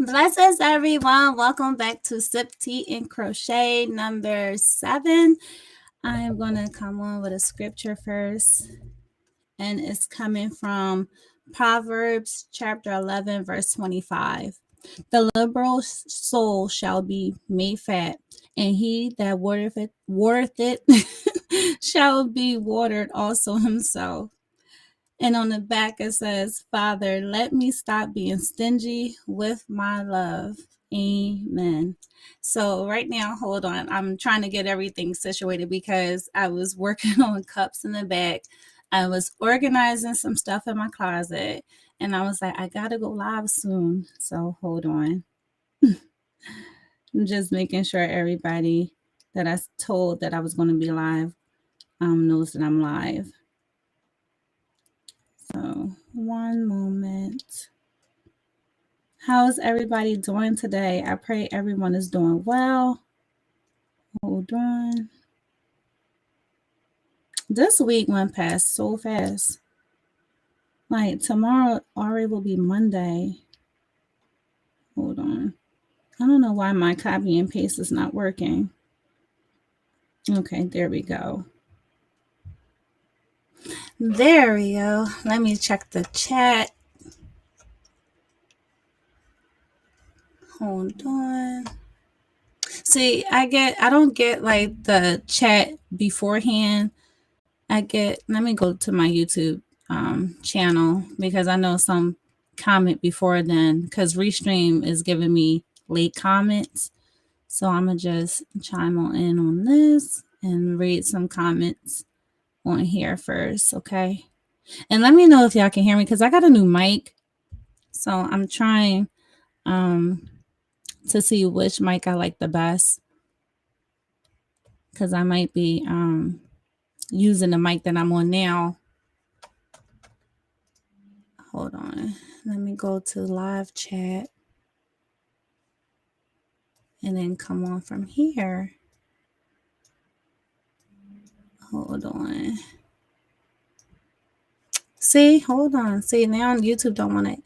Blessings, everyone. Welcome back to Sip Tea and Crochet number 7. I am going to come on with a scripture first, and it's coming from Proverbs chapter 11, verse 25. The liberal soul shall be made fat, and he that watereth it shall be watered also himself. And on the back it says, Father, let me stop being stingy with my love. Amen. So right now, hold on. I'm trying to get everything situated because I was working on cups in the back. I was organizing some stuff in my closet. And I was like, I got to go live soon. So hold on. I'm just making sure everybody that I told that I was going to be live knows that I'm live. So, one moment. How's everybody doing today? I pray everyone is doing well. Hold on. This week went past so fast. Like tomorrow already will be Monday. Hold on. I don't know why my copy and paste is not working. Okay, there we go. There we go. Let me check the chat. Hold on. See, I don't get like the chat beforehand. Let me go to my YouTube channel because I know some comment before then because Restream is giving me late comments. So I'm going to just chime in on this and read some comments on here first, okay? And let me know if y'all can hear me because I got a new mic. So I'm trying to see which mic I like the best because I might be using the mic that I'm on now. Hold on. Let me go to live chat and then come on from here. Hold on. See, hold on. See, now YouTube don't want it.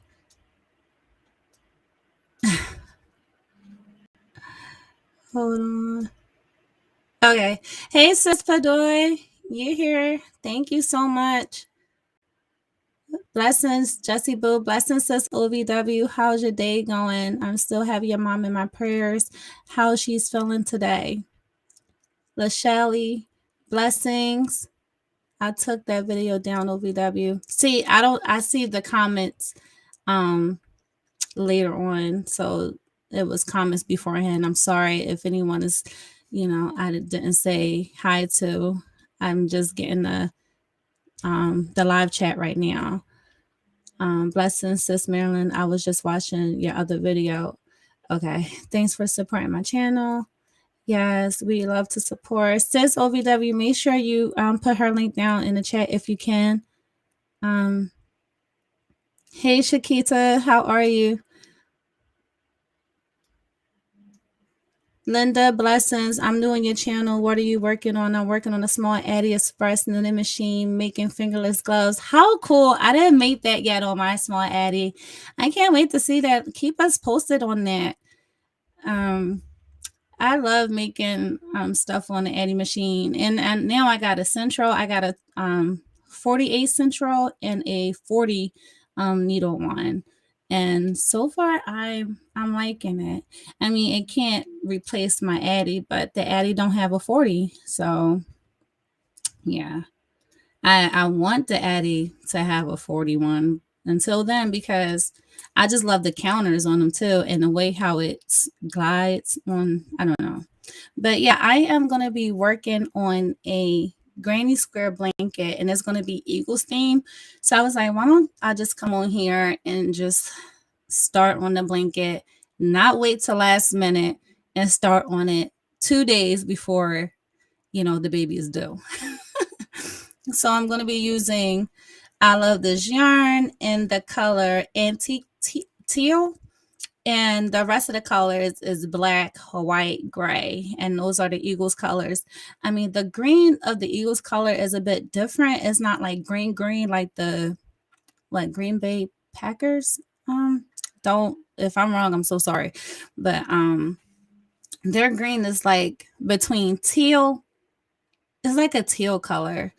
Hold on. Okay. Hey, Sis Padoy. You're here. Thank you so much. Blessings, Jessie Boo. Blessings, Sis OVW. How's your day going? I'm still have your mom in my prayers. How she's feeling today. LaShelly, blessings. I took that video down, OVW. See, I see the comments later on. So it was comments beforehand. I'm sorry if anyone is, I didn't say hi to. I'm just getting the live chat right now. Blessings, Sis Marilyn. I was just watching your other video. Okay. Thanks for supporting my channel. Yes, we love to support. Sis OVW, make sure you put her link down in the chat if you can. Hey, Shakita, how are you? Linda, blessings. I'm doing your channel. What are you working on? I'm working on a small Addy Express knitting machine, making fingerless gloves. How cool. I didn't make that yet on my small Addy. I can't wait to see that. Keep us posted on that. I love making stuff on the Addy machine. And now I got a Central. I got a 48 Central and a 40 needle one. And so far, I'm liking it. I mean, it can't replace my Addy, but the Addy don't have a 40. So, yeah. I want the Addy to have a 41 until then because I just love the counters on them too and the way how it glides on. I don't know. But, yeah, I am going to be working on a granny square blanket and it's going to be Eagles theme. So I was like, why don't I just come on here and just start on the blanket, not wait till last minute and start on it 2 days before, the baby is due. So I'm going to be using, I love this yarn in the color antique teal. And the rest of the colors is black, white, gray. And those are the Eagles colors. I mean, the green of the Eagles color is a bit different. It's not like green like the Green Bay Packers don't, if I'm wrong, I'm so sorry. But their green is like between teal. It's like a teal color.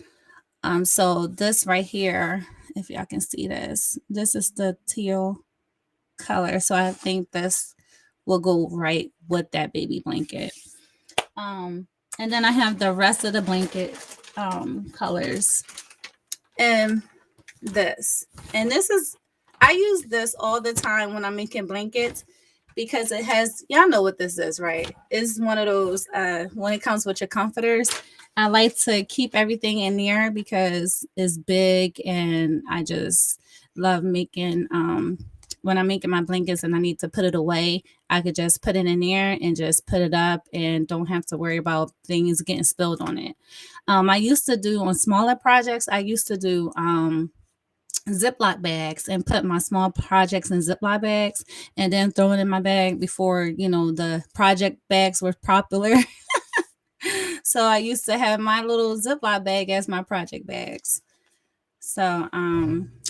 So this right here, if y'all can see this is the teal color. So I think this will go right with that baby blanket. And then I have the rest of the blanket colors. And this. And this is, I use this all the time when I'm making blankets because it has, y'all know what this is, right? It's one of those, when it comes with your comforters, I like to keep everything in there because it's big and I just love making, when I'm making my blankets and I need to put it away, I could just put it in there and just put it up and don't have to worry about things getting spilled on it. I used to do on smaller projects, I used to do, Ziploc bags and put my small projects in Ziploc bags and then throw it in my bag before, the project bags were popular. So I used to have my little Ziploc bag as my project bags. So,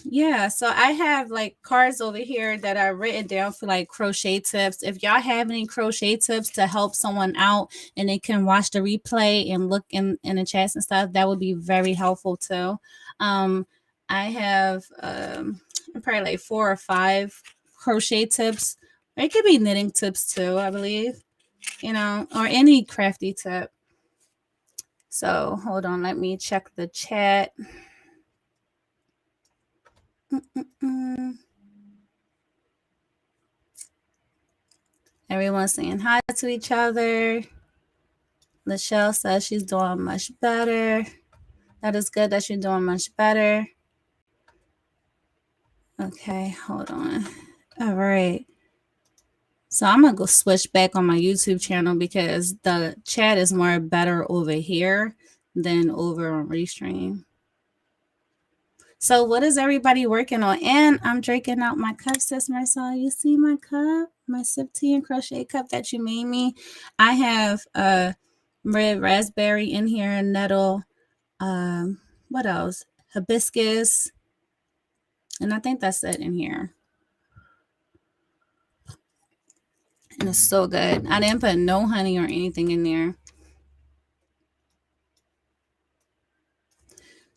yeah, so I have like cards over here that are written down for like crochet tips. If y'all have any crochet tips to help someone out and they can watch the replay and look in the chats and stuff, that would be very helpful too. I have probably like 4 or 5 crochet tips. It could be knitting tips too, I believe, or any crafty tip. So hold on, let me check the chat. Everyone's saying hi to each other. Michelle says she's doing much better. That is good that you're doing much better. Okay, hold on. All right. So I'm going to go switch back on my YouTube channel because the chat is more better over here than over on Restream. So what is everybody working on? And I'm drinking out my cup, sis Marcel. You see my cup? My sip tea and crochet cup that you made me? I have red raspberry in here, nettle, what else? Hibiscus. And I think that's it in here. And it's so good. I didn't put no honey or anything in there.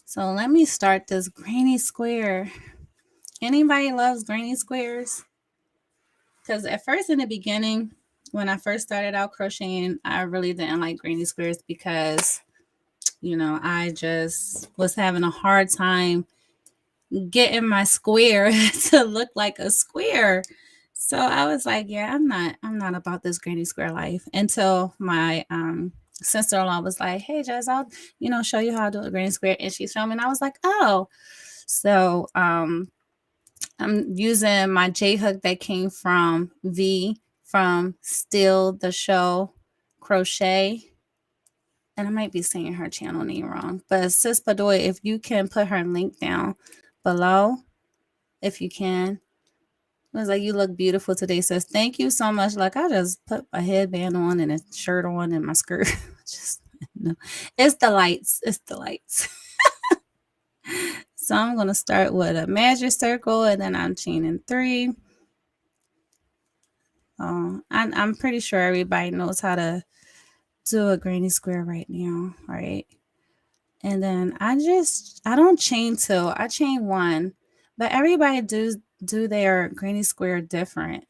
So let me start this granny square. Anybody loves granny squares? Because at first in the beginning, when I first started out crocheting, I really didn't like granny squares because, I just was having a hard time getting my square to look like a square. So I was like, yeah, I'm not about this granny square life until my sister-in-law was like, hey, Jess, I'll, show you how to do a granny square. And she showed me and I was like, oh. So I'm using my J-hook that came from V from Still the Show Crochet. And I might be saying her channel name wrong. But Sis Badoy, if you can put her link down below, if you can. I was like, you look beautiful today, sis. Thank you so much. Like, I just put a headband on and a shirt on and my skirt. Just, no. It's the lights. It's the lights. So I'm going to start with a magic circle and then I'm chaining 3. I'm pretty sure everybody knows how to do a granny square right now, right? And then I don't chain 2. I chain 1. But everybody do their granny square different.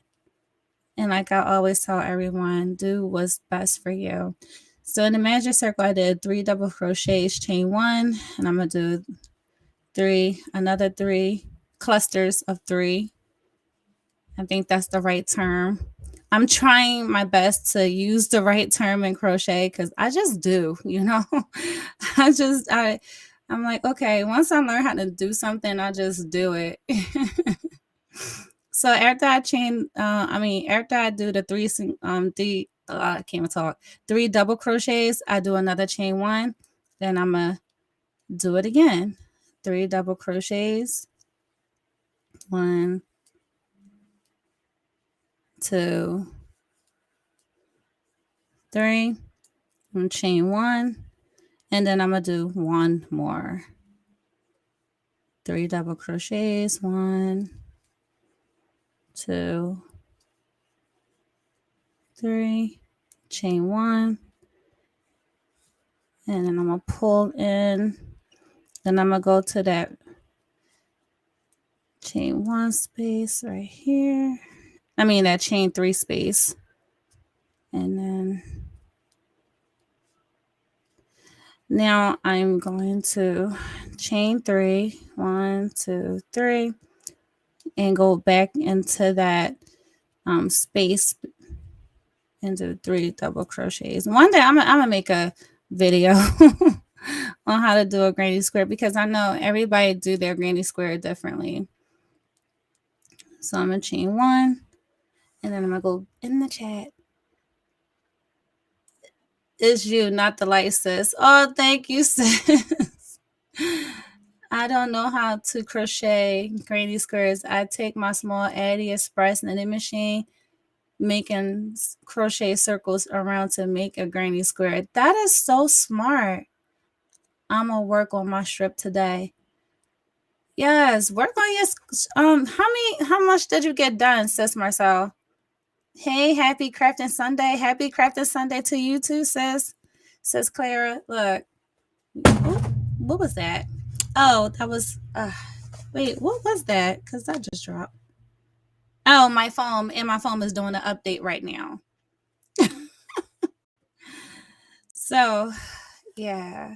And like I always tell everyone, do what's best for you. So in the magic circle, I did 3 double crochets, chain 1, and I'm going to do another 3 clusters of 3. I think that's the right term. I'm trying my best to use the right term in crochet because I just do, I'm like, okay, once I learn how to do something, I just do it. So after I after I do the 3 double crochets, I do another chain 1. Then I'm going to do it again. 3 double crochets. 1, 2, 3. I'm chain 1. And then I'm going to do 1 more. 3 double crochets. 1, 2, 3, chain 1, and then I'm gonna pull in, then I'm gonna go to that chain 1 space right here. I mean that chain 3 space, and then now I'm going to chain 3, 1, 2, 3, and go back into that space into 3 double crochets. One day I'm gonna make a video on how to do a granny square, because I know everybody do their granny square differently. So I'm gonna chain 1, and then I'm gonna go in the chat. It's you, not the light, sis. Oh, thank you, sis. I don't know how to crochet granny squares. I take my small Addy Express knitting machine, making crochet circles around to make a granny square. That is so smart. I'm gonna work on my strip today. Yes, work on your how much did you get done, sis Marcel? Hey, happy crafting Sunday. Happy crafting Sunday to you too, sis. Says Clara. Look. Ooh, what was that? Oh, that was wait, what was that? Because that just dropped. Oh, my phone. And my phone is doing an update right now. So yeah.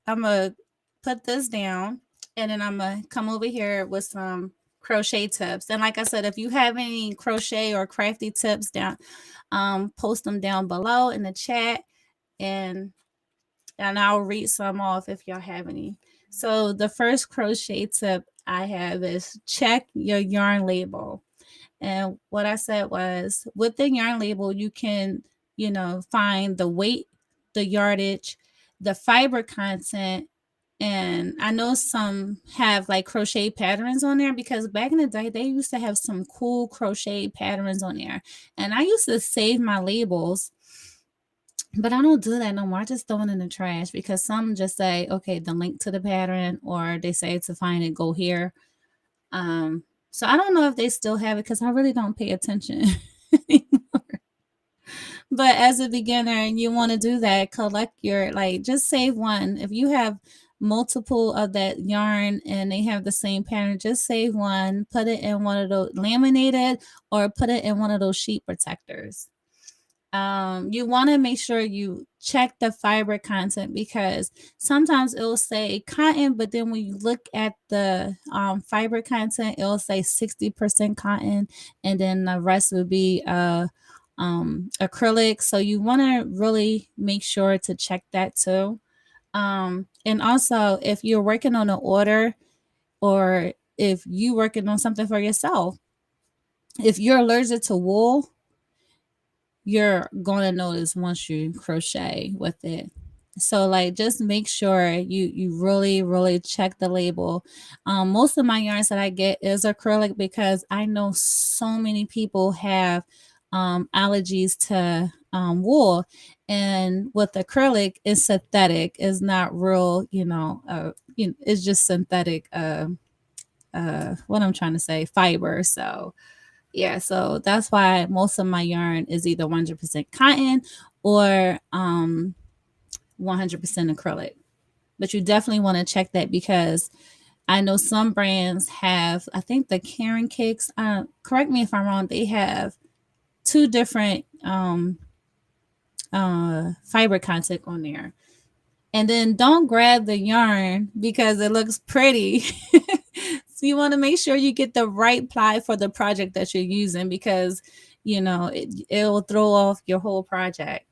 I'm gonna put this down, and then I'm gonna come over here with some crochet tips. And like I said, if you have any crochet or crafty tips down, post them down below in the chat, and I'll read some off if y'all have any. So the first crochet tip I have is check your yarn label. And what I said was, with the yarn label, you can, find the weight, the yardage, the fiber content. And I know some have like crochet patterns on there, because back in the day, they used to have some cool crochet patterns on there. And I used to save my labels, but I don't do that no more. I just throw it in the trash, because some just say, okay, the link to the pattern, or they say to find it, go here. So I don't know if they still have it, because I really don't pay attention anymore. But as a beginner, and you want to do that, collect your, just save one. If you have multiple of that yarn and they have the same pattern, just save one, put it in one of those laminated, or put it in one of those sheet protectors. You want to make sure you check the fiber content, because sometimes it'll say cotton, but then when you look at the fiber content, it'll say 60% cotton, and then the rest would be acrylic. So you want to really make sure to check that too. And also, if you're working on an order, or if you working on something for yourself, if you're allergic to wool, you're going to notice once you crochet with it. So just make sure you really check the label. Most of my yarns that I get is acrylic, because I know so many people have allergies to wool, and with acrylic, it's synthetic. It's not real, it's just synthetic what I'm trying to say, fiber. So yeah, so that's why most of my yarn is either 100% cotton or 100% acrylic. But you definitely want to check that, because I know some brands have, I think the Karen Cakes, correct me if I'm wrong, they have 2 different fiber content on there. And then don't grab the yarn because it looks pretty. So you want to make sure you get the right ply for the project that you're using, because it'll throw off your whole project.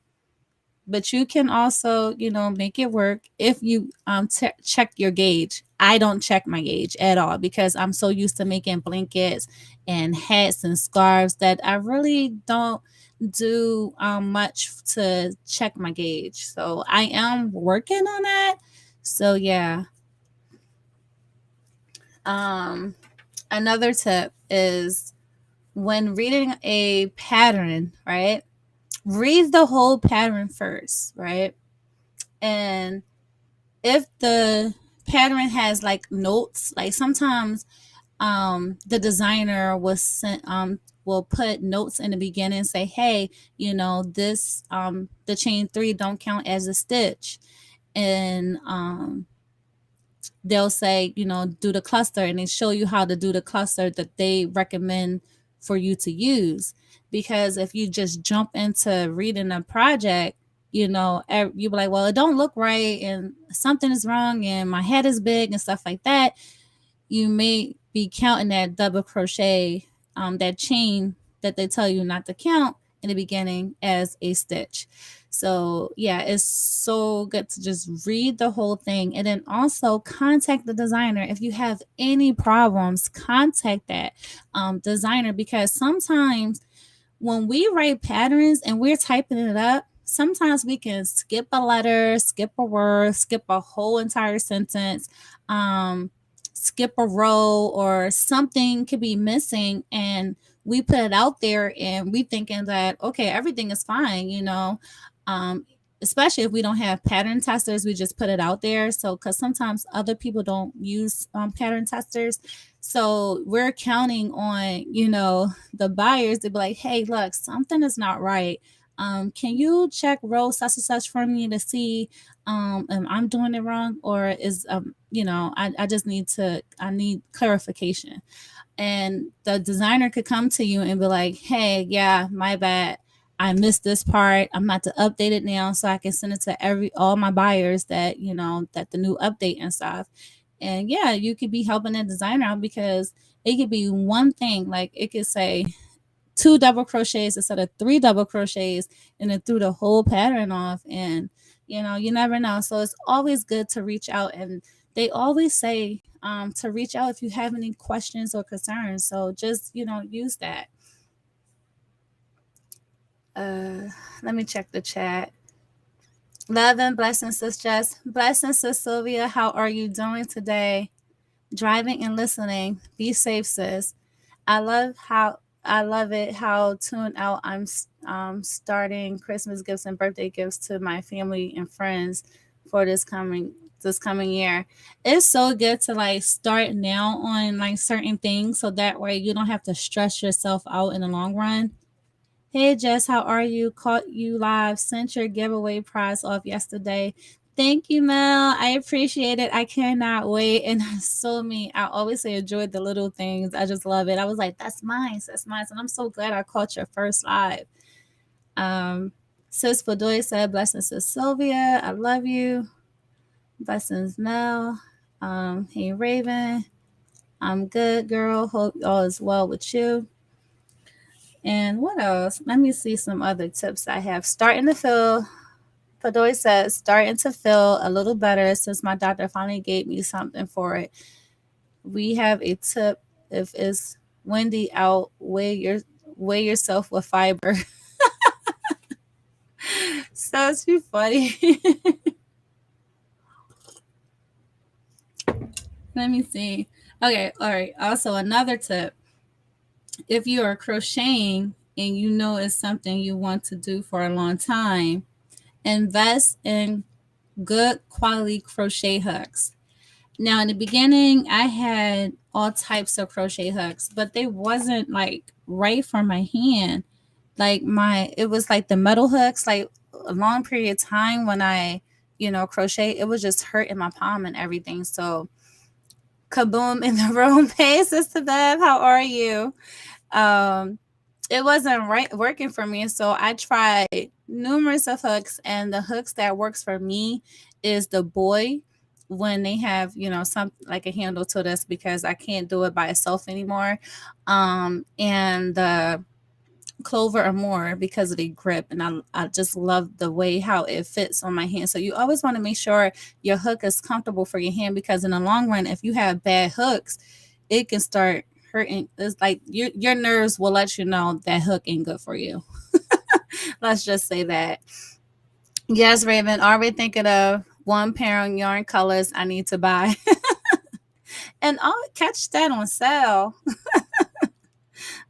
But you can also make it work if you check your gauge. I don't check my gauge at all, because I'm so used to making blankets and hats and scarves that I really don't do much to check my gauge. So I am working on that. So yeah. Another tip is, when reading a pattern, right? Read the whole pattern first, right? And if the pattern has notes, sometimes the designer will put notes in the beginning and say, hey, this the chain 3 don't count as a stitch. And they'll say, do the cluster, and they show you how to do the cluster that they recommend for you to use. Because if you just jump into reading a project, you'll be like, well, it don't look right and something is wrong and my head is big and stuff like that. You may be counting that double crochet, that chain that they tell you not to count in the beginning, as a stitch. So yeah, it's so good to just read the whole thing, and then also contact the designer if you have any problems. Contact that designer, because sometimes when we write patterns and we're typing it up, sometimes we can skip a letter, skip a word, skip a whole entire sentence, um, skip a row, or something could be missing. And we put it out there and we thinking that, okay, everything is fine, um, especially if we don't have pattern testers, we just put it out there. So, because sometimes other people don't use pattern testers. So we're counting on, the buyers to be like, hey, look, something is not right. Can you check row such and such for me to see if I'm doing it wrong, or is I just I need clarification. And the designer could come to you and be like, hey, yeah, my bad, I missed this part, I'm about to update it now so I can send it to all my buyers that that the new update and stuff. And yeah, you could be helping the designer out, because it could be one thing, like it could say 2 double crochets instead of 3 double crochets, and it threw the whole pattern off. And you never know. So it's always good to reach out, and they always say to reach out if you have any questions or concerns. So just use that. Let me check the chat. Love and blessings, sis Jess. Blessings, sis Sylvia. How are you doing today? Driving and listening. Be safe, sis. I love it how tuned out I'm starting Christmas gifts and birthday gifts to my family and friends for this coming year. It's so good to like start now on like certain things, so that way you don't have to stress yourself out in the long run. Hey Jess, how are you? Caught you live. Sent your giveaway prize off yesterday. Thank you, Mel. I appreciate it. I cannot wait. And so me, I always say enjoy the little things. I just love it. I was like, that's mine. That's mine. And I'm so glad I caught your first live. Sis Bedoy said, blessings to Sylvia. I love you. Blessings, Mel. Hey Raven. I'm good, girl. Hope all is well with you. And what else? Let me see some other tips I have. Starting to feel, Padoy says, starting to feel a little better since my doctor finally gave me something for it. We have a tip. If it's windy out, weigh yourself with fiber. So it's be funny. Let me see. Okay, all right. Also, another tip. If you are crocheting and you know it's something you want to do for a long time, invest in good quality crochet hooks. Now, in the beginning, I had all types of crochet hooks, but they wasn't like right for my hand. Like it was like the metal hooks, like a long period of time when I, crochet, it was just hurting my palm and everything. So kaboom in the room. Hey, Sister Bev, how are you? It wasn't working for me, so I tried numerous of hooks, and the hooks that works for me is the boy, when they have some like a handle to this, because I can't do it by itself anymore, and the clover or more, because of the grip, and I just love the way how it fits on my hand. So you always want to make sure your hook is comfortable for your hand, because in the long run, if you have bad hooks, it can start hurting. It's like your nerves will let you know that hook ain't good for you. Let's just say that. Yes, Raven, already thinking of 1 pound yarn colors I need to buy. And I'll catch that on sale.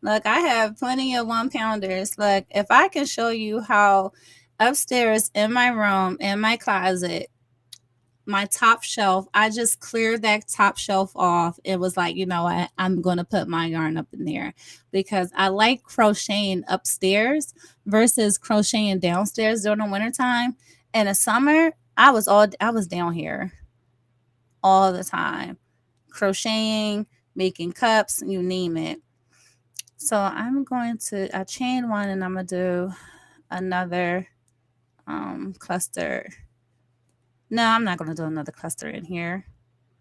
Look, I have plenty of 1 pounders. Look, if I can show you how upstairs in my room, in my closet, my top shelf, I just cleared that top shelf off. It was like, you know what, I'm going to put my yarn up in there because I like crocheting upstairs versus crocheting downstairs during the wintertime. In the summer, I was down here all the time, crocheting, making cups, you name it. So I'm going to I chain one and I'm gonna do another cluster. No, I'm not gonna do another cluster in here.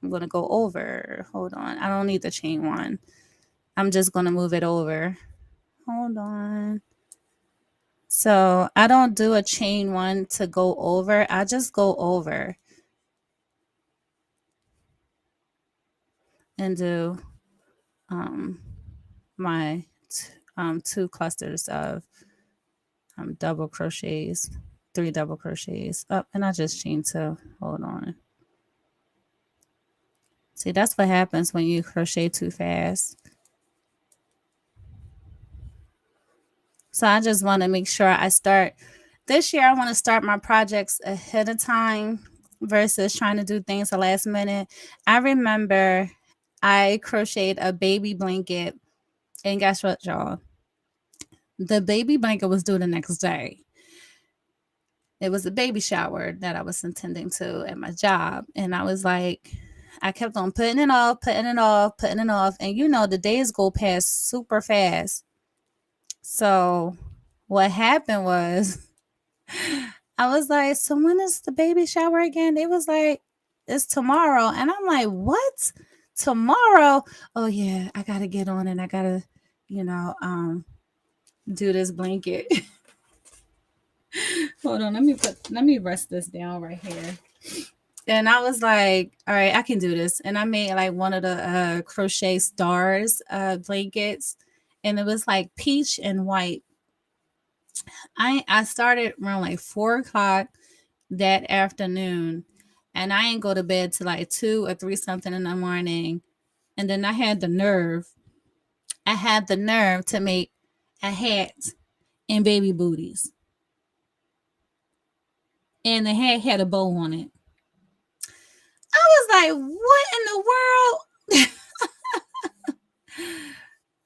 I'm gonna go over. Hold on. I don't need the chain one. I'm just gonna move it over. Hold on. So I don't do a chain one to go over. I just go over and do um my two clusters of double crochets, three double crochets up, and I just chain two. Hold on. See, that's what happens when you crochet too fast. So I just want to make sure I start this year. I want to start my projects ahead of time versus trying to do things the last minute. I remember I crocheted a baby blanket, and guess what, y'all? The baby blanket was due the next day. It was a baby shower that I was intending to at my job. And I was like, I kept on putting it off, putting it off, putting it off. And you know, the days go past super fast. So what happened was I was like, so when is the baby shower again? They was like, it's tomorrow. And I'm like, what? Tomorrow? Oh yeah, I gotta get on and I gotta, you know, do this blanket. Hold on, let me rest this down right here. And I was like, all right, I can do this. And I made like one of the crochet stars blankets, and it was like peach and white. I started around like 4 o'clock that afternoon, and I didn't go to bed till like 2 or 3 something in the morning. And then I had the nerve. I had the nerve to make a hat and baby booties, and the hat had a bow on it. I was like, what in the world?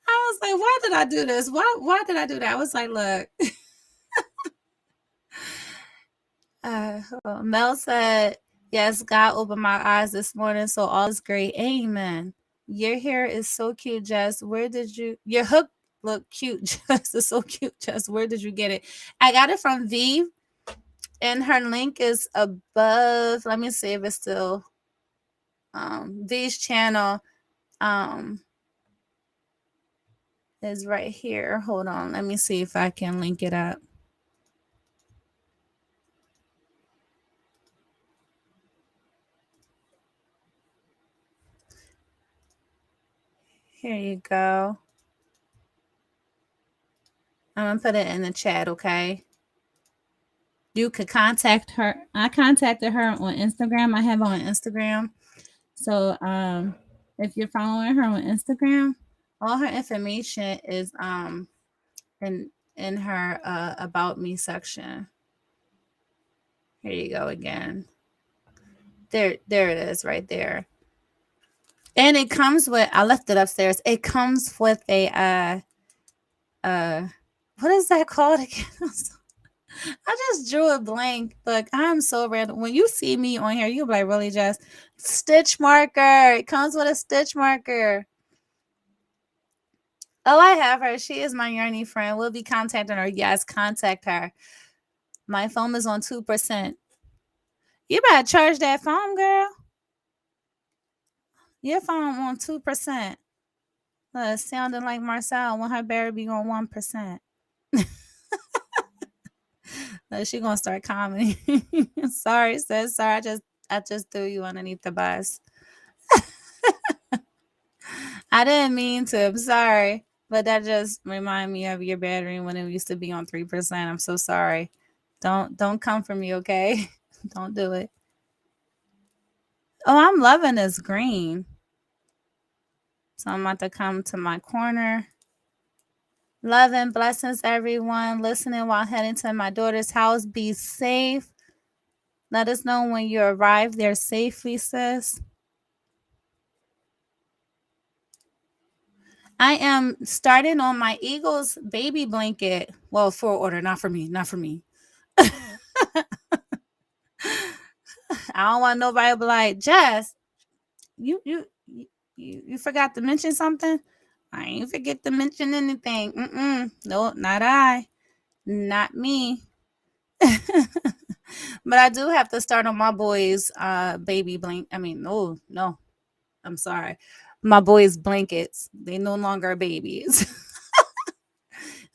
I was like, why did I do this? Why did I do that? I was like, look. Mel said, yes, God opened my eyes this morning, so all is great. Amen. Your hair is so cute, Jess. Where did your hook look cute, Jess? It's so cute, Jess. Where did you get it? I got it from V, and her link is above. Let me see if it's still V's channel. Is right here. Hold on. Let me see if I can link it up. Here you go. I'm going to put it in the chat, okay? You could contact her. I contacted her on Instagram. I have her on Instagram. So if you're following her on Instagram, all her information is in her about me section. Here you go again. There it is right there. And it comes with, I left it upstairs. It comes with a what is that called again? I just drew a blank. Look, I'm so random. When you see me on here, you'll be like, really, just stitch marker. It comes with a stitch marker. Oh, I have her. She is my yarny friend. We'll be contacting her. Yes, contact her. My phone is on 2%. You better charge that phone, girl. Your phone on 2%. Sounding like Marcel when her battery be on 1%. She gonna start commenting. Sorry, sis. Sorry, I just threw you underneath the bus. I didn't mean to. I'm sorry, but that just reminded me of your battery when it used to be on 3%. I'm so sorry. Don't come for me, okay? Don't do it. Oh, I'm loving this green. So I'm about to come to my corner. Love and blessings, everyone. Listening while heading to my daughter's house. Be safe. Let us know when you arrive there safely, sis. I am starting on my Eagles baby blanket. Well, for order, not for me, not for me. I don't want nobody to be like, Jess, you forgot to mention something? I ain't forget to mention anything. No, not I. Not me. But I do have to start on my boys' baby blanket. I mean, no. I'm sorry. My boys' blankets. They no longer babies.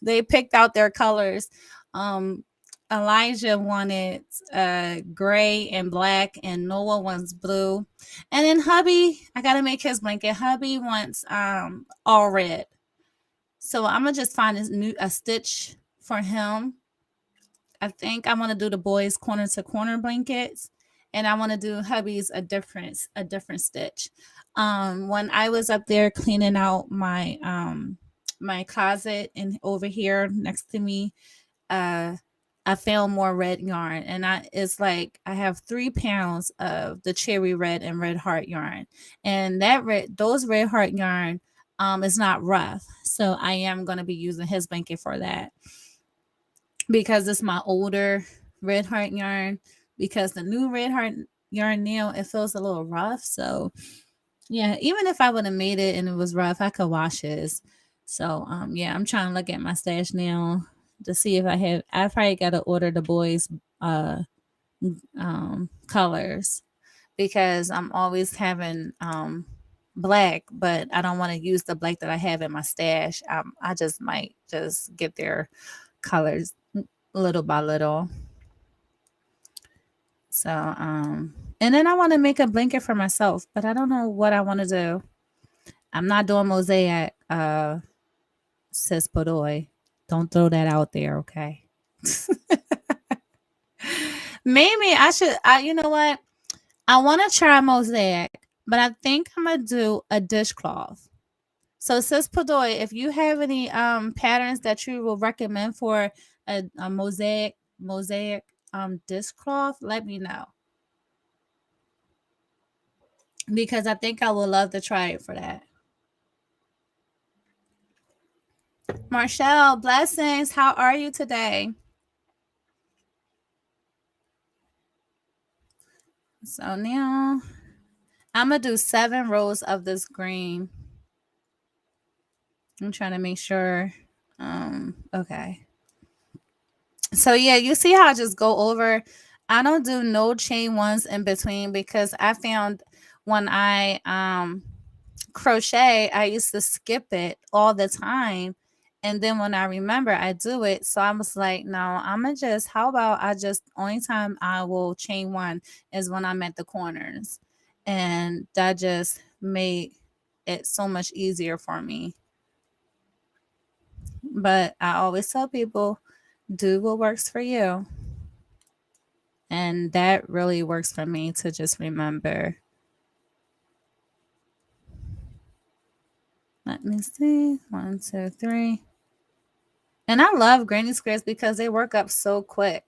They picked out their colors. Um, Elijah wanted gray and black, and Noah wants blue. And then hubby, I gotta make his blanket. Hubby wants all red. So I'm gonna just find a stitch for him. I think I want to do the boys corner to corner blankets, and I want to do hubby's a different stitch. When I was up there cleaning out my closet and over here next to me, uh I found more red yarn, and it's like I have 3 pounds of the cherry red and red heart yarn, and those red heart yarn is not rough, so I am going to be using his blanket for that because it's my older red heart yarn. Because the new red heart yarn now, it feels a little rough, so yeah, even if I would have made it and it was rough, I could wash his. So yeah, I'm trying to look at my stash now to see if I probably gotta order the boys uh colors, because I'm always having black, but I don't want to use the black that I have in my stash. I just might just get their colors little by little. So and then I want to make a blanket for myself, but I don't know what I want to do. I'm not doing mosaic, sis Podoy. Don't throw that out there, okay? Maybe I should. You know what? I want to try mosaic, but I think I'm gonna do a dishcloth. So, sis Podoy, if you have any patterns that you will recommend for a mosaic dishcloth, let me know, because I think I would love to try it for that. Marshall, blessings. How are you today? So now I'm gonna do 7 rows of this green. I'm trying to make sure. Okay. So yeah, you see how I just go over. I don't do no chain ones in between, because I found when I crochet, I used to skip it all the time. And then when I remember, I do it. So I was like, no, I'm gonna just, how about I just, only time I will chain one is when I'm at the corners. And that just made it so much easier for me. But I always tell people, do what works for you. And that really works for me to just remember. Let me see. 1, 2, 3. And I love granny squares because they work up so quick.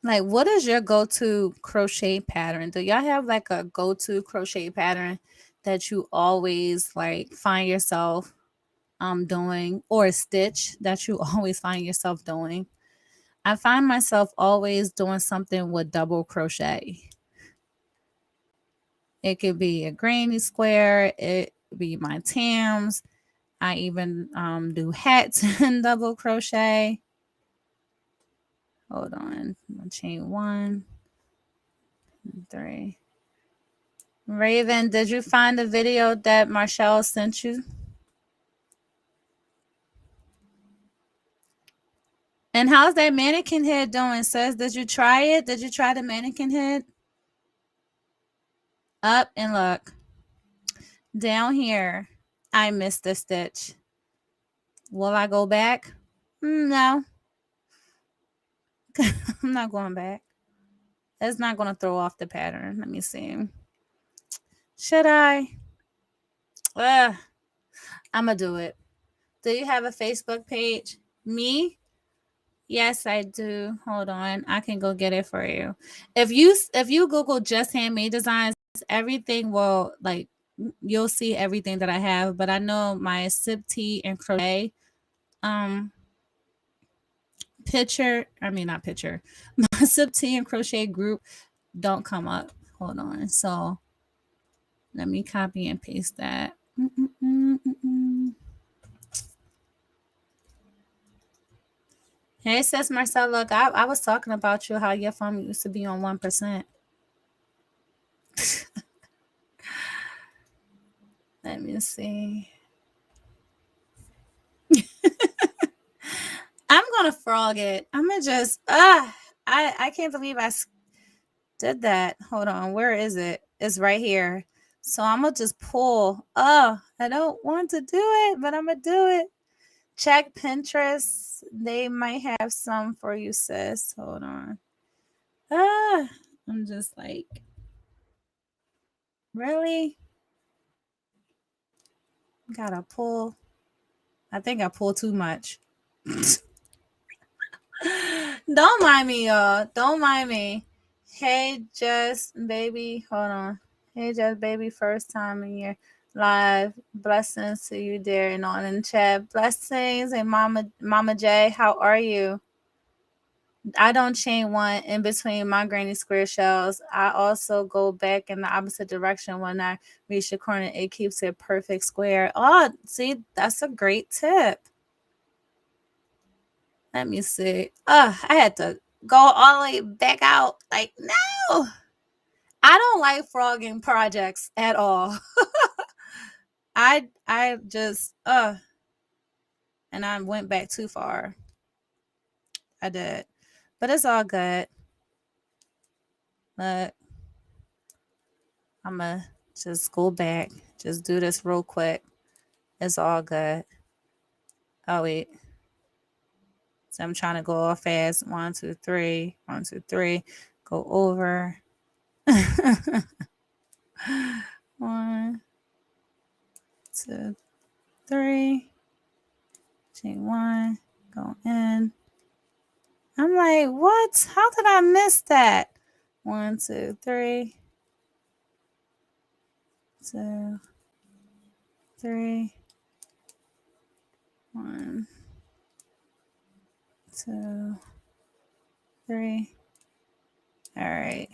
Like, what is your go-to crochet pattern? Do y'all have like a go-to crochet pattern that you always like find yourself doing, or a stitch that you always find yourself doing? I find myself always doing something with double crochet. It could be a granny square, it could be my Tams. I even do hats and double crochet. Hold on. Chain 1, 3. Raven, did you find the video that Marshall sent you? And how's that mannequin head doing, sis? Did you try it? Did you try the mannequin head? Up and look. Down here, I missed a stitch. Will I go back? No. I'm not going back. It's not going to throw off the pattern. Let me see. Should I? I'm going to do it. Do you have a Facebook page? Me? Yes, I do. Hold on. I can go get it for you. If you Google just handmade designs, everything will like you'll see everything that I have. But I know my sip tea and crochet um picture, I mean not picture, my sip tea and crochet group don't come up. Hold on. So let me copy and paste that. Mm-mm-mm-mm-mm. Hey, sis Marcel, look, I was talking about you, how your phone used to be on 1%. Let me see. I'm gonna frog it. I'm gonna just I can't believe did that. Hold on, where is it? It's right here. So I'm gonna just pull. Oh, I don't want to do it, but I'm gonna do it. Check Pinterest. They might have some for you, sis. Hold on. Ah, I'm just like, really? Gotta pull. I think I pulled too much. Don't mind me, y'all. Don't mind me. Hey, Just baby. Hold on. Hey, Just baby. First time in your live. Blessings to you there and on in the chat. Blessings. And Mama J, how are you? I don't chain one in between my granny square shells. I also go back in the opposite direction when I reach the corner. It keeps it perfect square. Oh, see, that's a great tip. Let me see. I had to go all the way back out. Like, no, I don't like frogging projects at all. I just and I went back too far. I did. But it's all good. Look, I'ma just go back. Just do this real quick. It's all good. Oh wait. So I'm trying to go all fast. 1, 2, 3. 1, 2, 3. Go over. 1, 2, 3. Chain 1. Go in. I'm like, what? How did I miss that? 1, 2, 3. 2, 3. 1, 2, 3. All right.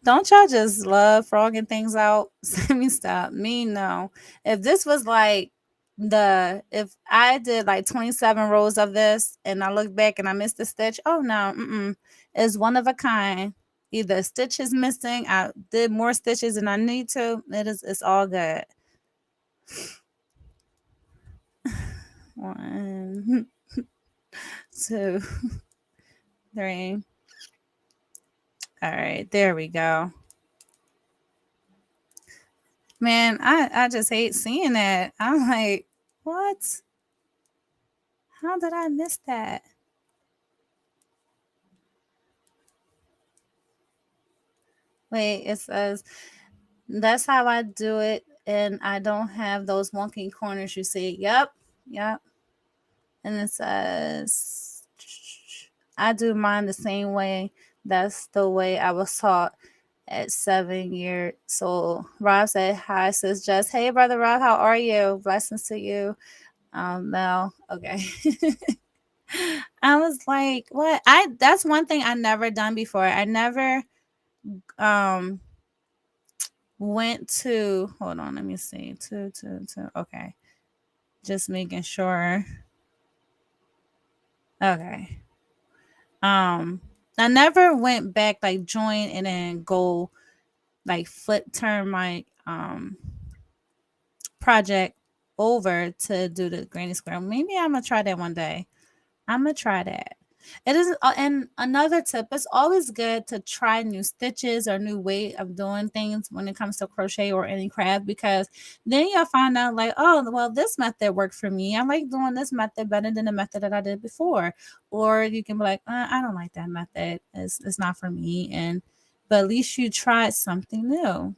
Don't y'all just love frogging things out? Let me stop. Me, no. If this was like if I did like 27 rows of this and I look back and I missed a stitch, oh no, it's one of a kind. Either a stitch is missing, I did more stitches than I need to. It's all good. 1, 2, 3. All right, there we go. Man, I just hate seeing that. I'm like, what? How did I miss that? Wait, it says that's how I do it, and I don't have those wonky corners you see. Yep. And it says I do mine the same way. That's the way I was taught at 7 years old. Rob said hi, sis Just. Hey, brother Rob, how are you? Blessings to you. Mel. Okay. I was like, what? That's one thing I never done before. I never um went to, hold on, let me see. Two. Okay. Just making sure. Okay. I never went back like join and then go like turn my project over to do the granny square. Maybe I'm gonna try that one day. I'm gonna try that. It is, and another tip, it's always good to try new stitches or new way of doing things when it comes to crochet or any craft, because then you'll find out like, oh, well, this method worked for me. I like doing this method better than the method that I did before. Or you can be like, I don't like that method. It's not for me. But at least you tried something new.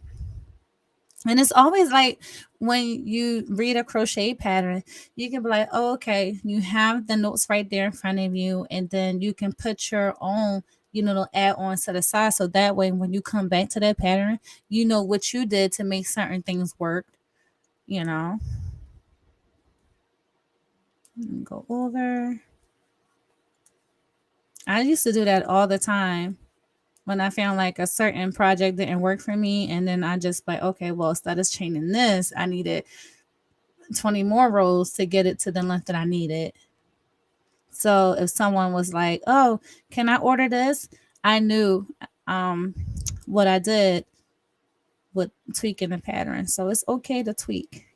And it's always like when you read a crochet pattern, you can be like, oh, okay, you have the notes right there in front of you, and then you can put your own, add on to the side. So that way, when you come back to that pattern, you know what you did to make certain things work, you know. Go over. I used to do that all the time when I found like a certain project didn't work for me. And then I just like, okay, well, instead of chaining this, I needed 20 more rows to get it to the length that I needed. So if someone was like, oh, can I order this? I knew what I did with tweaking the pattern. So it's okay to tweak,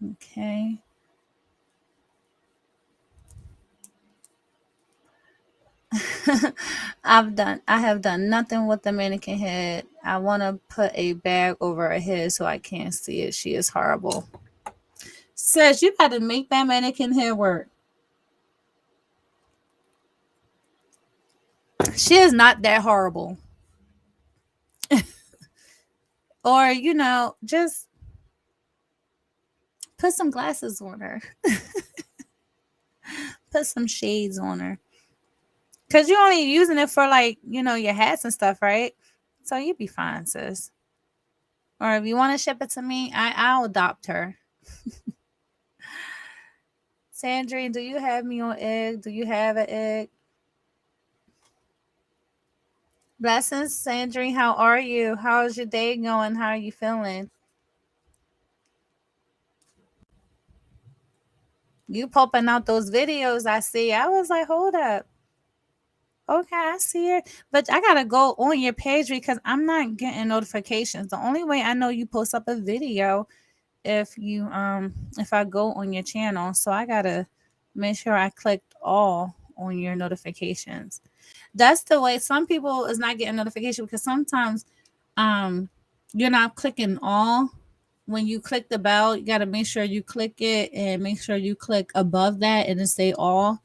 Okay. I have done nothing with the mannequin head. I want to put a bag over her head so I can't see it. She is horrible. Sis, you got to make that mannequin head work. She is not that horrible. Or, just put some glasses on her. Put some shades on her. Because you're only using it for, like, your hats and stuff, right? So you'd be fine, sis. Or if you want to ship it to me, I'll adopt her. Sandrine, do you have me on egg? Do you have an egg? Blessings, Sandrine. How are you? How's your day going? How are you feeling? You popping out those videos I see. I was like, hold up. Okay, I see it. But I gotta go on your page because I'm not getting notifications. The only way I know you post up a video if I go on your channel. So I gotta make sure I clicked all on your notifications. That's the way some people is not getting notification because sometimes you're not clicking all. When you click the bell, you gotta make sure you click it and make sure you click above that and then say all.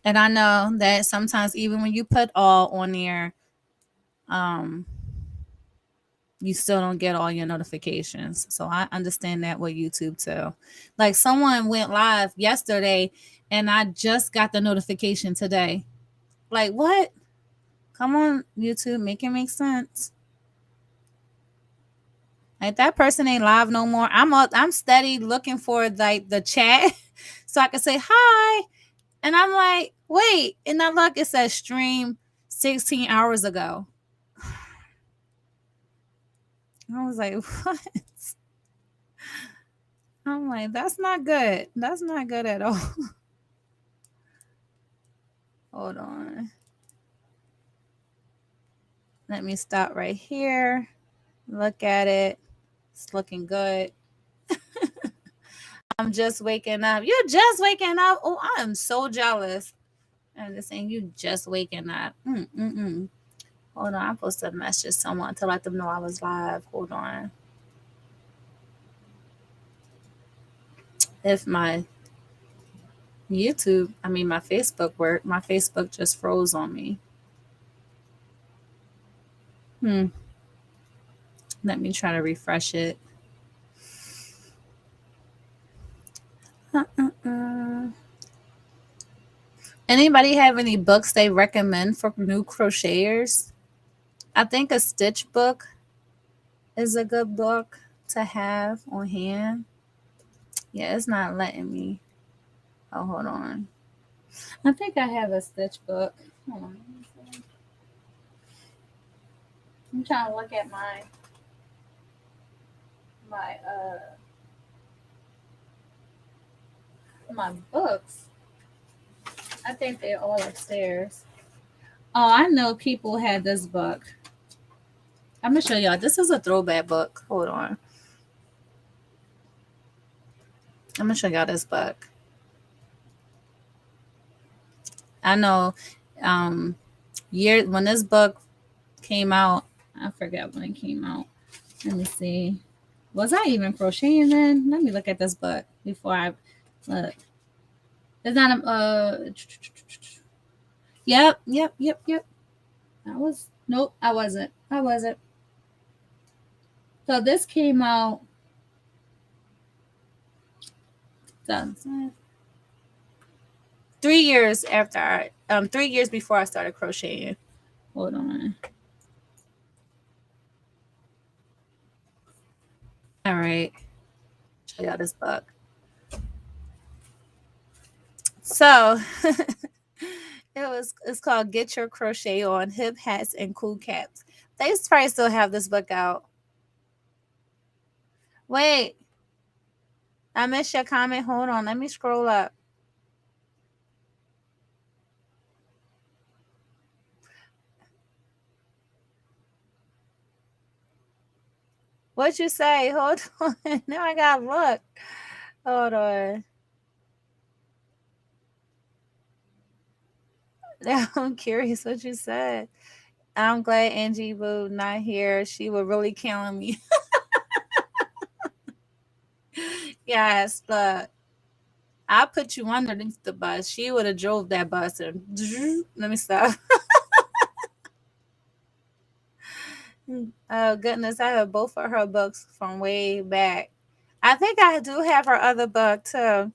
And I know that sometimes even when you put all on there, you still don't get all your notifications. So I understand that with YouTube too. Like someone went live yesterday and I just got the notification today. Like what? Come on, YouTube, make it make sense. Like that person ain't live no more. I'm steady looking for like the chat so I can say hi. And I'm like, wait, and I look, it says stream 16 hours ago. I was like, what? I'm like, that's not good. That's not good at all. Hold on. Let me stop right here. Look at it. It's looking good. I'm just waking up. You're just waking up. Oh, I am so jealous. I'm just saying, you just waking up. Hold on. I'm supposed to message someone to let them know I was live. Hold on. If my my Facebook worked, my Facebook just froze on me. Let me try to refresh it. Anybody have any books they recommend for new crocheters? I think a stitch book is a good book to have on hand. Yeah, it's not letting me. Oh, hold on. I think I have a stitch book. Hold on. I'm trying to look at my my books. I think they're all upstairs. Oh, I know people had this book. I'm gonna show y'all. This is a throwback book. Hold on. I'm gonna show y'all this book. I know when this book came out, I forget when it came out. Let me see. Was I even crocheting then? Let me look at this book before I look. It's not Yep. That was Nope, I wasn't. So this came out 3 years after 3 years before I started crocheting. Hold on. All right. Show y'all this book. So it's called Get Your Crochet On, Hip Hats and Cool Caps. They probably still have this book out. Wait, I missed your comment. Hold on, let me scroll up. What'd you say? Hold on. Now I gotta look. Hold on. I'm curious what you said. I'm glad Angie Boo not here. She would really kill me. Yes, look. I put you underneath the bus. She would have drove that bus and let me stop. Oh goodness, I have both of her books from way back. I think I do have her other book too.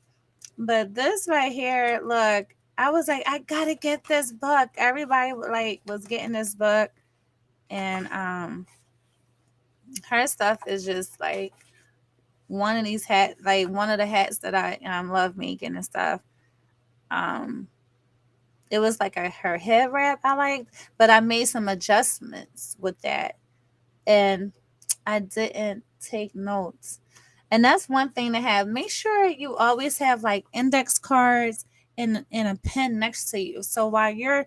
But this right here, look, I was like, I gotta get this book. Everybody like was getting this book. And her stuff is just like one of these hats, like one of the hats that I love making and stuff. Um it was like her head wrap I liked, but I made some adjustments with that. And I didn't take notes. And that's one thing to have. Make sure you always have like index cards and a pen next to you. So while you're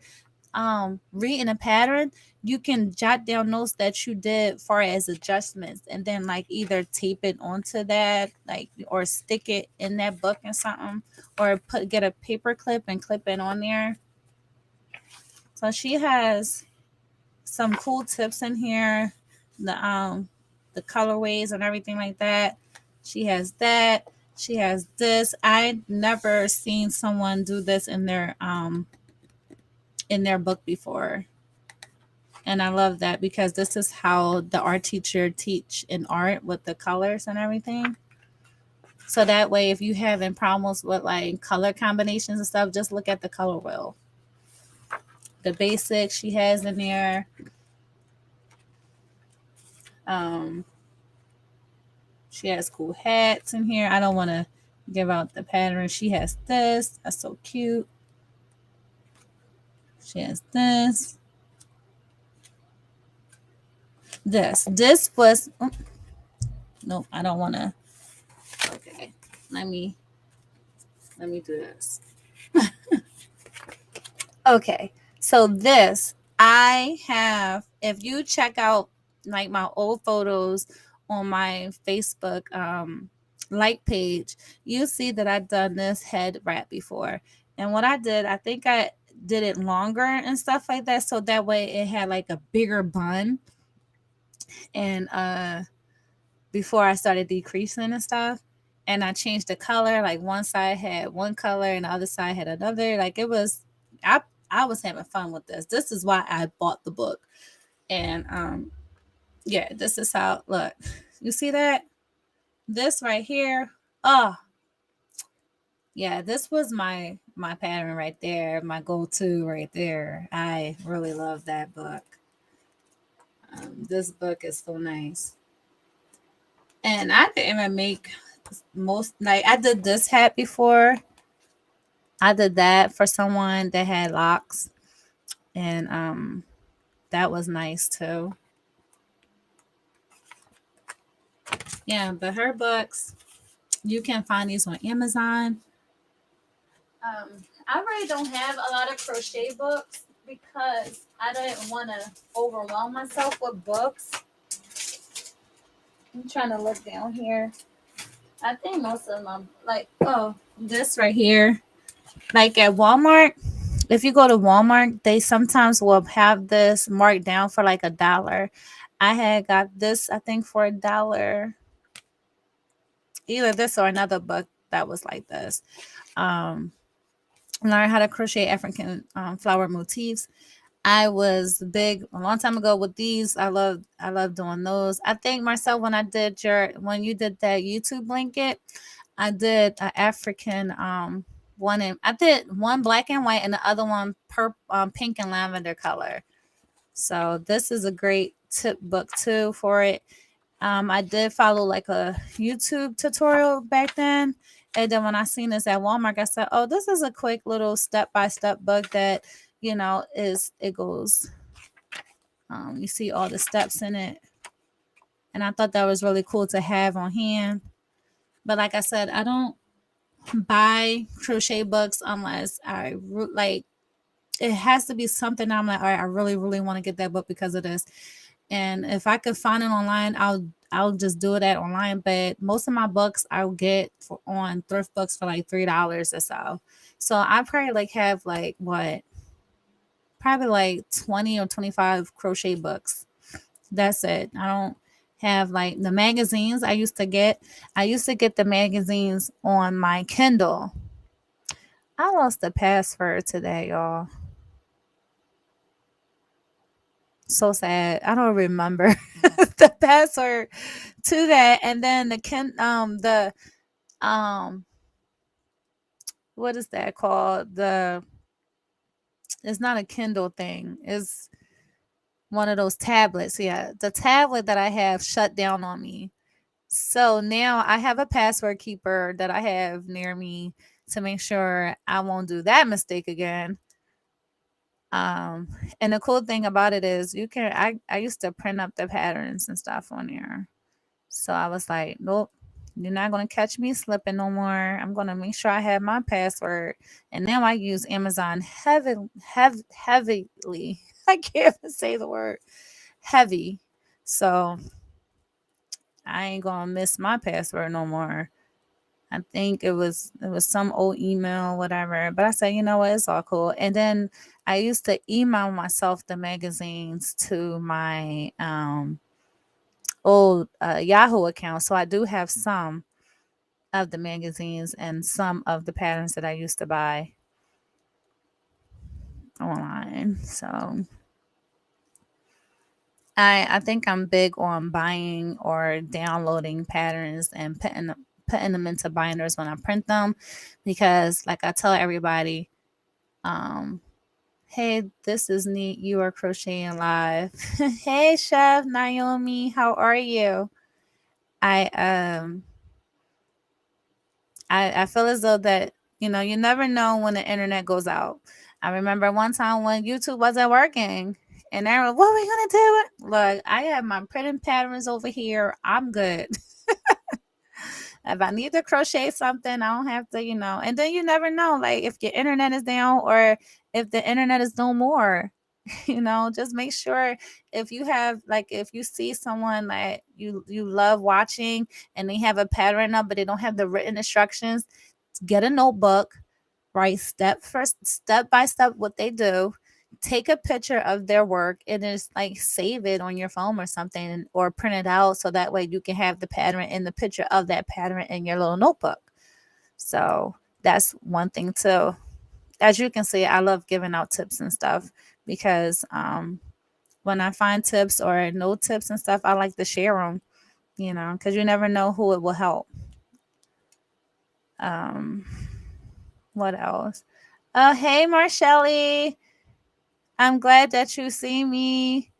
reading a pattern, you can jot down notes that you did far as adjustments and then like either tape it onto that, like or stick it in that book and something, or get a paper clip and clip it on there. So she has some cool tips in here, the colorways and everything like that. She has that. She has this. I never seen someone do this in their book before. And I love that because this is how the art teacher teach in art with the colors and everything. So that way if you having problems with like color combinations and stuff, just look at the color wheel. The basics she has in there. Um, she has cool hats in here. I don't want to give out the pattern. She has this. That's so cute. She has this. This was. Oh, nope, I don't want to. Okay, let me do this. Okay, so this I have. If you check out like my old photos on my Facebook like page, you see that I've done this head wrap before. And what I did, I think I did it longer and stuff like that, so that way it had like a bigger bun. And before I started decreasing and stuff, and I changed the color. Like one side had one color and the other side had another. Like it was, I was having fun with this. This is why I bought the book. And yeah, this is how look. You see that? This right here. Oh, yeah, this was my pattern right there, my go-to right there. I really love that book. This book is so nice. And I didn't even make most like I did this hat before. I did that for someone that had locks, and that was nice too. Yeah, but her books, you can find these on Amazon. I really don't have a lot of crochet books because I didn't want to overwhelm myself with books. I'm trying to look down here. I think most of them, like, oh, this right here, like at Walmart. If you go to Walmart, they sometimes will have this marked down for like $1. I had got this, I think, for $1. Either this or another book that was like this. Learn how to crochet African flower motifs. I was big a long time ago with these. I love doing those. I think Marcel, when you did that YouTube blanket, I did an African one, and I did one black and white and the other one pink and lavender color. So this is a great tip book too for it. I did follow like a YouTube tutorial back then. And then when I seen this at Walmart, I said, oh, this is a quick little step-by-step book that, it goes, you see all the steps in it. And I thought that was really cool to have on hand. But like I said, I don't buy crochet books unless it has to be something I'm like, all right, I really, really want to get that book because of this. And if I could find it online, I'll just do it at online. But most of my books I'll get on thrift books for like $3 or so. So I probably have probably like 20 or 25 crochet books. That's it. I don't have like the magazines I used to get. I used to get the magazines on my Kindle. I lost the password today, y'all. So sad. I don't remember the password to that. And then what is that called? It's not a Kindle thing. It's one of those tablets. Yeah, the tablet that I have shut down on me. So now I have a password keeper that I have near me to make sure I won't do that mistake again. And the cool thing about it is I used to print up the patterns and stuff on there. So I was like, nope, you're not going to catch me slipping no more. I'm going to make sure I have my password. And now I use Amazon heavily. I can't even say the word heavy. So I ain't going to miss my password no more. I think it was some old email, whatever. But I said, you know what, it's all cool. And then I used to email myself the magazines to my old Yahoo account. So I do have some of the magazines and some of the patterns that I used to buy online. So I think I'm big on buying or downloading patterns and putting them into binders when I print them, because like I tell everybody, hey, this is neat. You are crocheting live. Hey, Chef Naomi, how are you? I I feel as though that you never know when the internet goes out. I remember one time when YouTube wasn't working, and they were, what are we gonna do? Look, I have my printing patterns over here. I'm good. If I need to crochet something, I don't have to, And then you never know, like if your internet is down or if the internet is no more. Just make sure if you see someone that you love watching and they have a pattern up but they don't have the written instructions, get a notebook, write step by step what they do, take a picture of their work, and just like save it on your phone or something, or print it out so that way you can have the pattern and the picture of that pattern in your little notebook. So that's one thing too. As you can see, I love giving out tips and stuff because when I find tips or no tips and stuff, I like to share them, because you never know who it will help. What else? Oh, hey, Marcelli. I'm glad that you see me.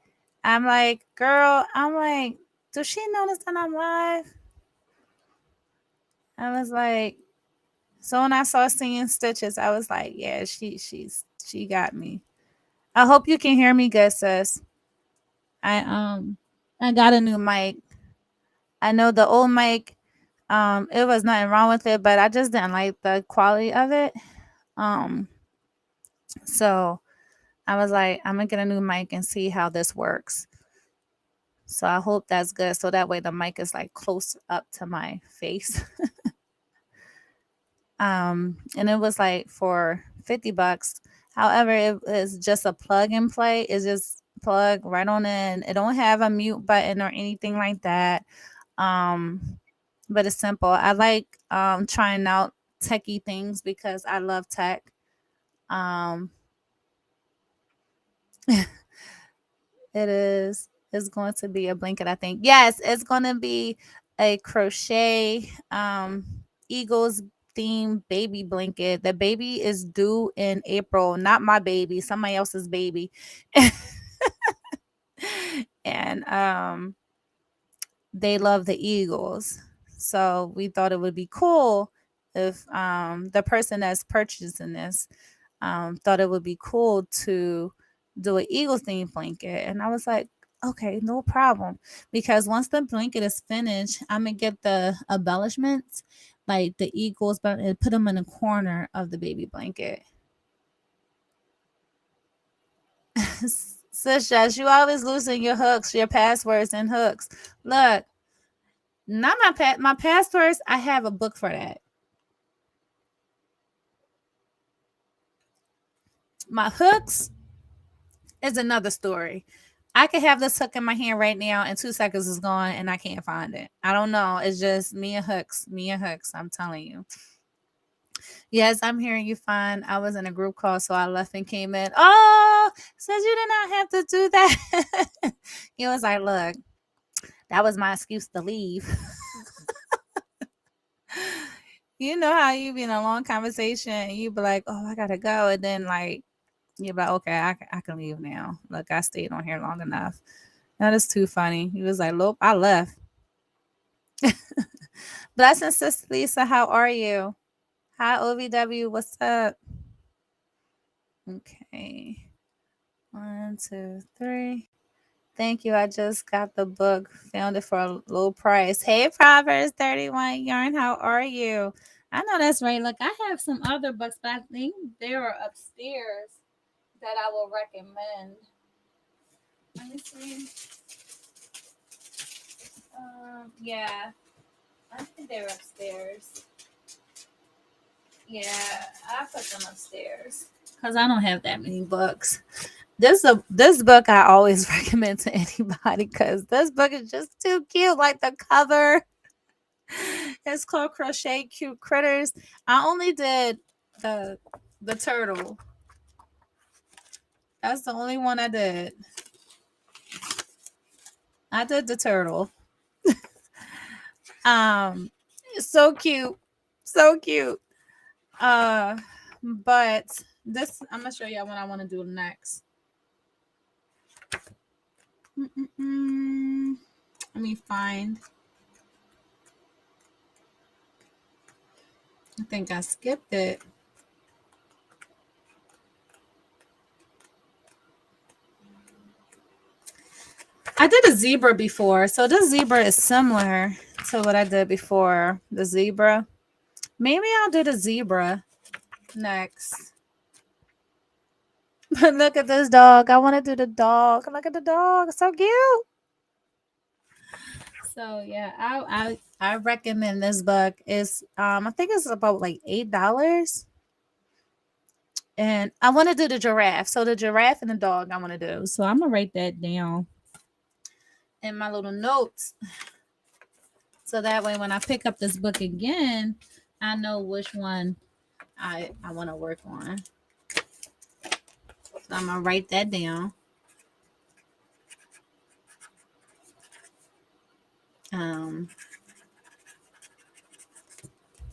I'm like, girl, does she notice that I'm live? I was like, so when I saw Seeing Stitches, I was like, yeah, she got me. I hope you can hear me good, sis. I got a new mic. I know the old mic, it was nothing wrong with it, but I just didn't like the quality of it. So I was like, I'm gonna get a new mic and see how this works. So I hope that's good. So that way the mic is like close up to my face. And it was like for $50. However, it is just a plug and play. It's just plug right on in. It don't have a mute button or anything like that. But it's simple. I like trying out techie things because I love tech. It is. It's going to be a blanket, I think. Yes, it's going to be a crochet Eagles themed baby blanket. The baby is due in April, not my baby, somebody else's baby. And they love the Eagles. So we thought it would be cool if the person that's purchasing this thought it would be cool to do an Eagle theme blanket. And I was like, okay, no problem. Because once the blanket is finished, I'm going to get the embellishments, like the Eagles, but and put them in the corner of the baby blanket. Sis, Jess, you always losing your hooks, your passwords and hooks. Look, not my passwords. I have a book for that. My hooks is another story. I could have this hook in my hand right now and 2 seconds is gone and I can't find it. I don't know. It's just me and hooks. Me and hooks. I'm telling you. Yes, I'm hearing you fine. I was in a group call, so I left and came in. Oh, says you did not have to do that. He was like, look, that was my excuse to leave. You know how you be in a long conversation and you be like, oh, I gotta go. And then like you're like, okay, I can leave now. Look, I stayed on here long enough. That is too funny. He was like, look, I left. Blessings, Sister Lisa. How are you? Hi, OVW. What's up? Okay. 1, 2, 3. Thank you. I just got the book. Found it for a low price. Hey, Proverbs 31 Yarn. How are you? I know that's right. Look, I have some other books, but I think they are upstairs that I will recommend. Let me see. Yeah. I think they're upstairs. Yeah, I put them upstairs because I don't have that many books. This book I always recommend to anybody because this book is just too cute. Like the cover, it's called Crochet Cute Critters. I only did the turtle. That's the only one I did. I did the turtle. So cute, so cute. But this I'm gonna show y'all what I want to do next. Let me find. I think I skipped it. I did a zebra before, so this zebra is similar to what I did before. The zebra. Maybe I'll do the zebra next. But look at this dog. I want to do the dog. Look at the dog. So cute. So yeah, I recommend this book. It's I think it's about like $8. And I want to do the giraffe. So the giraffe and the dog I want to do. So I'm gonna write that down in my little notes. So that way when I pick up this book again, I know which one I want to work on. So I'm gonna write that down. So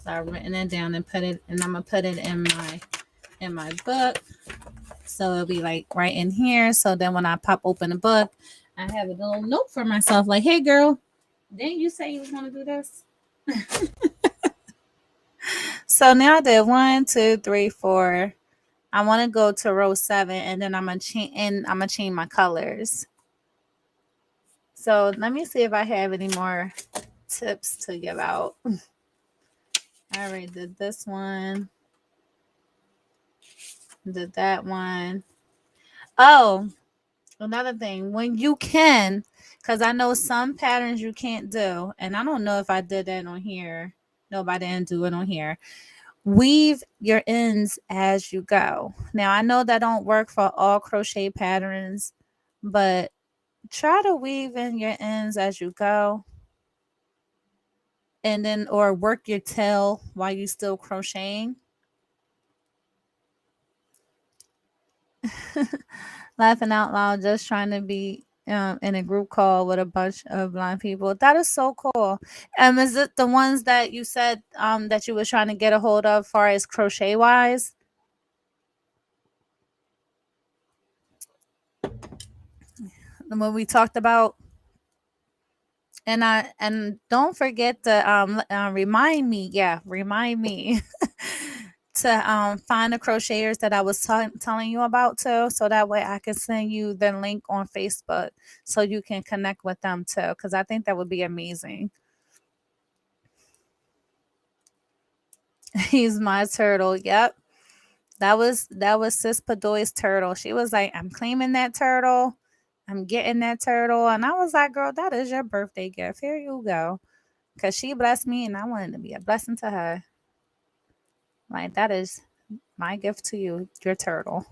I've written it down and I'm gonna put it in my book. So it'll be like right in here. So then when I pop open the book, I have a little note for myself, like, hey girl, didn't you say you was gonna do this? So now I did 1, 2, 3, 4. I want to go to row 7 and then I'm gonna change my colors. So let me see if I have any more tips to give out. I already did this one. Did that one. Oh, another thing, when you can, because I know some patterns you can't do, and I don't know if I did that on here. Nope, I didn't do it on here. Weave your ends as you go. Now, I know that don't work for all crochet patterns, but try to weave in your ends as you go. And then, or work your tail while you still crocheting. Laughing out loud, just trying to be in a group call with a bunch of blind people. That is so cool. Is it the ones that you said that you were trying to get a hold of, far as crochet wise? When we talked about, and don't forget to remind me, yeah, remind me to find the crocheters that I was telling you about too, so that way I can send you the link on Facebook so you can connect with them too, because I think that would be amazing. He's my turtle. Yep. That was Sis Padoy's turtle. She was like, I'm claiming that turtle. I'm getting that turtle. And I was like, girl, that is your birthday gift. Here you go. Cause she blessed me and I wanted to be a blessing to her. Like that is my gift to you, your turtle.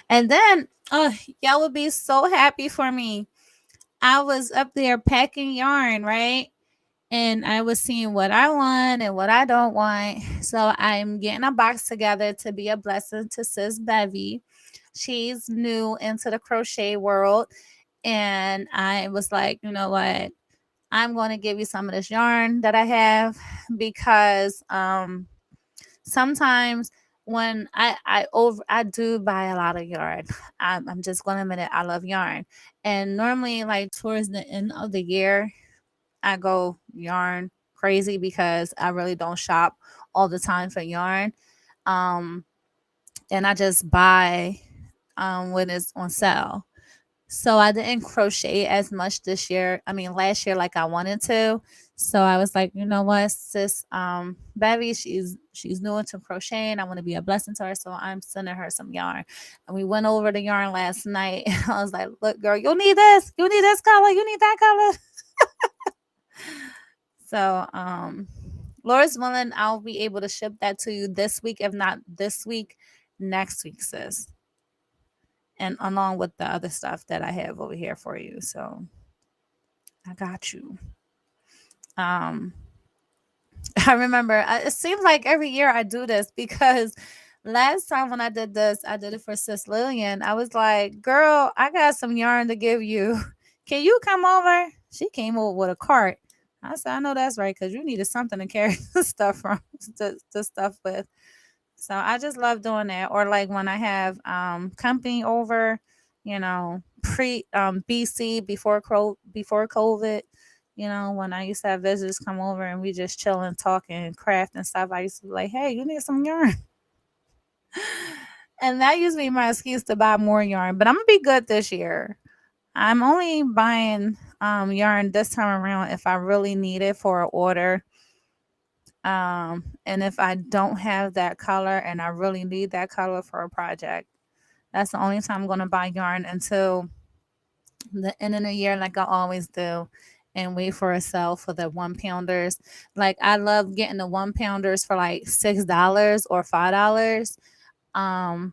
And then y'all would be so happy for me. I was up there packing yarn, right? And I was seeing what I want and what I don't want. So I'm getting a box together to be a blessing to Sis Bevy. She's new into the crochet world. And I was like, you know what? I'm going to give you some of this yarn that I have because sometimes when I do buy a lot of yarn. I'm just going to admit it, I love yarn. And normally like towards the end of the year, I go yarn crazy because I really don't shop all the time for yarn. Um, and I just buy when it's on sale. So I didn't crochet as much this year. I mean, last year like I wanted to. So I was like, you know what, sis, Bevy, she's new into crocheting. I want to be a blessing to her, so I'm sending her some yarn. And we went over the yarn last night. I was like, look, girl, you need this. You need this color. You need that color. So, Lord's willing, I'll be able to ship that to you this week. If not this week, next week, sis. And along with the other stuff that I have over here for you. So I got you. Um, I remember it seems like every year I do this because last time when I did this, I did it for Sis Lillian. I was like, girl, I got some yarn to give you. Can you come over? She came over with a cart. I said, I know that's right, because you needed something to carry the stuff from the stuff with. So I just love doing that. Or like when I have company over, pre BC before COVID, when I used to have visitors come over and we just chill and talk and craft and stuff, I used to be like, hey, you need some yarn. And that used to be my excuse to buy more yarn. But I'm gonna be good this year. I'm only buying yarn this time around if I really need it for an order. And if I don't have that color and I really need that color for a project, that's the only time I'm gonna buy yarn until the end of the year, like I always do, and wait for a sale for the 1 pounders. Like I love getting the 1 pounders for like $6 or $5. Um,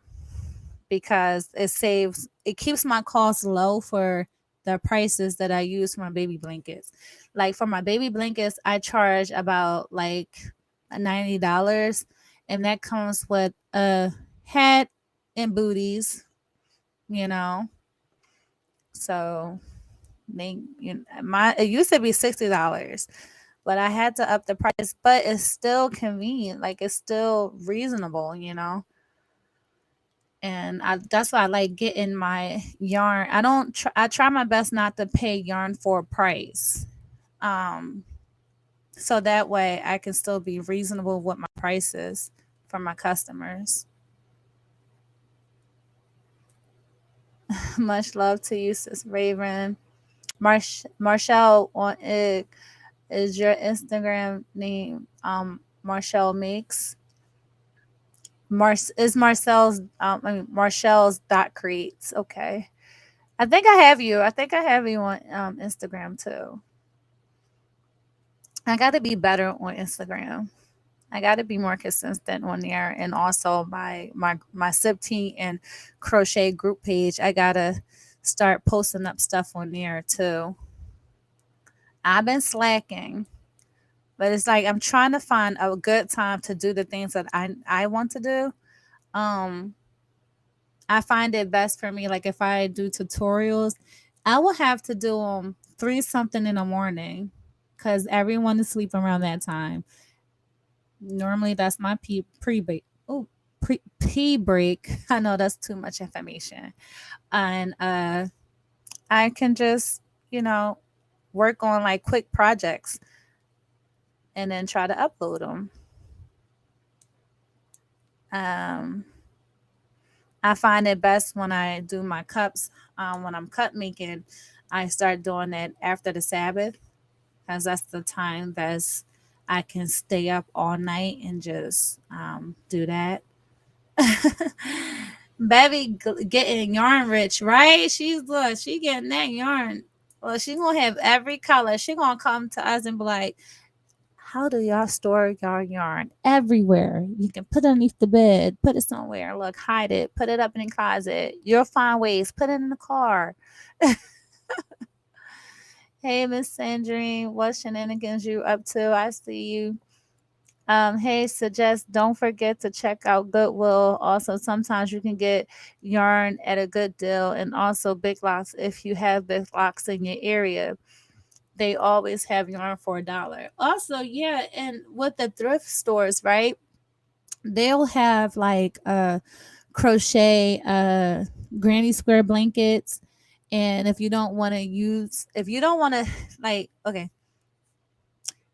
because it keeps my costs low for the prices that I use for my baby blankets. Like for my baby blankets, I charge about like $90, and that comes with a hat and booties, you know. So it used to be $60, but I had to up the price. But it's still convenient, like it's still reasonable. And that's why I like getting my yarn. I try my best not to pay yarn for a price. Um, so that way I can still be reasonable with my prices for my customers. Much love to you, sis Raven. Marshall on it is your Instagram name. Marshall makes. Marshall's dot creates. Okay. I think I have you. I think I have you on Instagram too. I got to be better on Instagram. I got to be more consistent on there, and also my sip tea and crochet group page. I gotta start posting up stuff on there too. I've been slacking, but it's like I'm trying to find a good time to do the things that I want to do. Um, I find it best for me, like if I do tutorials, I will have to do them 3 something in the morning because everyone is sleeping around that time. Normally, that's my pre break. Oh, pee break. I know that's too much information, and I can just you know work on like quick projects and then try to upload them. Um, I find it best when I do my cups. When I'm cup making, I start doing it after the Sabbath because that's the time that's I can stay up all night and just do that. Baby getting yarn rich, right? She getting that yarn. Well, she gonna have every color. She gonna come to us and be like, how do y'all store your yarn? Everywhere. You can put it underneath the bed, put it somewhere, look, hide it, put it up in the closet. You'll find ways, put it in the car. Hey, Miss Sandrine, what shenanigans you up to? I see you. Hey, suggest don't forget to check out Goodwill. Also, sometimes you can get yarn at a good deal, and also Big Lots if you have Big Lots in your area. They always have yarn for $1. Also, yeah, and with the thrift stores, right? They'll have like crochet granny square blankets. And if you don't want to like, okay,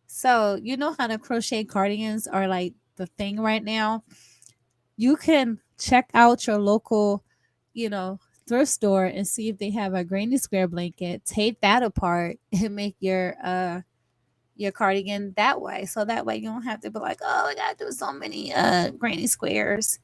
so you know how the crochet cardigans are like the thing right now. You can check out your local, you know, thrift store and see if they have a granny square blanket. Take that apart and make your cardigan that way. So that way you don't have to be like, oh, I gotta do so many granny squares.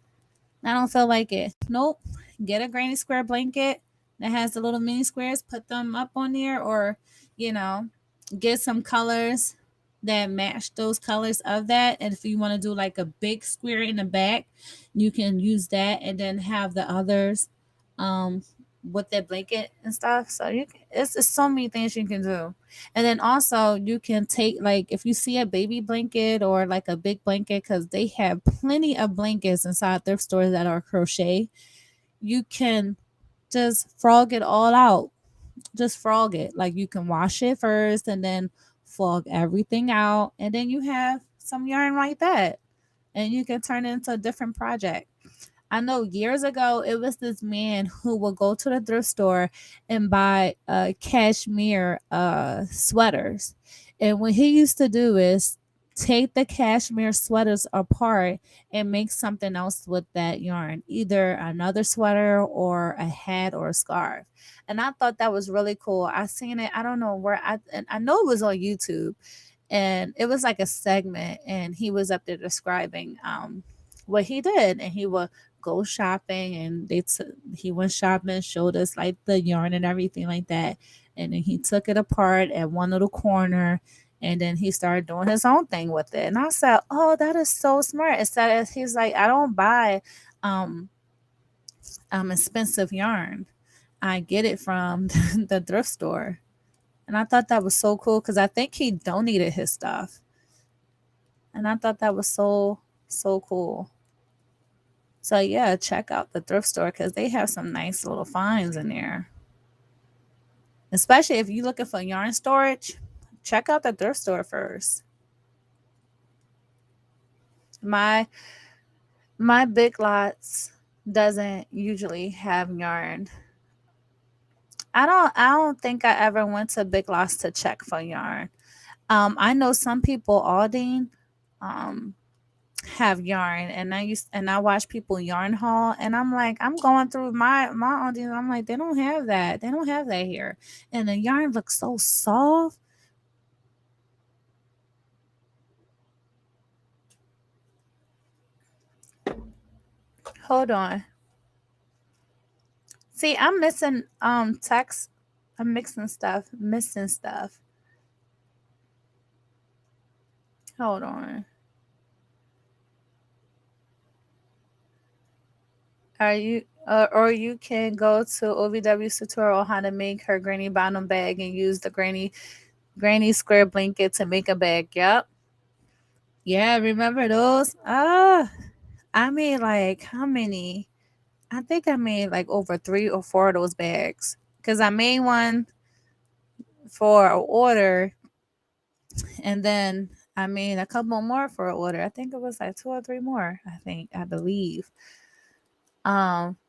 I don't feel like it. Nope. Get a granny square blanket that has the little mini squares, put them up on there, or you know, get some colors that match those colors of that. And if you want to do like a big square in the back, you can use that and then have the others um with that blanket and stuff. So it's so many things you can do. And then also you can take like if you see a baby blanket or like a big blanket, because they have plenty of blankets inside thrift stores that are crochet, you can just frog it all out. Just frog it. Like you can wash it first and then frog everything out, and then you have some yarn like that, and you can turn it into a different project. I know years ago it was this man who would go to the thrift store and buy cashmere sweaters. And what he used to do is take the cashmere sweaters apart and make something else with that yarn, either another sweater or a hat or a scarf. And I thought that was really cool. I seen it, I don't know where and I know it was on YouTube, and it was like a segment, and he was up there describing what he did, and he would go shopping, and he went shopping, showed us like the yarn and everything like that, and then he took it apart at one little corner, and then he started doing his own thing with it. And I said, oh, that is so smart. Instead of, he's like, I don't buy um expensive yarn, I get it from the thrift store. And I thought that was so cool because I think he donated his stuff. And I thought that was so cool. So yeah, check out the thrift store because they have some nice little finds in there. Especially if you're looking for yarn storage, check out the thrift store first. My Big Lots doesn't usually have yarn. I don't think I ever went to Big Lots to check for yarn. I know some people Aldine um have yarn, and I watch people yarn haul, and I'm like, I'm going through my audience, I'm like, they don't have that, here, and the yarn looks so soft. Hold on, see, I'm missing text, I'm missing stuff. Hold on, are you or you can go to OVW's tutorial on how to make her granny bottom bag and use the granny square blanket to make a bag. Yep. Yeah, remember those? I made like how many? I think I made like over 3 or 4 of those bags because I made one for an order, and then I made a couple more for an order. I think it was like 2 or 3 more. I believe.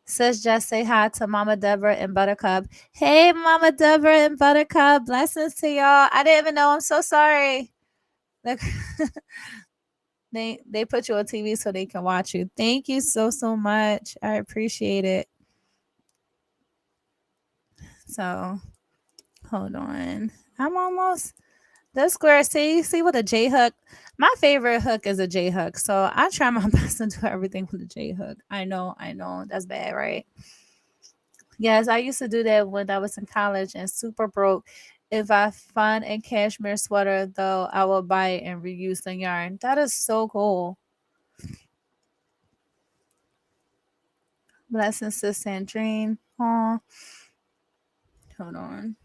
Sis, just say hi to Mama Deborah and Buttercup. Hey, Mama Deborah and Buttercup. Blessings to y'all. I didn't even know. I'm so sorry. Look, they put you on TV so they can watch you. Thank you so much. I appreciate it. So hold on. I'm almost the square. See with a J hook. My favorite hook is a J hook. So I try my best to do everything with a J hook. I know. That's bad, right? Yes, I used to do that when I was in college and super broke. If I find a cashmere sweater, though, I will buy it and reuse the yarn. That is so cool. Blessings to Sandrine. Aw. Hold on.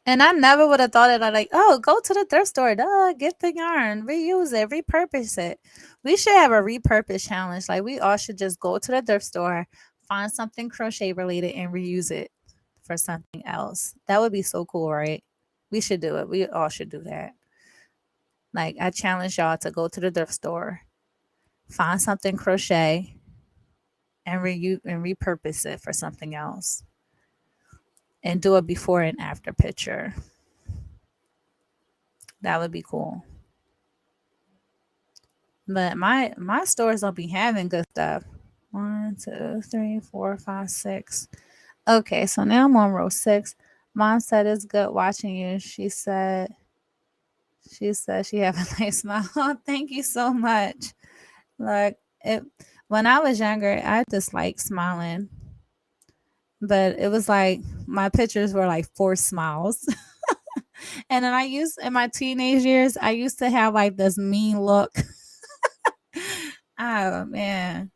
And I never would have thought it like, oh, go to the thrift store, duh, get the yarn, reuse it, repurpose it. We should have a repurpose challenge. Like we all should just go to the thrift store, find something crochet related, and reuse it for something else. That would be so cool, right? We should do it. We all should do that. Like I challenge y'all to go to the thrift store, find something crochet, and reuse and repurpose it for something else. And do a before and after picture. That would be cool. But my stores don't be having good stuff. 1, 2, 3, 4, 5, 6. Okay, so now I'm on row 6. Mom said it's good watching you. She said she have a nice smile. Oh, thank you so much. Like it when I was younger, I just like smiling. But it was like my pictures were like forced smiles. And then in my teenage years, I used to have like this mean look. Oh man.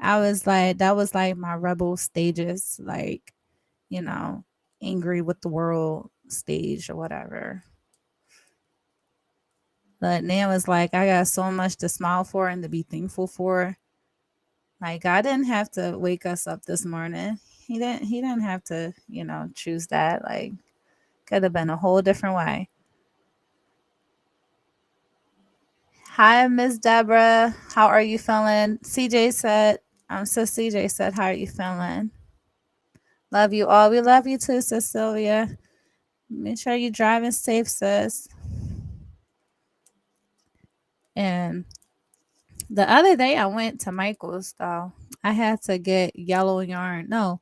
That was like my rebel stages, like, you know, angry with the world stage or whatever. But now it's like I got so much to smile for and to be thankful for. Like God didn't have to wake us up this morning. He didn't have to, choose that. Like could have been a whole different way. Hi, Miss Deborah. How are you feeling? CJ said, how are you feeling? Love you all. We love you too, Cecilia. Make sure you're driving safe, sis. And the other day I went to Michael's though. I had to get yellow yarn. No,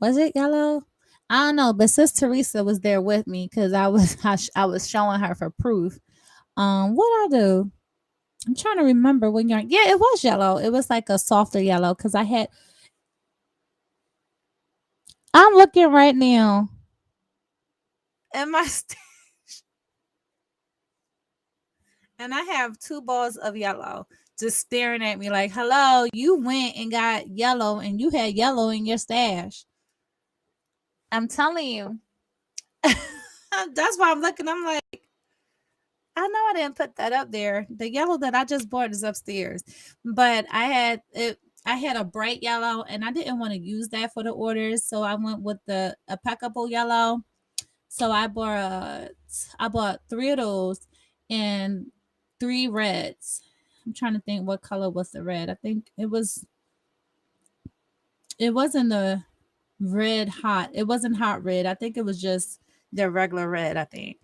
was it yellow? I don't know, but Sis Teresa was there with me because I was showing her for proof. What I do? I'm trying to remember when yarn. Yeah, it was yellow. It was like a softer yellow because I had. I'm looking right now. In my and I have 2 balls of yellow just staring at me like, hello, you went and got yellow and you had yellow in your stash. I'm telling you. That's why I'm looking. I'm like, I know I didn't put that up there. The yellow that I just bought is upstairs. But I had a bright yellow and I didn't want to use that for the orders. So I went with a impeccable yellow. So I bought 3 of those and 3 reds. I'm trying to think what color was the red. I think it wasn't the red hot. It wasn't hot red. I think it was just the regular red, I think.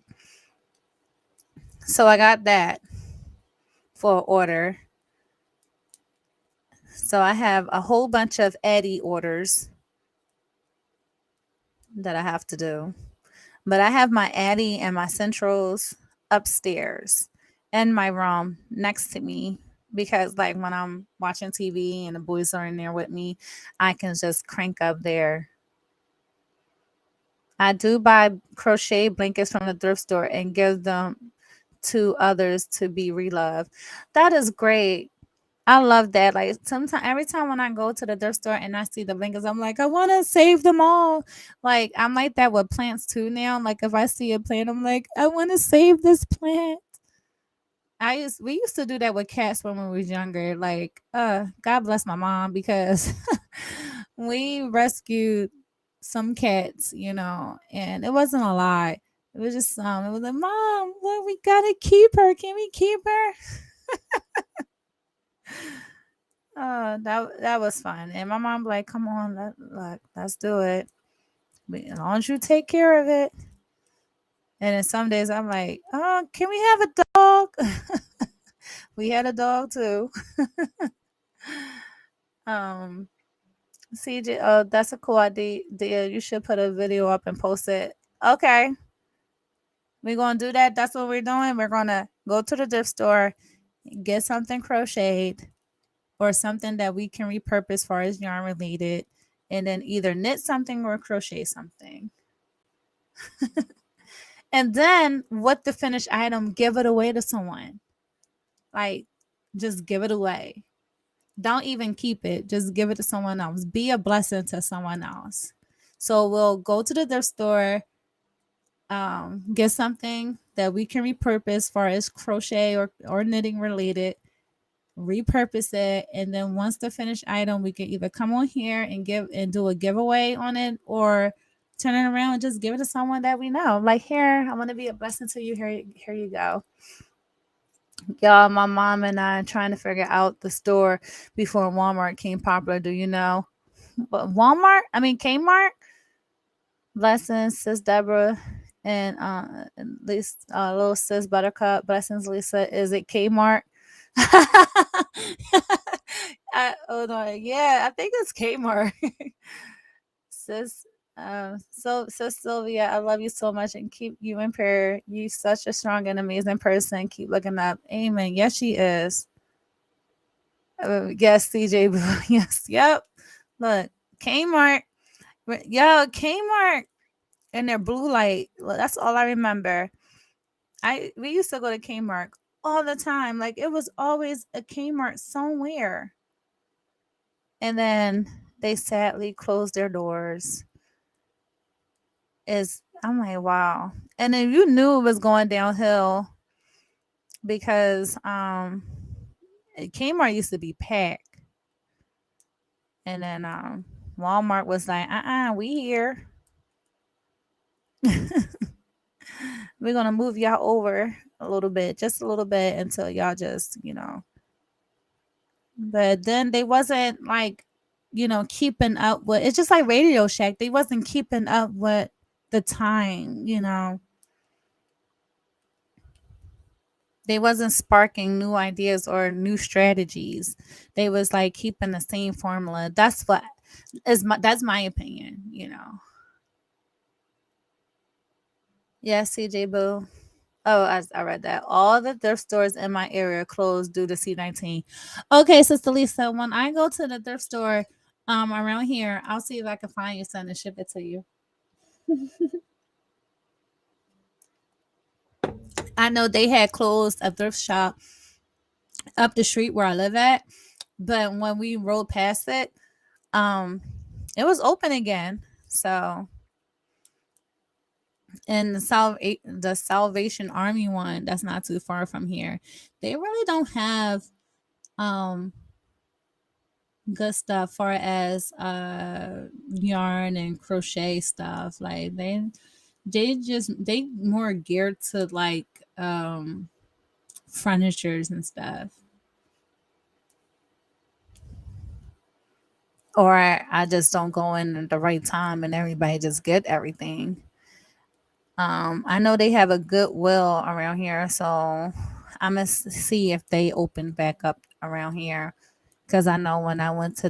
So I got that for order. So I have a whole bunch of Eddie orders that I have to do. But I have my Addie and my Centrals upstairs in my room next to me because like when I'm watching TV and the boys are in there with me, I can just crank up there. I do buy crochet blankets from the thrift store and give them to others to be reloved. That is great. I love that. Like sometimes, every time when I go to the thrift store and I see the blankets, I'm like, I want to save them all. Like I'm like that with plants too now. Like if I see a plant, I'm like, I want to save this plant. we used to do that with cats when we was younger. Like, God bless my mom because we rescued some cats, and it wasn't a lot. It was just it was like, Mom, look, we gotta keep her. Can we keep her? That was fun. And my mom like, come on, let's do it. As long as you take care of it. And then some days I'm like, oh, can we have a dog? We had a dog too. um, CJ, oh, that's a cool idea. You should put a video up and post it. Okay, we're gonna do that. That's what we're doing. We're gonna go to the thrift store, get something crocheted, or something that we can repurpose for as yarn related, and then either knit something or crochet something. And then with the finished item, give it away to someone. Like, just give it away. Don't even keep it. Just give it to someone else. Be a blessing to someone else. So we'll go to the thrift store, get something that we can repurpose for as crochet or knitting related, repurpose it, and then once the finished item, we can either come on here and do a giveaway on it, or turn it around and just give it to someone that we know. Like, here, I want to be a blessing to you. Here you go. Y'all, my mom and I are trying to figure out the store before Walmart came popular. Do you know? But Kmart. Blessings, sis Deborah, and little sis Buttercup. Blessings, Lisa. Is it Kmart? Hold on. Yeah, I think it's Kmart. Sis. Sis Sylvia, I love you so much and keep you in prayer. You such a strong and amazing person. Keep looking up. Amen. Yes, she is. Yes, CJ. Yes. Yep. Look, Kmart. Yo, Kmart and their blue light. Look, that's all I remember. We used to go to Kmart all the time. Like, it was always a Kmart somewhere. And then they sadly closed their doors. I'm like, wow. And then you knew it was going downhill because Kmart used to be packed. And then Walmart was like, we here. We're gonna move y'all over a little bit, just a little bit, until y'all just, But then they wasn't like, keeping up with. It's just like Radio Shack. They wasn't keeping up with the time, They wasn't sparking new ideas or new strategies. They was like keeping the same formula. That's my opinion, Yes, CJ Boo. Oh, I read that. All the thrift stores in my area closed due to C-19. Okay, Sister Lisa, when I go to the thrift store around here, I'll see if I can find you something and ship it to you. I know they had closed a thrift shop up the street where I live at, but when we rode past it, it was open again. So, and the Salvation Army one that's not too far from here, they really don't have good stuff far as yarn and crochet stuff. Like, they more geared to like furnitures and stuff. Or I just don't go in at the right time and everybody just get everything. I know they have a Goodwill around here, so I must see if they open back up around here. Because I know when I went to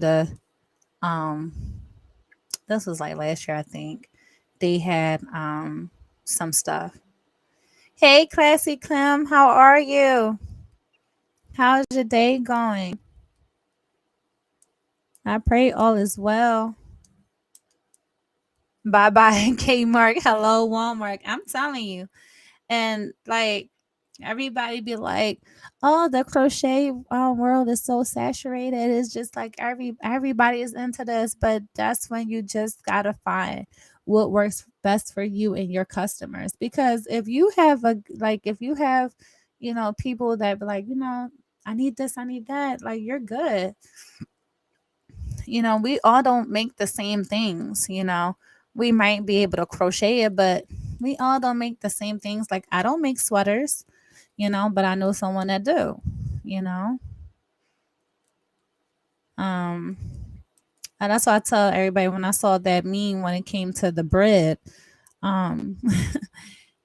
this was like last year, I think, they had some stuff. Hey, Classy Clem, how are you? How's your day going? I pray all is well. Bye bye, Kmart. Hello, Walmart. I'm telling you. And like, everybody be like, oh, the crochet world is so saturated. It's just like everybody is into this, but that's when you just gotta find what works best for you and your customers. Because if you have people that be like, I need this, I need that. Like, you're good. We all don't make the same things. We might be able to crochet it, but we all don't make the same things. Like, I don't make sweaters, but I know someone that do, you know. Um, and that's why I tell everybody when I saw that meme when it came to the bread, um,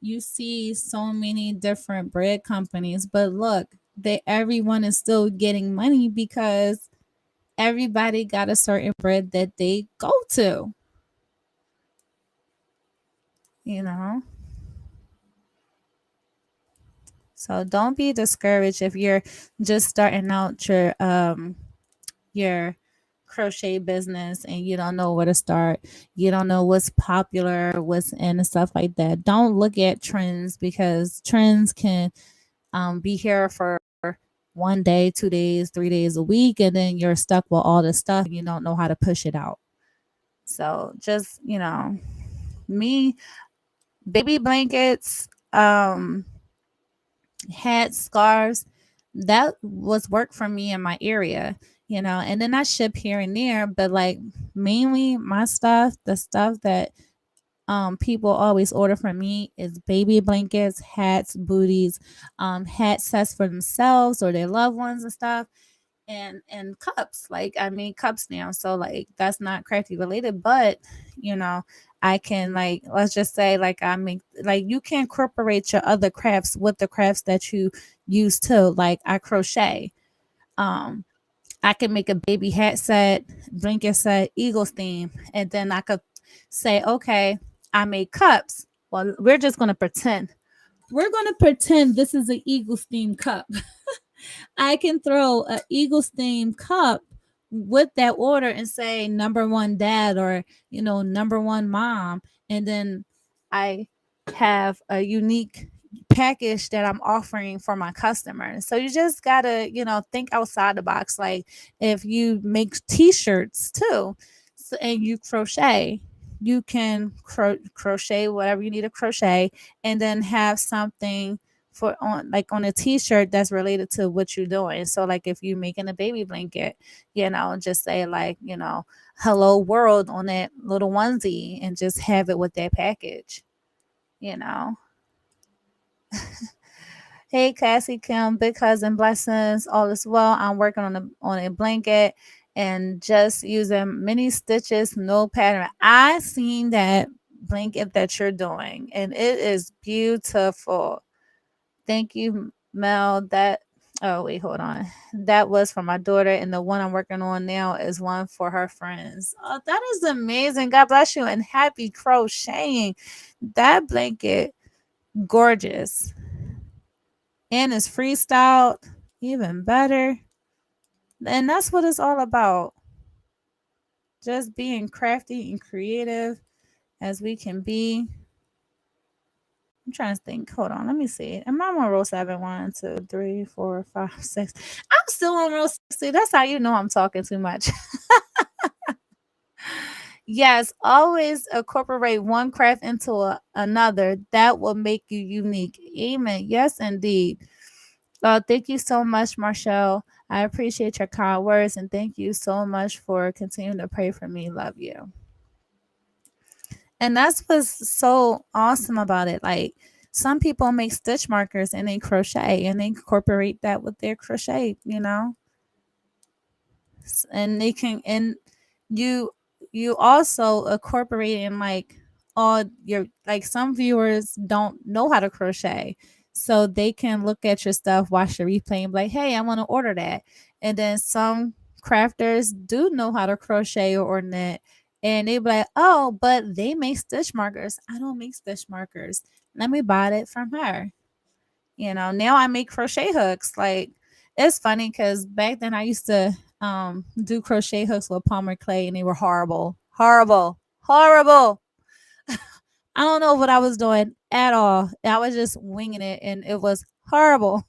you see so many different bread companies, but look, everyone is still getting money because everybody got a certain bread that they go to, you know. So don't be discouraged if you're just starting out your crochet business and you don't know where to start. You don't know what's popular, what's in and stuff like that. Don't look at trends because trends can be here for 1 day, 2 days, 3 days a week, and then you're stuck with all this stuff and you don't know how to push it out. So just, me, baby blankets, hats, scarves, that was work for me in my area, and then I ship here and there, but like mainly my stuff, the stuff that people always order from me is baby blankets, hats, booties, hat sets for themselves or their loved ones and stuff, and cups. Like, I mean cups now, so like that's not crafty related, but you know I can, like, let's just say, like, I make, like, you can incorporate your other crafts with the crafts that you use too. Like, I crochet. um I can make a baby hat set, blanket set, Eagles theme, and then I could say, okay, I made cups. Well, we're gonna pretend this is an Eagles theme cup. I can throw a Eagles themed cup with that order and say number one dad, or number one mom, and then I have a unique package that I'm offering for my customers. So you just gotta think outside the box. Like, if you make t-shirts too, so, and you crochet, you can crochet whatever you need to crochet, and then have something for on, like, on a t-shirt that's related to what you're doing. So like, if you're making a baby blanket, just say, like, hello world on that little onesie, and just have it with that package. you know Hey, Cassie, Kim, big cousin, blessings, all is well. I'm working on a blanket and just using mini stitches, no pattern. I seen that blanket that you're doing, and it is beautiful. Thank you, Mel. Oh, wait, hold on. That was for my daughter, and the one I'm working on now is one for her friends. Oh, that is amazing. God bless you, and happy crocheting. That blanket, gorgeous. And it's freestyled, even better. And that's what it's all about. Just being crafty and creative as we can be. I'm trying to think. Hold on, let me see. Am I on row 7? 1, 2, 3, 4, 5, 6. I'm still on row 60. That's how you know I'm talking too much. Yes, always incorporate one craft into another. That will make you unique. Amen. Yes, indeed. Thank you so much, Marshall. I appreciate your kind words, and thank you so much for continuing to pray for me. Love you. And that's what's so awesome about it. Like, some people make stitch markers and they crochet and they incorporate that with their crochet. And they can, and you also incorporate in, like, all your, like, some viewers don't know how to crochet, so they can look at your stuff, watch the replay, and be like, hey, I want to order that. And then some crafters do know how to crochet or knit, and they be like, oh, but they make stitch markers. I don't make stitch markers. Let me buy it from her. Now I make crochet hooks. Like, it's funny because back then I used to do crochet hooks with Palmer clay, and they were horrible, horrible, horrible. I don't know what I was doing at all. I was just winging it, and it was horrible.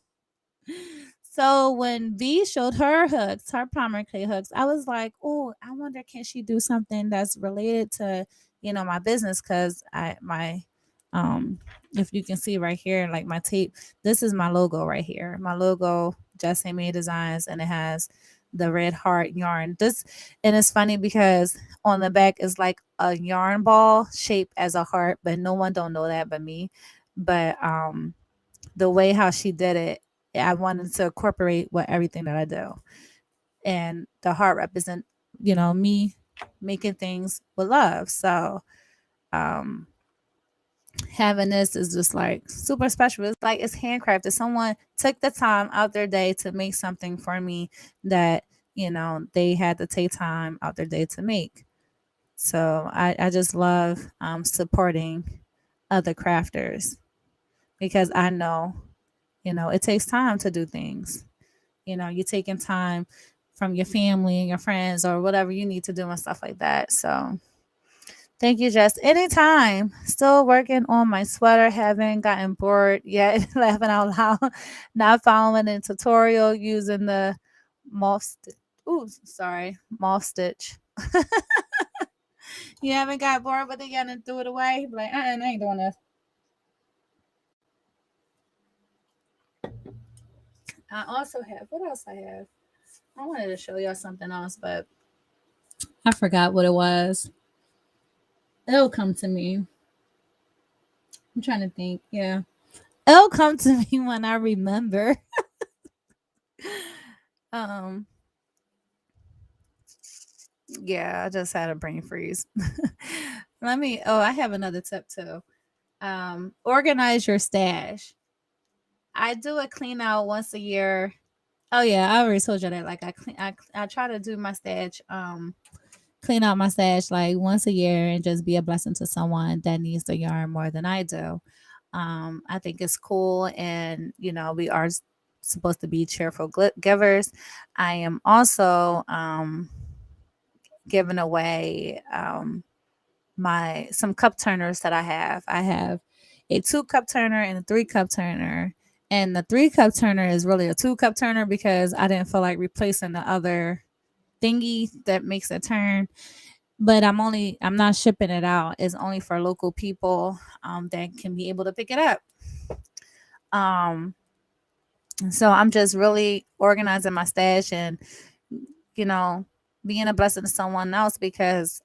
So when V showed her hooks, her Palmer clay hooks, I was like, oh, I wonder, can she do something that's related to my business? Because my If you can see right here, like my tape, this is my logo right here. My logo, Just Handmade Designs, and it has the red heart yarn. This, and it's funny because on the back is like a yarn ball shaped as a heart, but no one don't know that but me. But the way how she did it, I wanted to incorporate with everything that I do. And the heart represent, me making things with love. So um having this is just like super special. It's like it's handcrafted. Someone took the time out their day to make something for me that, they had to take time out their day to make. So I just love supporting other crafters because I know, it takes time to do things. You're taking time from your family and your friends or whatever you need to do and stuff like that. So thank you, Jess. Anytime. Still working on my sweater. Haven't gotten bored yet. Laughing out loud. Not following a tutorial using the moth stitch. Ooh, sorry. Moth stitch. You haven't got bored with it yet and threw it away? Like, I ain't doing this. I also have, what else I have? I wanted to show y'all something else, but I forgot what it was. It'll come to me. I'm trying to think. Yeah. It'll come to me when I remember. um yeah, I just had a brain freeze. I have another tip too. Organize your stash. I do a clean out once a year. Oh yeah, I already told you that. Like I try to do my stash, clean out my stash like once a year and just be a blessing to someone that needs the yarn more than I do. I think it's cool, and we are supposed to be cheerful givers. I am also giving away my some cup turners that I have. I have a 2-cup turner and a 3-cup turner. And the 3-cup turner is really a 2-cup turner because I didn't feel like replacing the other thingy that makes it turn. But I'm not shipping it out. It's only for local people that can be able to pick it up. Um, so I'm just really organizing my stash and you know being a blessing to someone else because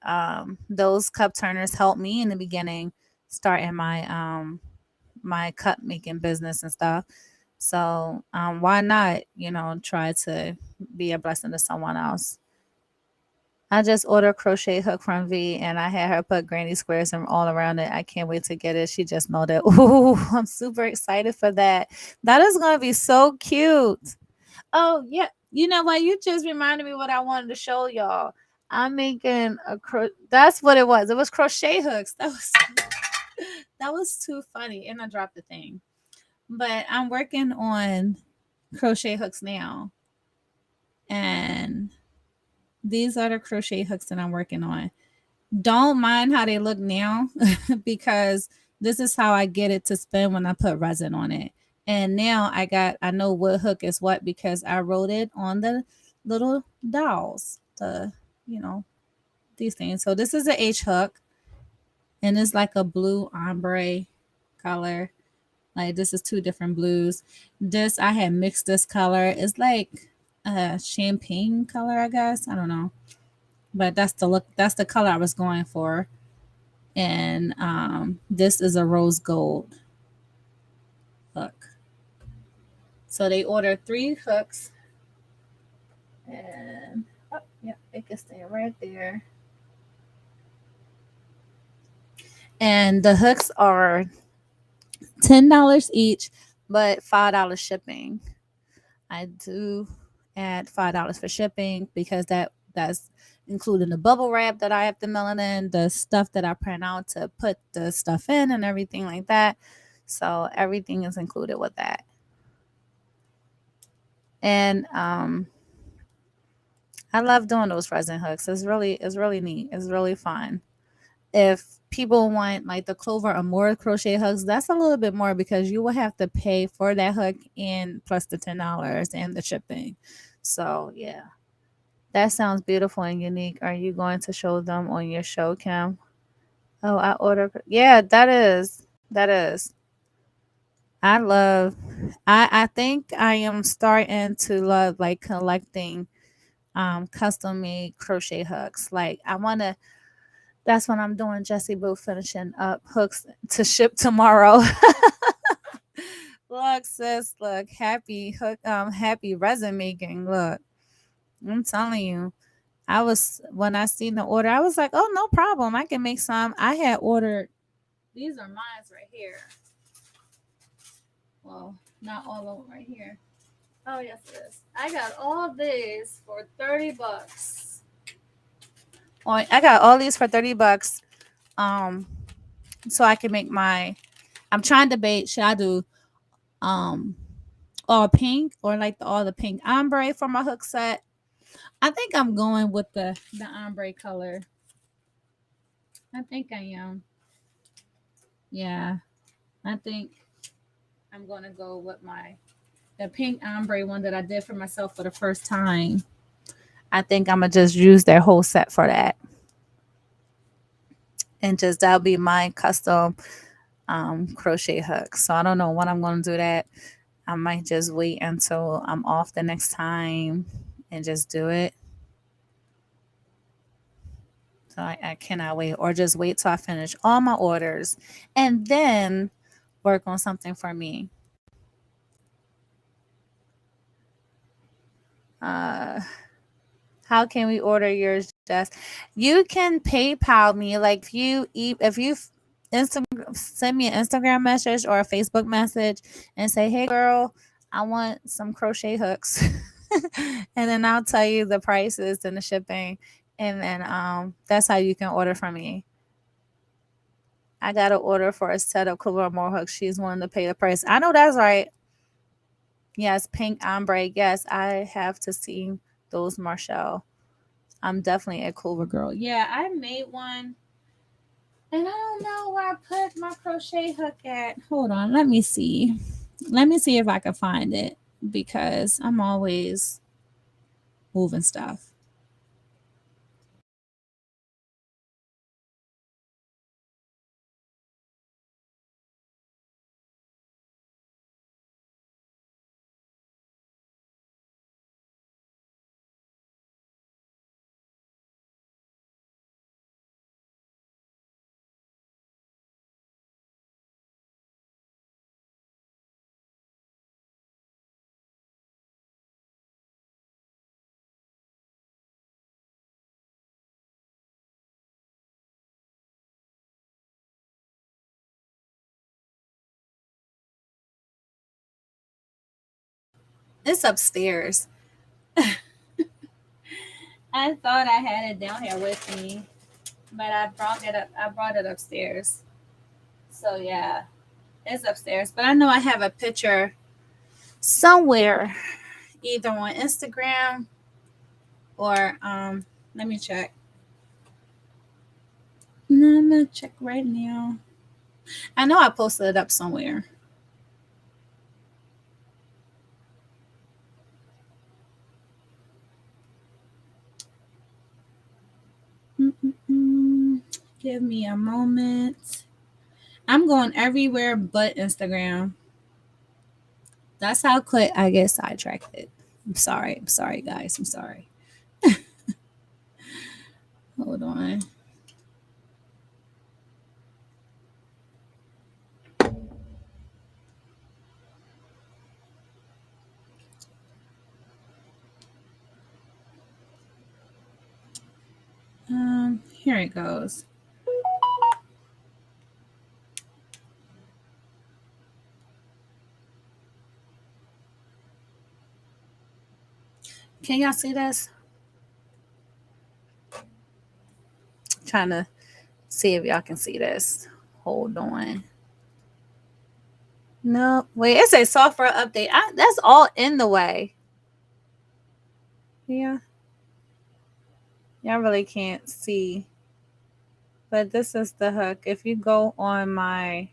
those cup turners helped me in the beginning starting my cup making business and stuff. So why not try to be a blessing to someone else. I just ordered a crochet hook from V and I had her put granny squares and all around it. I can't wait to get it. She just melted. Ooh, I'm super excited for that. That is going to be so cute. Oh, yeah. You know what? You just reminded me what I wanted to show y'all. I'm making that's what it was. It was crochet hooks. That was too funny. And I dropped the thing. But I'm working on crochet hooks now. And these are the crochet hooks that I'm working on. Don't mind how they look now because this is how I get it to spin when I put resin on it. And now I know what hook is what because I wrote it on the little dowels, you know, these things. So this is a H hook and it's like a blue ombre color. Like this is 2 different blues. This I had mixed this color. It's like a champagne color, I guess. I don't know. But that's the look, that's the color I was going for. And this is a rose gold hook. So they ordered 3 hooks, and oh, yeah, it can stay right there. And the hooks are $10 each, but $5 shipping. I do add $5 for shipping because that's including the bubble wrap that I have to mail it in, the stuff that I print out to put the stuff in, and everything like that. So everything is included with that. And I love doing those resin hooks. It's really neat. It's really fun. If people want like the clover or more crochet hooks, that's a little bit more because you will have to pay for that hook and plus the $10 and the shipping. So yeah, that sounds beautiful and unique. Are you going to show them on your show, Kim? Oh, I ordered. Yeah, that is. That is. I think I am starting to love like collecting custom made crochet hooks. Like I wanna that's what I'm doing, Jessie Boo, finishing up hooks to ship tomorrow. Look, sis, look, happy hook happy resin making. Look, I'm telling you. I was when I seen the order, I was like, oh no problem. I can make some. I had ordered these are mine right here. Well, not all of them right here. Oh yes it is. I got all these for $30. Oh, I got all these for $30. Um, so I can make my. I'm trying to debate. Should I do um all pink or like all the pink ombre for my hook set? I think I'm going with the ombre color. I think I am. Yeah, I think I'm gonna go with the pink ombre one that I did for myself for the first time. I think I'm gonna just use their whole set for that, and just that'll be my custom crochet hook. So I don't know when I'm gonna do that. I might just wait until I'm off the next time and just do it. So I cannot wait, or just wait till I finish all my orders and then work on something for me. Uh, how can we order yours, Jess? You can PayPal me. Like if you Instagram send me an Instagram message or a Facebook message and say, "Hey, girl, I want some crochet hooks," and then I'll tell you the prices and the shipping, and then that's how you can order from me. I got to order for a set of Clover More hooks. She's willing to pay the price. I know that's right. Yes, pink ombre. Yes, I have to see those, Marshall. I'm definitely a Clover girl. Yeah, I made one. And I don't know where I put my crochet hook at. Hold on, let me see. Let me see if I can find it because I'm always moving stuff. It's upstairs. I thought I had it down here with me, but I brought it up. I brought it upstairs. So yeah, it's upstairs. But I know I have a picture somewhere, either on Instagram or let me check. No, I'm gonna check right now. I know I posted it up somewhere. Mm-mm-mm. Give me a moment. I'm going everywhere but Instagram. That's how quick I get sidetracked. I'm sorry. I'm sorry, guys. I'm sorry. Hold on. Here it goes. Can y'all see this? Trying to see if y'all can see this. Hold on. No, wait. It's a software update. That's all in the way. Yeah, y'all really can't see, but this is the hook. If you go on my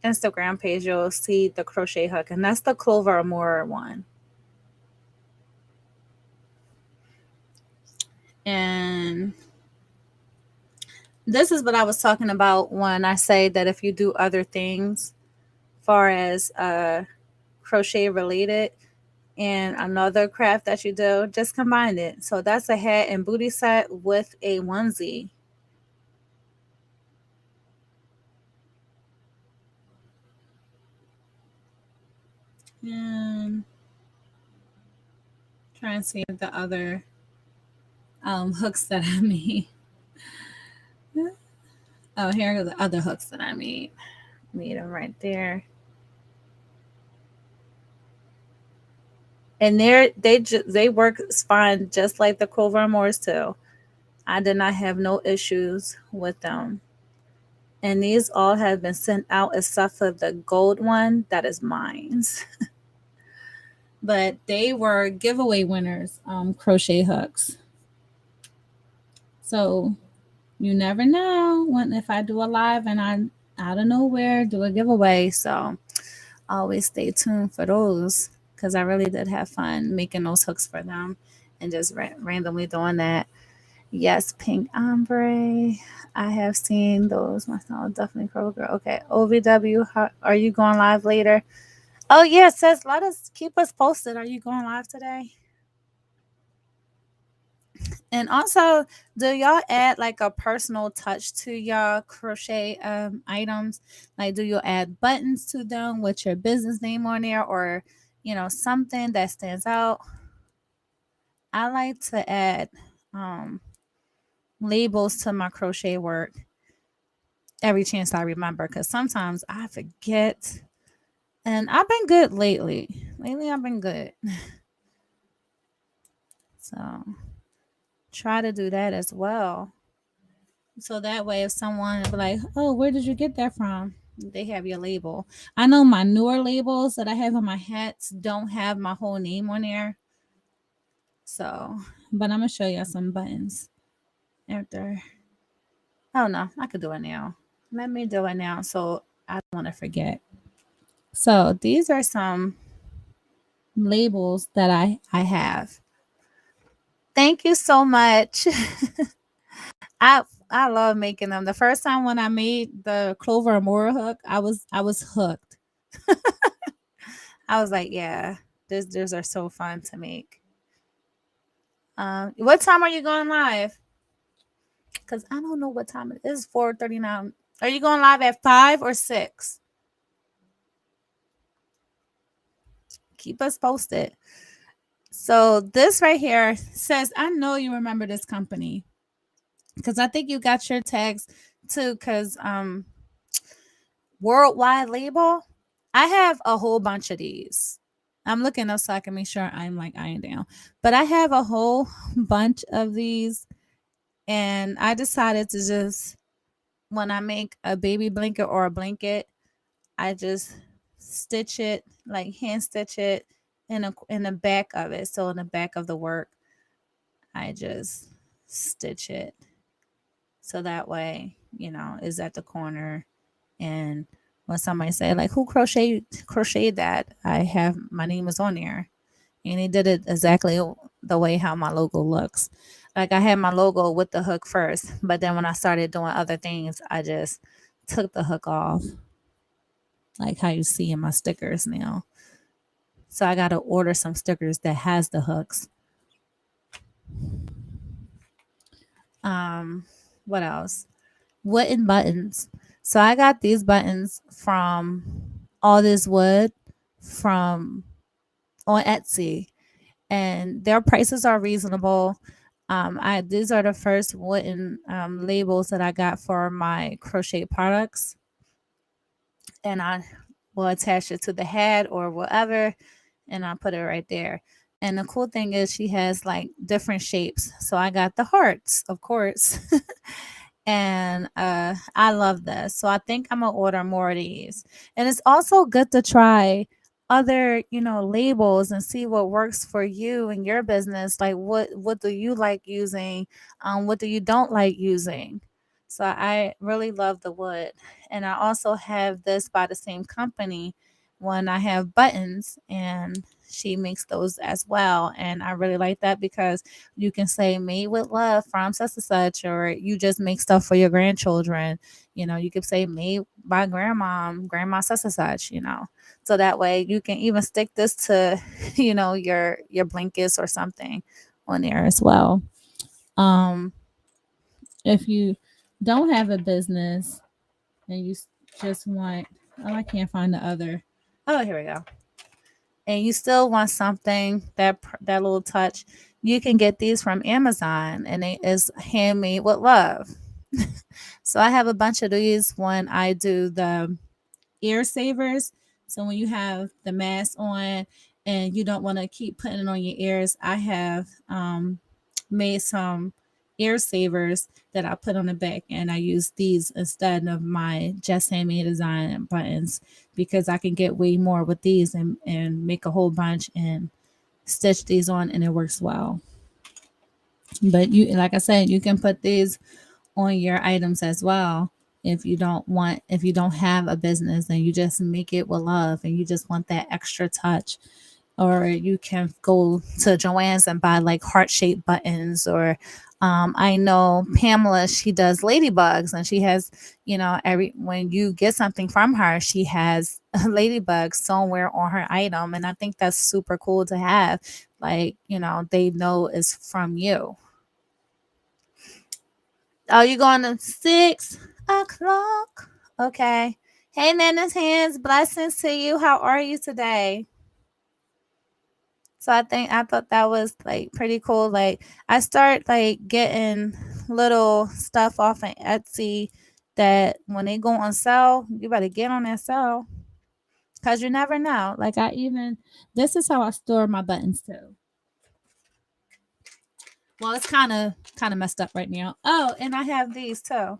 Instagram page, you'll see the crochet hook, and that's the Clover Amore one. And This is what I was talking about when I say that if you do other things far as crochet related and another craft that you do, just combine it. So that's a hat and booty set with a onesie. And try and see the other hooks that I made. Oh, here are the other hooks that I made. Made them right there. And they work fine just like the Clover Moors too. I did not have no issues with them. And these all have been sent out except for the gold one that is mine's. But they were giveaway winners, crochet hooks. So you never know when if I do a live and I out of nowhere do a giveaway. So always stay tuned for those because I really did have fun making those hooks for them and just randomly doing that. Yes, pink ombre. I have seen those myself. Definitely Curl Girl. Okay, OVW. Are you going live later? Oh yeah, says let us keep us posted. Are you going live today? And also, do y'all add like a personal touch to your crochet items? Like, do you add buttons to them with your business name on there, or something that stands out? I like to add um, labels to my crochet work every chance I remember, because sometimes I forget. And I've been good lately. Lately, I've been good. So try to do that as well. So that way, if someone be like, "Oh, where did you get that from?" They have your label. I know my newer labels that I have on my hats don't have my whole name on there. So, but I'm gonna show you some buttons after. Oh no, I could do it now. Let me do it now, so I don't want to forget. So these are some labels that I have. Thank you so much. I I love making them. The first time when I made the Clover and Mora hook, I was hooked. I was like, yeah, these are so fun to make. What time are you going live? Because I don't know what time it is. 4:39. Are you going live at 5 or 6? Keep us posted. So this right here says, I know you remember this company because I think you got your tags too. Because worldwide label, I have a whole bunch of these. I'm looking up so I can make sure I'm like eyeing down. But I have a whole bunch of these, and I decided to just when I make a baby blanket or a blanket, I just stitch it, like hand stitch it in the back of it. So in the back of the work, I just stitch it. So that way, is at the corner. And when somebody say like, who crocheted that, I have my name is on there. And he did it exactly the way how my logo looks. Like I had my logo with the hook first, but then when I started doing other things, I just took the hook off, like how you see in my stickers now. So I got to order some stickers that has the hooks. Um, what else? Wooden buttons. So I got these buttons from All This Wood from on Etsy, and their prices are reasonable. I These are the first wooden labels that I got for my crochet products, and I will attach it to the hat or whatever, and I'll put it right there. And the cool thing is she has like different shapes. So I got the hearts, of course. And I love this. So I think I'm gonna order more of these. And it's also good to try other, labels and see what works for you and your business. Like what do you like using? What do you don't like using? So I really love the wood. And I also have this by the same company when I have buttons, and she makes those as well. And I really like that because you can say made with love from such and such, or you just make stuff for your grandchildren. You could say made by grandma such and such, so that way you can even stick this to, your blankets or something on there as well. Um, If you don't have a business and you just want, oh, I can't find the other. oh, here we go. And you still want something that little touch, you can get these from Amazon, and it is handmade with love. So I have a bunch of these when I do the ear savers. So when you have the mask on and you don't want to keep putting it on your ears, I have made some ear savers that I put on the back, and I use these instead of my just handmade design buttons because I can get way more with these and make a whole bunch and stitch these on, and it works well. But you, like I said, you can put these on your items as well. If you don't have a business and you just make it with love and you just want that extra touch, or you can go to Joann's and buy like heart-shaped buttons, or I know Pamela, she does ladybugs, and she has, when you get something from her, she has a ladybug somewhere on her item, and I think that's super cool to have. Like, they know it's from you. Oh, you going to 6 o'clock? Okay. Hey, Nana's hands, blessings to you. How are you today? So I thought that was like pretty cool. Like I start like getting little stuff off of Etsy that when they go on sale, you better get on that sale because you never know. Like this is how I store my buttons too. Well, it's kind of messed up right now. Oh, and I have these too.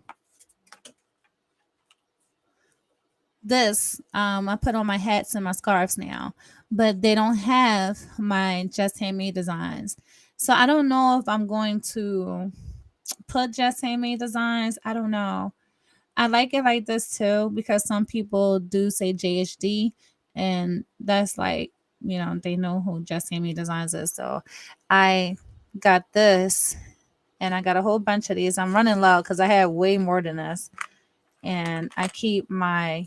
This I put on my hats and my scarves now, but they don't have my just handmade designs. So I don't know if I'm going to put just handmade designs. I don't know. I like it like this too because some people do say JHD, and that's like, they know who just handmade designs is. So I got this, and I got a whole bunch of these. I'm running low because I have way more than this, and I keep my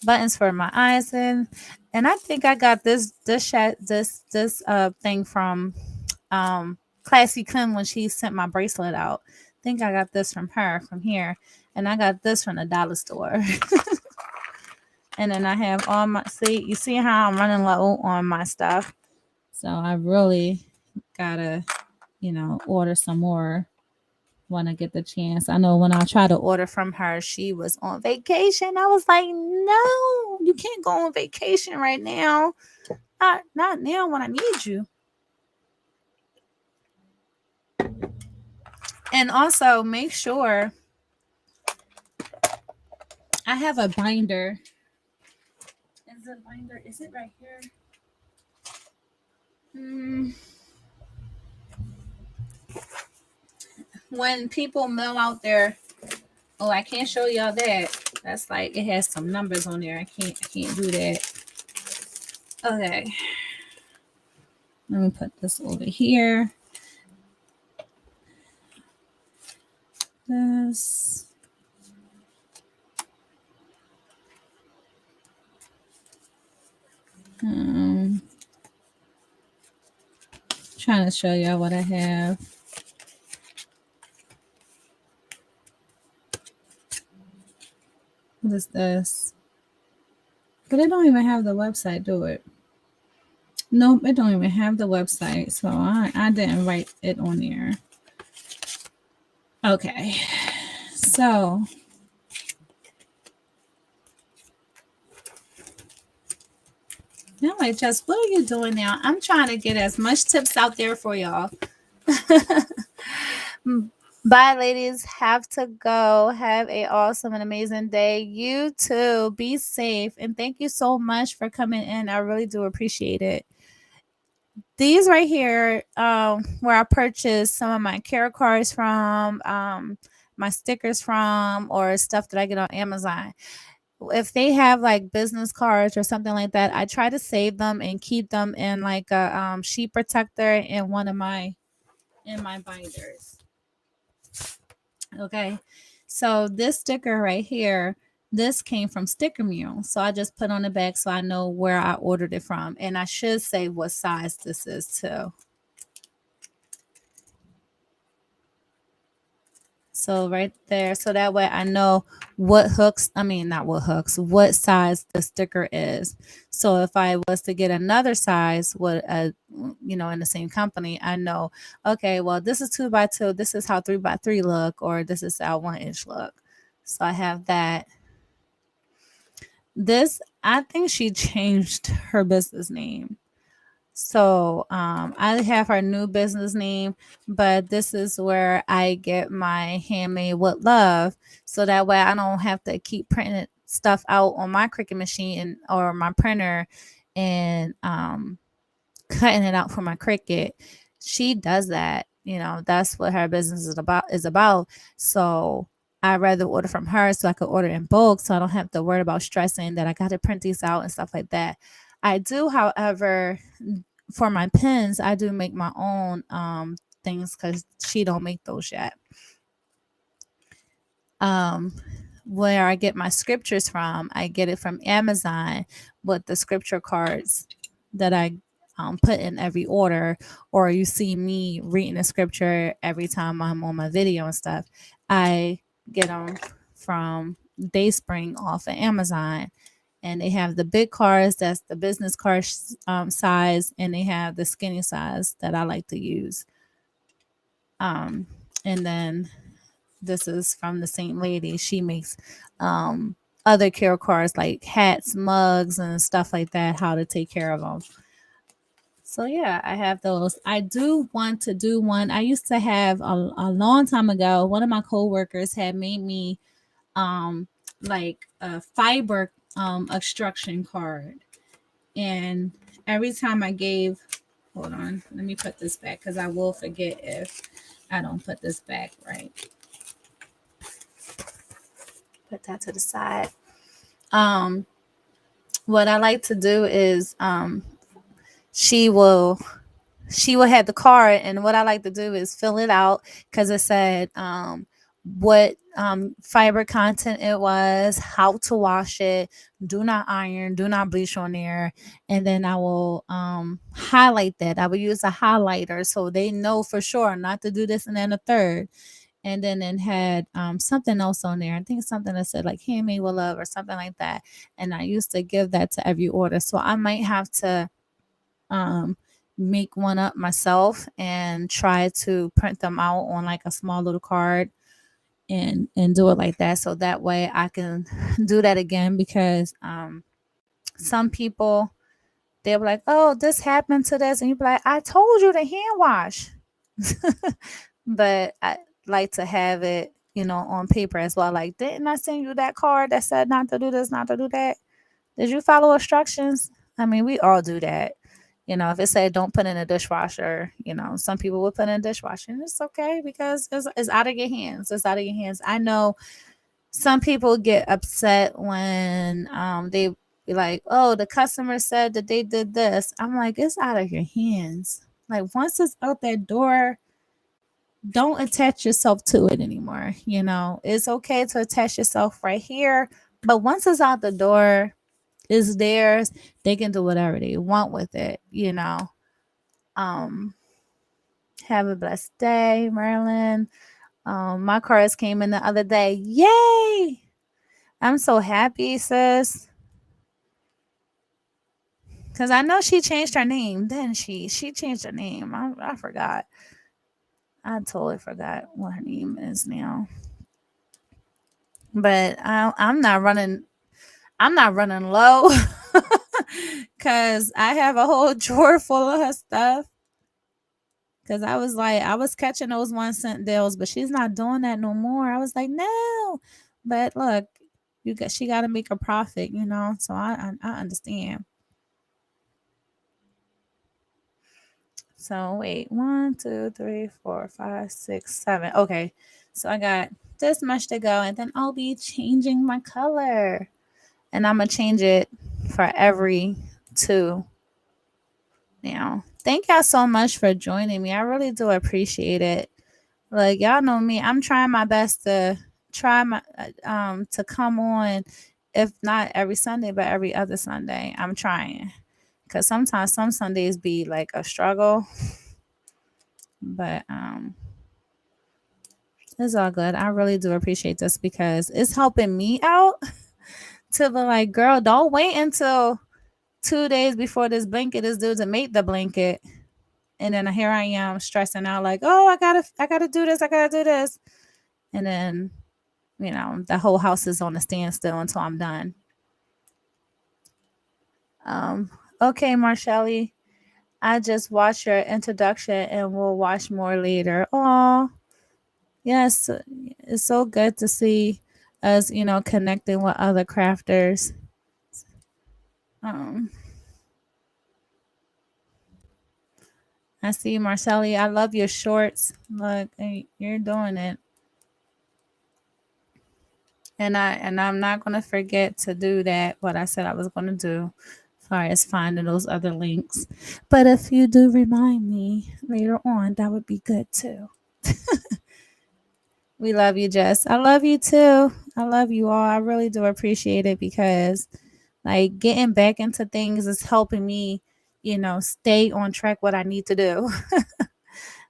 buttons for my eyes in. And I think I got this thing from Classy Kim when she sent my bracelet out. I think I got this from her from here, and I got this from the dollar store. And then I have all my, you see how I'm running low on my stuff. So I really gotta, order some more when I get the chance. I know when I try to order from her, she was on vacation. I was like, no, you can't go on vacation right now. Not now when I need you. And also make sure I have a binder. Is it right here? When people mail out oh, I can't show y'all that. That's like, it has some numbers on there. I can't do that. Okay. Let me put this over here. This. Trying to show y'all what I have. What is this? But it don't even have the website, do it? Nope, it don't even have the website. So I didn't write it on there. Okay. So now, like, just what are you doing now? I'm trying to get as much tips out there for y'all. Bye, ladies. Have to go. Have a awesome and amazing day. You too. Be safe. And thank you so much for coming in. I really do appreciate it. These right here, where I purchased some of my care cards from, my stickers from, or stuff that I get on Amazon. if they have like business cards or something like that, I try to save them and keep them in like a sheet protector in one of my binders. Okay, so this sticker right here, this came from Sticker Mule, so I just put on the back so I know where I ordered it from, and I should say what size this is too. So right there, so that way I know what hooks, I mean, not what hooks, what size the sticker is. So if I was to get another size, what, in the same company, I know, okay, well, this is 2x2, this is how 3x3 look, or this is how 1 inch look. So I have that. This, I think she changed her business name. So I have her new business name, but this is where I get my handmade with love. So that way I don't have to keep printing stuff out on my Cricut machine or my printer and cutting it out for my Cricut. She does that. That's what her business is about. So I'd rather order from her so I could order in bulk so I don't have to worry about stressing that I got to print these out and stuff like that. I do, however, for my pens, I do make my own things because she don't make those yet. Where I get my scriptures from, I get it from Amazon with the scripture cards that I put in every order, or you see me reading the scripture every time I'm on my video and stuff. I get them from Dayspring off of Amazon, and they have the big cards, that's the business card size, and they have the skinny size that I like to use. And then this is from the same lady. She makes other care cards like hats, mugs, and stuff like that, how to take care of them. So yeah, I have those. I do want to do one. I used to have a long time ago, one of my coworkers had made me like a fiber extraction card. And every time I gave, hold on, let me put this back because I will forget if I don't put this back right. Put that to the side. What I like to do is she will have the card, and what I like to do is fill it out because it said what fiber content it was, how to wash it, do not iron, do not bleach on there, and then I will highlight that. I will use a highlighter so they know for sure not to do this and then a third. And then it had something else on there. I think something that said like handmade with love or something like that. And I used to give that to every order. So I might have to make one up myself and try to print them out on like a small little card and do it like that, so that way I can do that again, because some people, they'll be like, oh, this happened to this, and you'll be like, I told you to hand wash. But I like to have it, on paper as well. Like, didn't I send you that card that said not to do this, not to do that? Did you follow instructions? I mean, we all do that. If it said don't put in a dishwasher, some people would put in a dishwasher, and it's okay because it's out of your hands. It's out of your hands. I know some people get upset when they be like, oh, the customer said that they did this. I'm like, it's out of your hands. Like, once it's out that door, don't attach yourself to it anymore. It's okay to attach yourself right here, but once it's out the door, it's theirs. They can do whatever they want with it. Have a blessed day, Marilyn. My cards came in the other day. Yay! I'm so happy, sis. Because I know she changed her name, didn't she? She changed her name. I forgot. I totally forgot what her name is now. But I'm not running. I'm not running low because I have a whole drawer full of her stuff. Because I was like, I was catching those 1 cent deals, but she's not doing that no more. I was like, no. But look, she got to make a profit, So I understand. So wait, 1, 2, 3, 4, 5, 6, 7. Okay, so I got this much to go, and then I'll be changing my color. And I'm going to change it for every 2 now. Thank y'all so much for joining me. I really do appreciate it. Like, y'all know me. I'm trying my best to to come on, if not every Sunday, but every other Sunday. I'm trying. Because sometimes some Sundays be like a struggle. But it's all good. I really do appreciate this because it's helping me out to be like, girl, don't wait until 2 days before this blanket is due to make the blanket. And then here I am stressing out like, oh, I gotta do this. I gotta do this. And then, the whole house is on a standstill until I'm done. Okay, Marcelli, I just watched your introduction and we'll watch more later. Oh, yes. It's so good to see us, connecting with other crafters. I see, Marcelli. I love your shorts. Look, you're doing it. And I'm not gonna forget to do that. What I said I was gonna do, as far as finding those other links. But if you do remind me later on, that would be good too. We love you, Jess. I love you too. I love you all. I really do appreciate it because, like, getting back into things is helping me, stay on track what I need to do.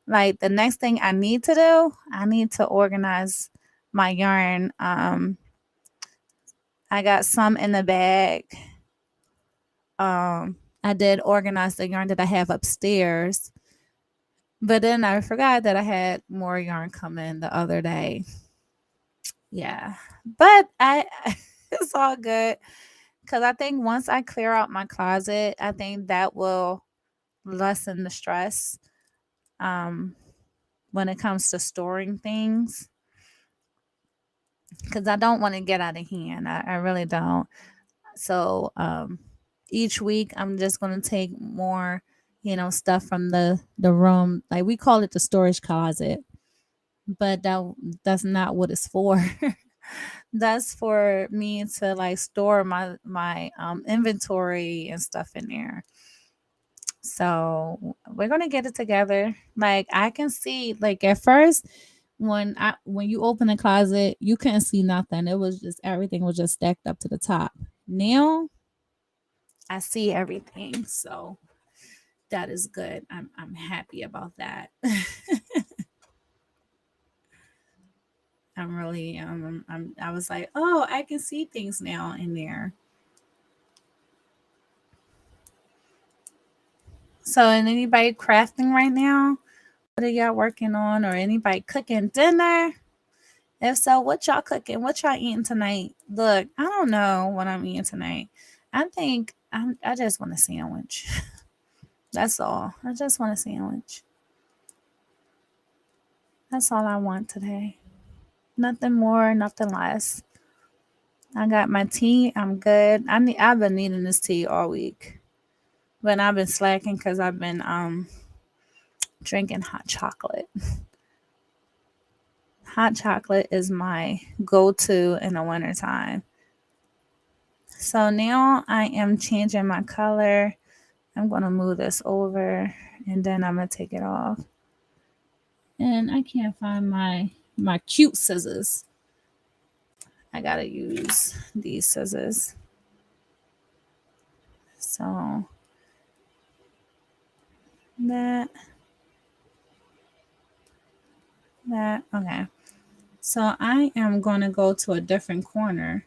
Like, the next thing I need to do, I need to organize my yarn. I got some in the bag. I did organize the yarn that I have upstairs, but then I forgot that I had more yarn coming the other day. Yeah, but it's all good because I think once I clear out my closet, I think that will lessen the stress when it comes to storing things, because I don't want to get out of hand. I really don't. So each week I'm just going to take more, stuff from the room. Like, we call it the storage closet, but that's not what it's for. That's for me to, like, store my inventory and stuff in there. So we're going to get it together. Like, I can see, like, at first when you open the closet, you couldn't see nothing. It was just, everything was just stacked up to the top. Now I see everything, so that is good. I'm happy about that. I'm really I was like, oh, I can see things now in there. So, and anybody crafting right now? What are y'all working on? Or anybody cooking dinner? If so, what y'all cooking? What y'all eating tonight? Look, I don't know what I'm eating tonight. I think I just want a sandwich. That's all. I just want a sandwich. That's all I want today. Nothing more, nothing less. I got my tea. I'm good. I've been needing this tea all week, but I've been slacking because I've been drinking hot chocolate. Hot chocolate is my go-to in the wintertime. So now I am changing my color. I'm going to move this over and then I'm going to take it off. And I can't find my cute scissors. I got to use these scissors. So that, okay. So I am going to go to a different corner.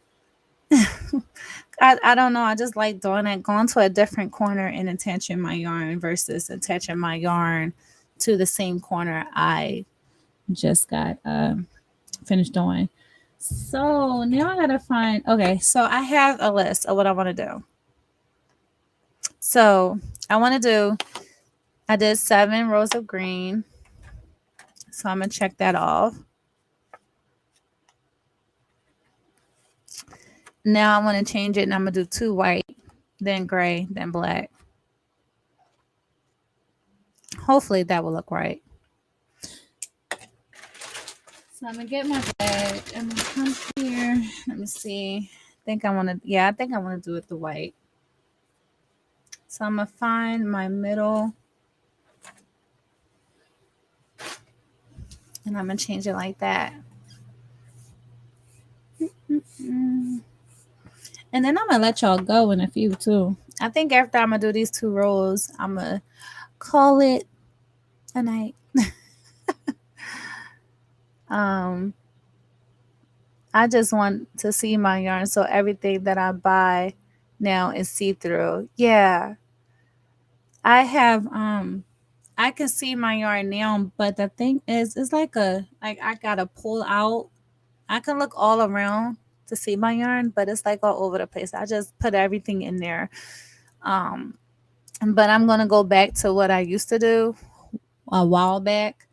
I don't know. I just like doing it, going to a different corner and attaching my yarn versus attaching my yarn to the same corner I just got finished doing. So now I gotta find, okay, so I have a list of what I want to do. So I did 7 rows of green. So I'm gonna check that off. Now I want to change it and I'm gonna do 2 white, then gray, then black. Hopefully that will look right. So I'm gonna get my bag. I'm gonna come here. Let me see. think I want to, yeah, I think I want to do it the white. So I'm going to find my middle and I'm going to change it like that. And then I'm gonna let y'all go in a few too. I think after I'm going to do these 2 rows, I'm going to call it a night. um, I just want to see my yarn, so everything that I buy now is see-through. Yeah. I have I can see my yarn now, but the thing is it's like I gotta pull out. I can look all around to see my yarn, but it's like all over the place. I just put everything in there. Um, but I'm gonna go back to what I used to do a while back.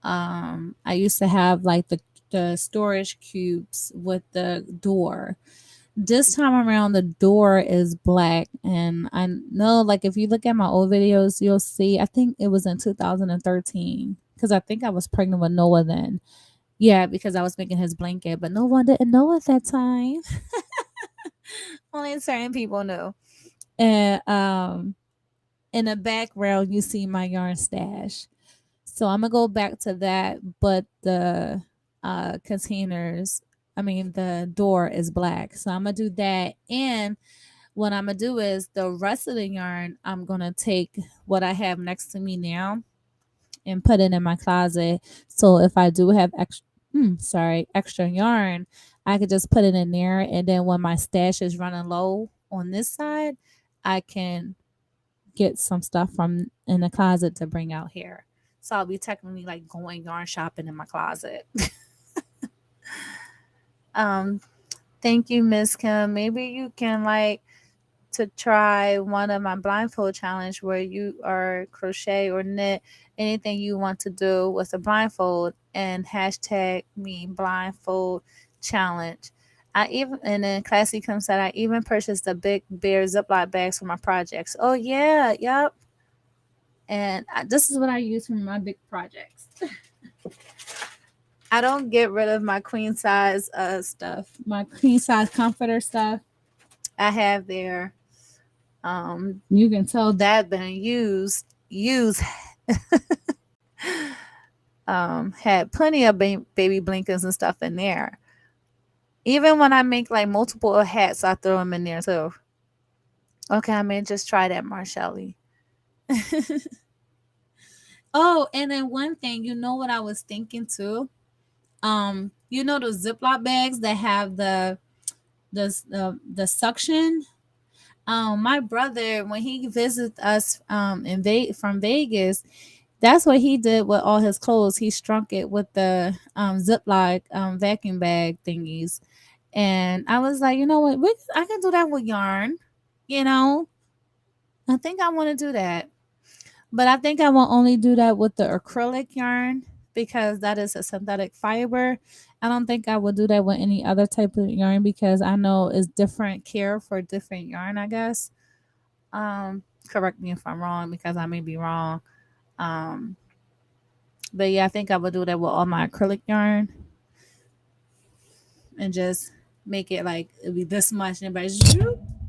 I used to have like the storage cubes with the door. This time around, the door is black, and I know, like, if you look at my old videos, you'll see. I think it was in 2013 because I think I was pregnant with Noah then. Yeah, because I was making his blanket, but no one didn't know at that time. Only certain people knew. And in the background, you see my yarn stash. So I'm gonna go back to that, but the containers, I mean the door is black. So I'm gonna do that, and what I'm gonna do is the rest of the yarn, I'm gonna take what I have next to me now and put it in my closet. So if I do have extra yarn, I could just put it in there, and then when my stash is running low on this side, I can get some stuff from in the closet to bring out here. So I'll be technically like going yarn shopping in my closet. um, thank you, Miss Kim. Maybe you can like to try one of my blindfold challenge where you are crochet or knit anything you want to do with a blindfold and hashtag me blindfold challenge. I even, and then Classy Kim said I even purchased the big bear Ziploc bags for my projects. Oh yeah, yep. And this is what I use for my big projects. I don't get rid of my queen size stuff, my queen size comforter stuff. I have there. You can tell that been used had plenty of baby blinkers and stuff in there. Even when I make like multiple hats, I throw them in there too. Okay, I may just try that, Marshelly. Oh, and then one thing, you know what I was thinking too? You know those Ziploc bags that have the suction. My brother, when he visits us from Vegas, that's what he did with all his clothes. He shrunk it with the Ziploc vacuum bag thingies, and I was like, you know what, I can do that with yarn. You know, I think I want to do that, but I think I will only do that with the acrylic yarn because that is a synthetic fiber. I don't think I would do that with any other type of yarn because I know it's different care for different yarn, I guess. Correct me if I'm wrong because I may be wrong. But yeah, I think I would do that with all my acrylic yarn and just make it like it'd be this much and everybody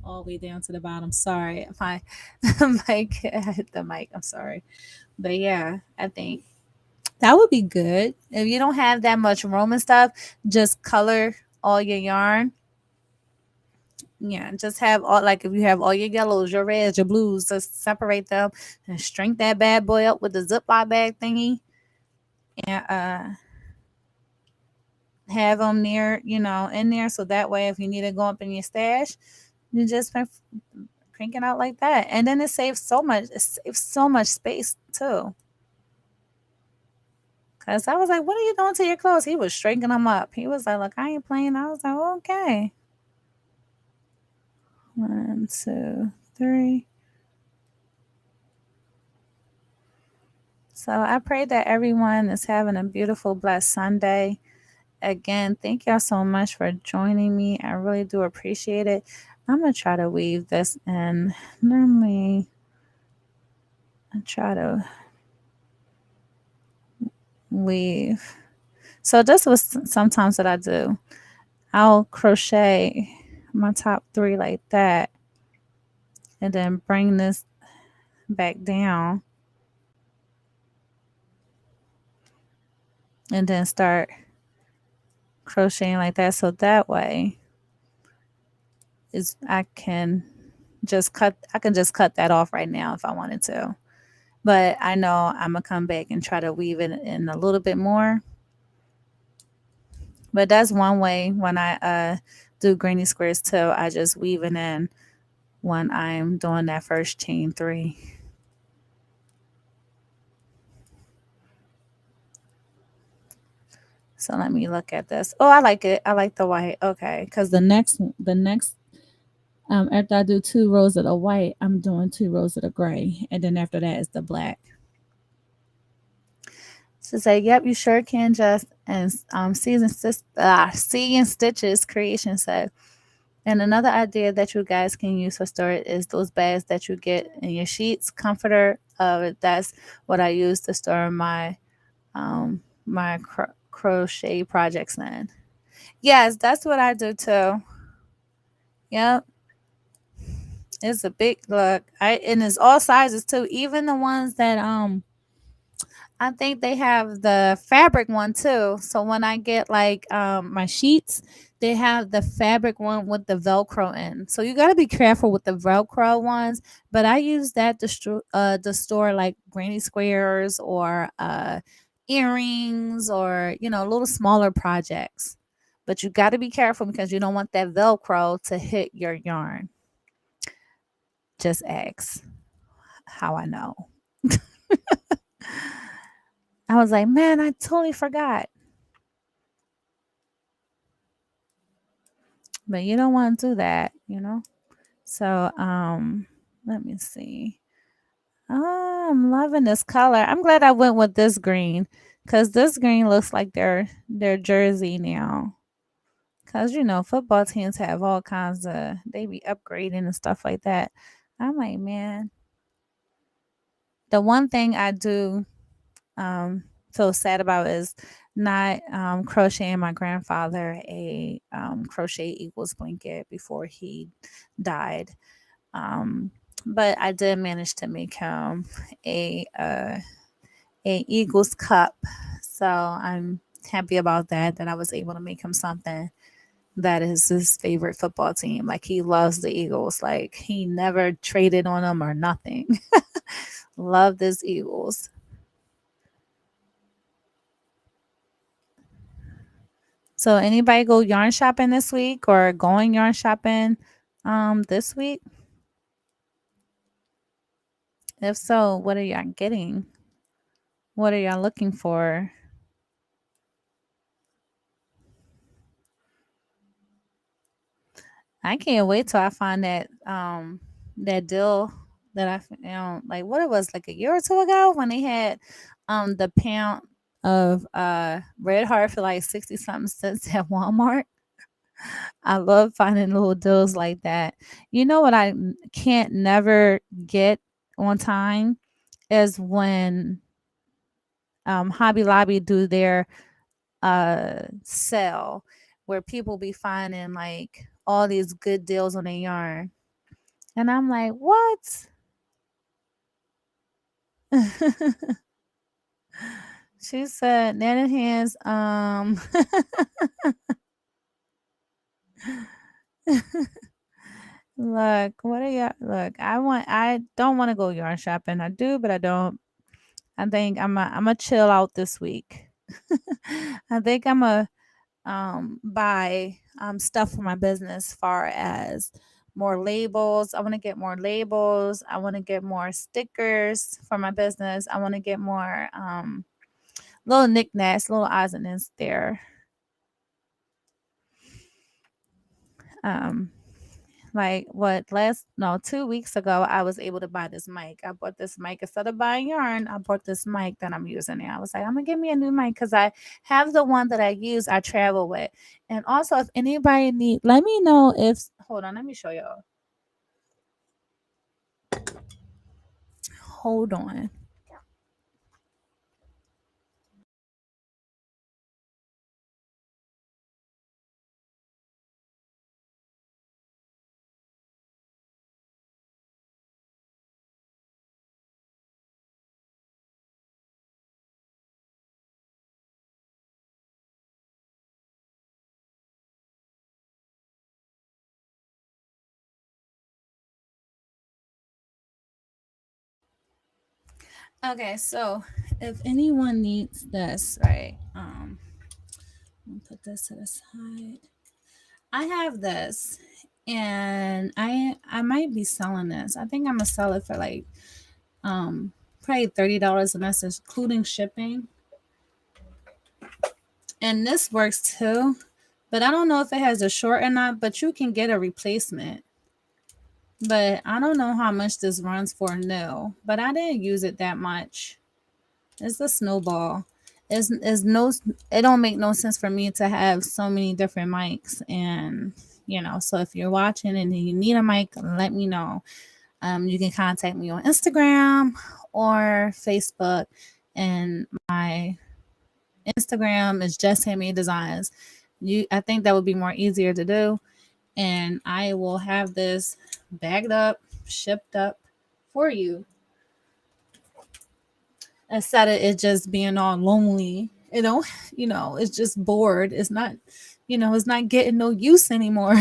all the way down to the bottom. Sorry, my mic hit the mic. I'm sorry. But yeah, I think that would be good. If you don't have that much room and stuff, just color all your yarn. Yeah, just have all, like if you have all your yellows, your reds, your blues, just separate them and shrink that bad boy up with the Ziploc bag thingy. And have them near, in there, so that way if you need to go up in your stash, you just crank it out like that, and then it saves so much space too. Cause I was like, "What are you doing to your clothes?" He was shrinking them up. He was like, "Look, I ain't playing." I was like, "Okay." 1, 2, 3. So I pray that everyone is having a beautiful, blessed Sunday. Again, thank y'all so much for joining me. I really do appreciate it. I'm going to try to weave this in. Normally, I try to weave. So this was sometimes that I do. I'll crochet my top 3 like that, and then bring this back down, and then start crocheting like that. So that way is I can just cut that off right now if I wanted to. But I know I'm gonna come back and try to weave it in a little bit more. But that's one way when I do granny squares too. I just weave it in when I'm doing that first chain 3. So let me look at this. Oh, I like it. I like the white. Okay, because the next after I do 2 rows of the white, I'm doing 2 rows of the gray, and then after that is the black. So say, yep, you sure can, just and seeing stitches creation said. And another idea that you guys can use for storage is those bags that you get in your sheets comforter. That's what I use to store my crochet projects in. Yes, that's what I do too. Yep. It's a big look. And it's all sizes too. Even the ones that I think they have the fabric one too. So when I get like my sheets, they have the fabric one with the Velcro in. So you got to be careful with the Velcro ones. But I use that to store like granny squares or earrings or little smaller projects. But you got to be careful because you don't want that Velcro to hit your yarn. Just ask how I know. I was like, man, I totally forgot. But you don't want to do that. So let me see. Oh, I'm loving this color. I'm glad I went with this green because this green looks like their jersey now. Because football teams have all kinds of, they be upgrading and stuff like that. I'm like, man, the one thing I do feel sad about is not crocheting my grandfather a crochet eagles blanket before he died. But I did manage to make him a eagles cup, so I'm happy about that I was able to make him something that is his favorite football team. Like, he loves the Eagles. Like, he never traded on them or nothing. Love this Eagles. So anybody go yarn shopping this week or going yarn shopping this week? If so, what are y'all getting? What are y'all looking for? I can't wait till I find that deal that I found, like, what it was, like a year or two ago, when they had the pound of red heart for like 60 something cents at Walmart. I love finding little deals like that. You know what I can't never get on time is when Hobby Lobby do their sale, where people be finding like all these good deals on their yarn. And I'm like, what? She said, Nana hands, look, what are y'all? Look, I don't want to go yarn shopping. I do, but I don't. I think I'm a chill out this week. I think I'm a buy stuff for my business, far as more labels. I want to get more labels. I want to get more stickers for my business. I want to get more little knickknacks, little odds and ends there. Um like what 2 weeks ago, I was able to buy this mic. I bought this mic instead of buying yarn. I bought this mic that I'm using now. I was like, I'm gonna get me a new mic because I have the one that I travel with. And also, if anybody need, let me know. If hold on, let me show y'all. Hold on. Okay, so if anyone needs this, right? I'll put this to the side. I have this, and I might be selling this. I think I'm gonna sell it for like probably $30 a message, including shipping. And this works too, but I don't know if it has a short or not. But you can get a replacement. But I don't know how much this runs for new. But I didn't use it that much. It's a snowball. It's no. It don't make no sense for me to have so many different mics, and So if you're watching and you need a mic, let me know. You can contact me on Instagram or Facebook, and my Instagram is just handmade designs. I think that would be more easier to do, and I will have this bagged up, shipped up for you. Instead of it just being all lonely, it's just bored. It's not, it's not getting no use anymore.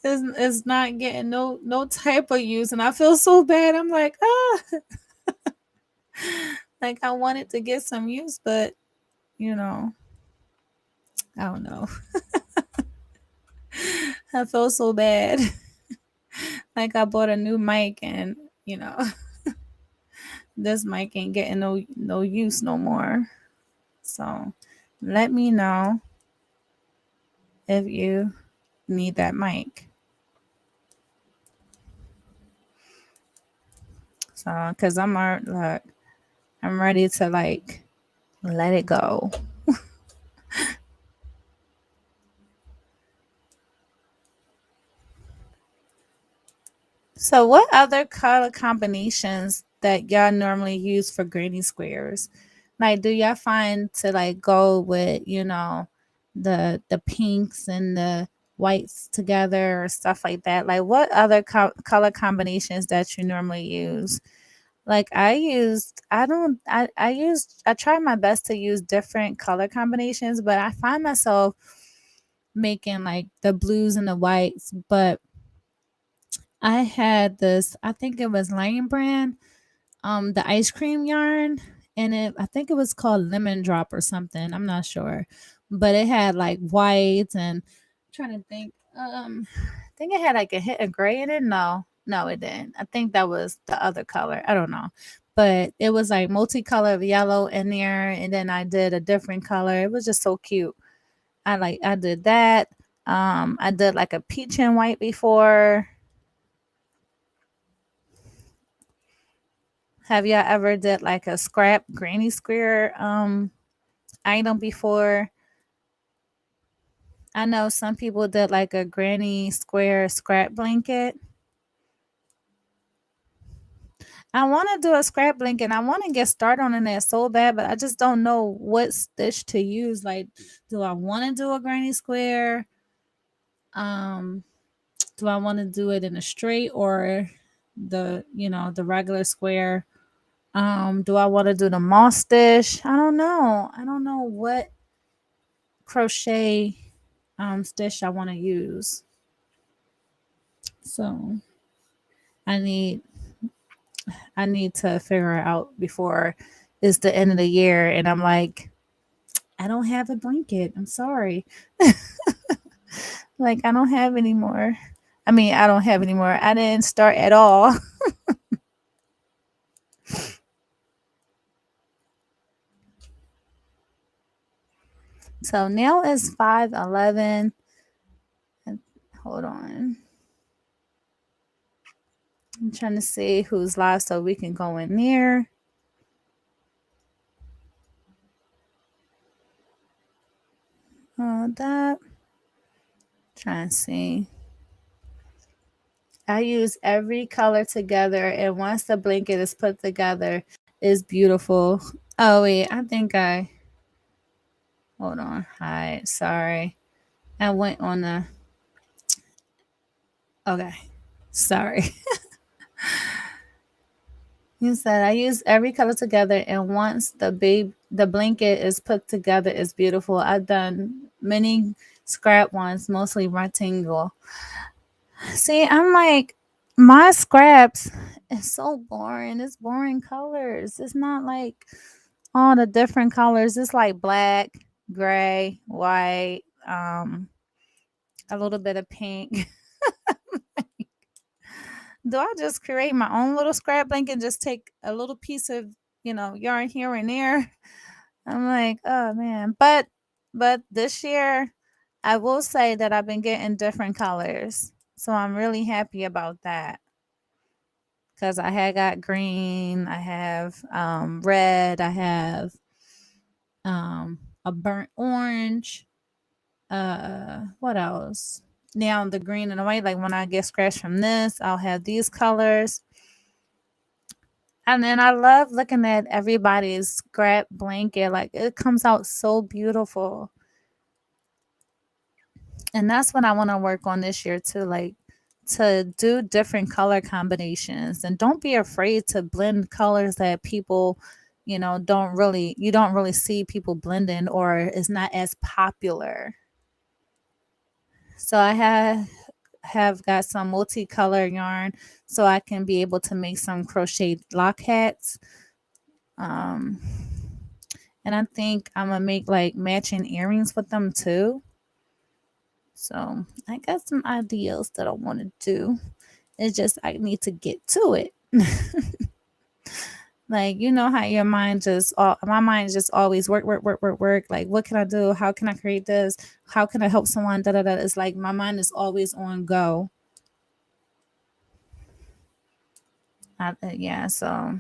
It's not getting no type of use, and I feel so bad. I'm like, like I wanted to get some use, but I don't know. I feel so bad. Like I bought a new mic, and you know, this mic ain't getting no use no more. So let me know if you need that mic. So, cause I'm ready to like let it go. So, what other color combinations that y'all normally use for granny squares? Like, do y'all find to like go with the pinks and the whites together or stuff like that? Like, what other color combinations that you normally use? Like I try my best to use different color combinations, but I find myself making like the blues and the whites. But I had this, I think it was Lion Brand, the ice cream yarn, and I think it was called Lemon Drop or something. I'm not sure, but it had like whites and I'm trying to think. I think it had like a hit of gray in it. No, it didn't. I think that was the other color. I don't know, but it was like multicolor of yellow in there, and then I did a different color. It was just so cute. I did that. I did like a peach and white before. Have y'all ever did like a scrap granny square item before? I know some people did like a granny square scrap blanket. I want to do a scrap blanket. I want to get started on it so bad, but I just don't know what stitch to use. Like, do I want to do a granny square? Um, do I want to do it in a straight or the regular square? Do I want to do the moss stitch? I don't know. I don't know what crochet stitch I want to use. So I need I need to figure it out before it's the end of the year and I'm like, I don't have a blanket. I'm sorry. Like I don't have any more. I mean, I don't have any more. I didn't start at all. So now it's 5:11. Hold on. I'm trying to see who's live so we can go in there. That. Trying to see. I use every color together, and once the blanket is put together, it's beautiful. Oh wait, I think I. Hold on. Hi, sorry. I went on the. Okay, sorry. You said I use every color together, and once the blanket is put together, it's beautiful. I've done many scrap ones, mostly rectangle. See, I'm like, My scraps is so boring. It's boring colors. It's not like all the different colors. It's like black, gray, white, a little bit of pink. Do I just create my own little scrap blanket and just take a little piece of, yarn here and there? I'm like, oh man. But this year I will say that I've been getting different colors. So I'm really happy about that. Cause I had got green, I have red, I have a burnt orange. What else? Now the green and the white, like when I get scratched from this, I'll have these colors. And then I love looking at everybody's scrap blanket. Like it comes out so beautiful. And that's what I want to work on this year too. Like to do different color combinations, and don't be afraid to blend colors that people, you don't really see people blending, or is not as popular. So I have got some multicolor yarn so I can be able to make some crochet lock hats. Um, and I think I'm gonna make like matching earrings with them too. So I got some ideas that I want to do. It's just I need to get to it. Like how your mind just my mind just always work, work, work, work, work. Like what can I do? How can I create this? How can I help someone? Da da da. It's like my mind is always on go. Yeah. So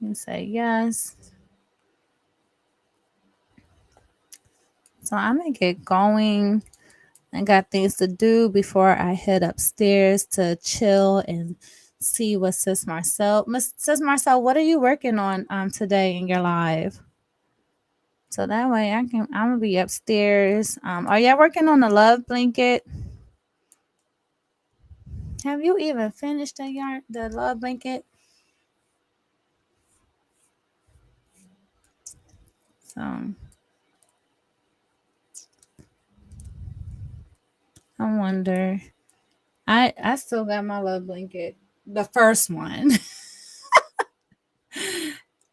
you say yes. So I'm gonna get going. I got things to do before I head upstairs to chill and see what Sis Marcel, what are you working on today in your live? So that way I'm gonna be upstairs. Are y'all working on the love blanket? Have you even finished the love blanket? So I wonder. I still got my love blanket. The first one.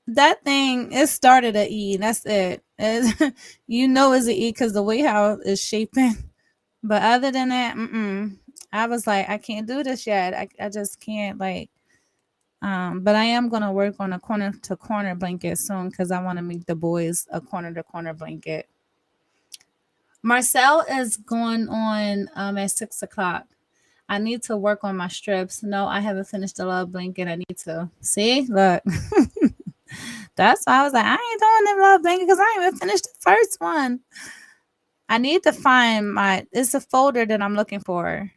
That thing, it started at E. That's it. It's an E because the way how it's shaping. But other than that, I was like, I can't do this yet. I just can't like. But I am gonna work on a corner to corner blanket soon because I want to make the boys a corner to corner blanket. Marcel is going on at 6 o'clock. I need to work on my strips. No, I haven't finished the love blanket. I need to see. Look. That's why I was like, I ain't doing the love blanket because I ain't even finished the first one. I need to find it's a folder that I'm looking for.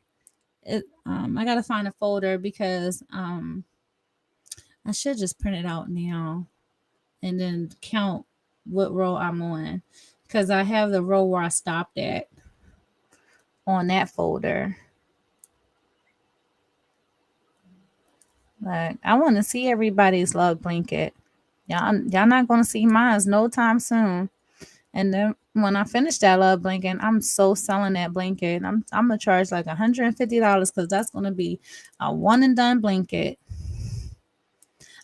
I gotta find a folder because I should just print it out now and then count what row I'm on because I have the row where I stopped at on that folder. Like I want to see everybody's love blanket. Y'all not gonna see mine no time soon. And then when I finish that love blanket, I'm so selling that blanket. I'm gonna charge like $150 because that's gonna be a one and done blanket.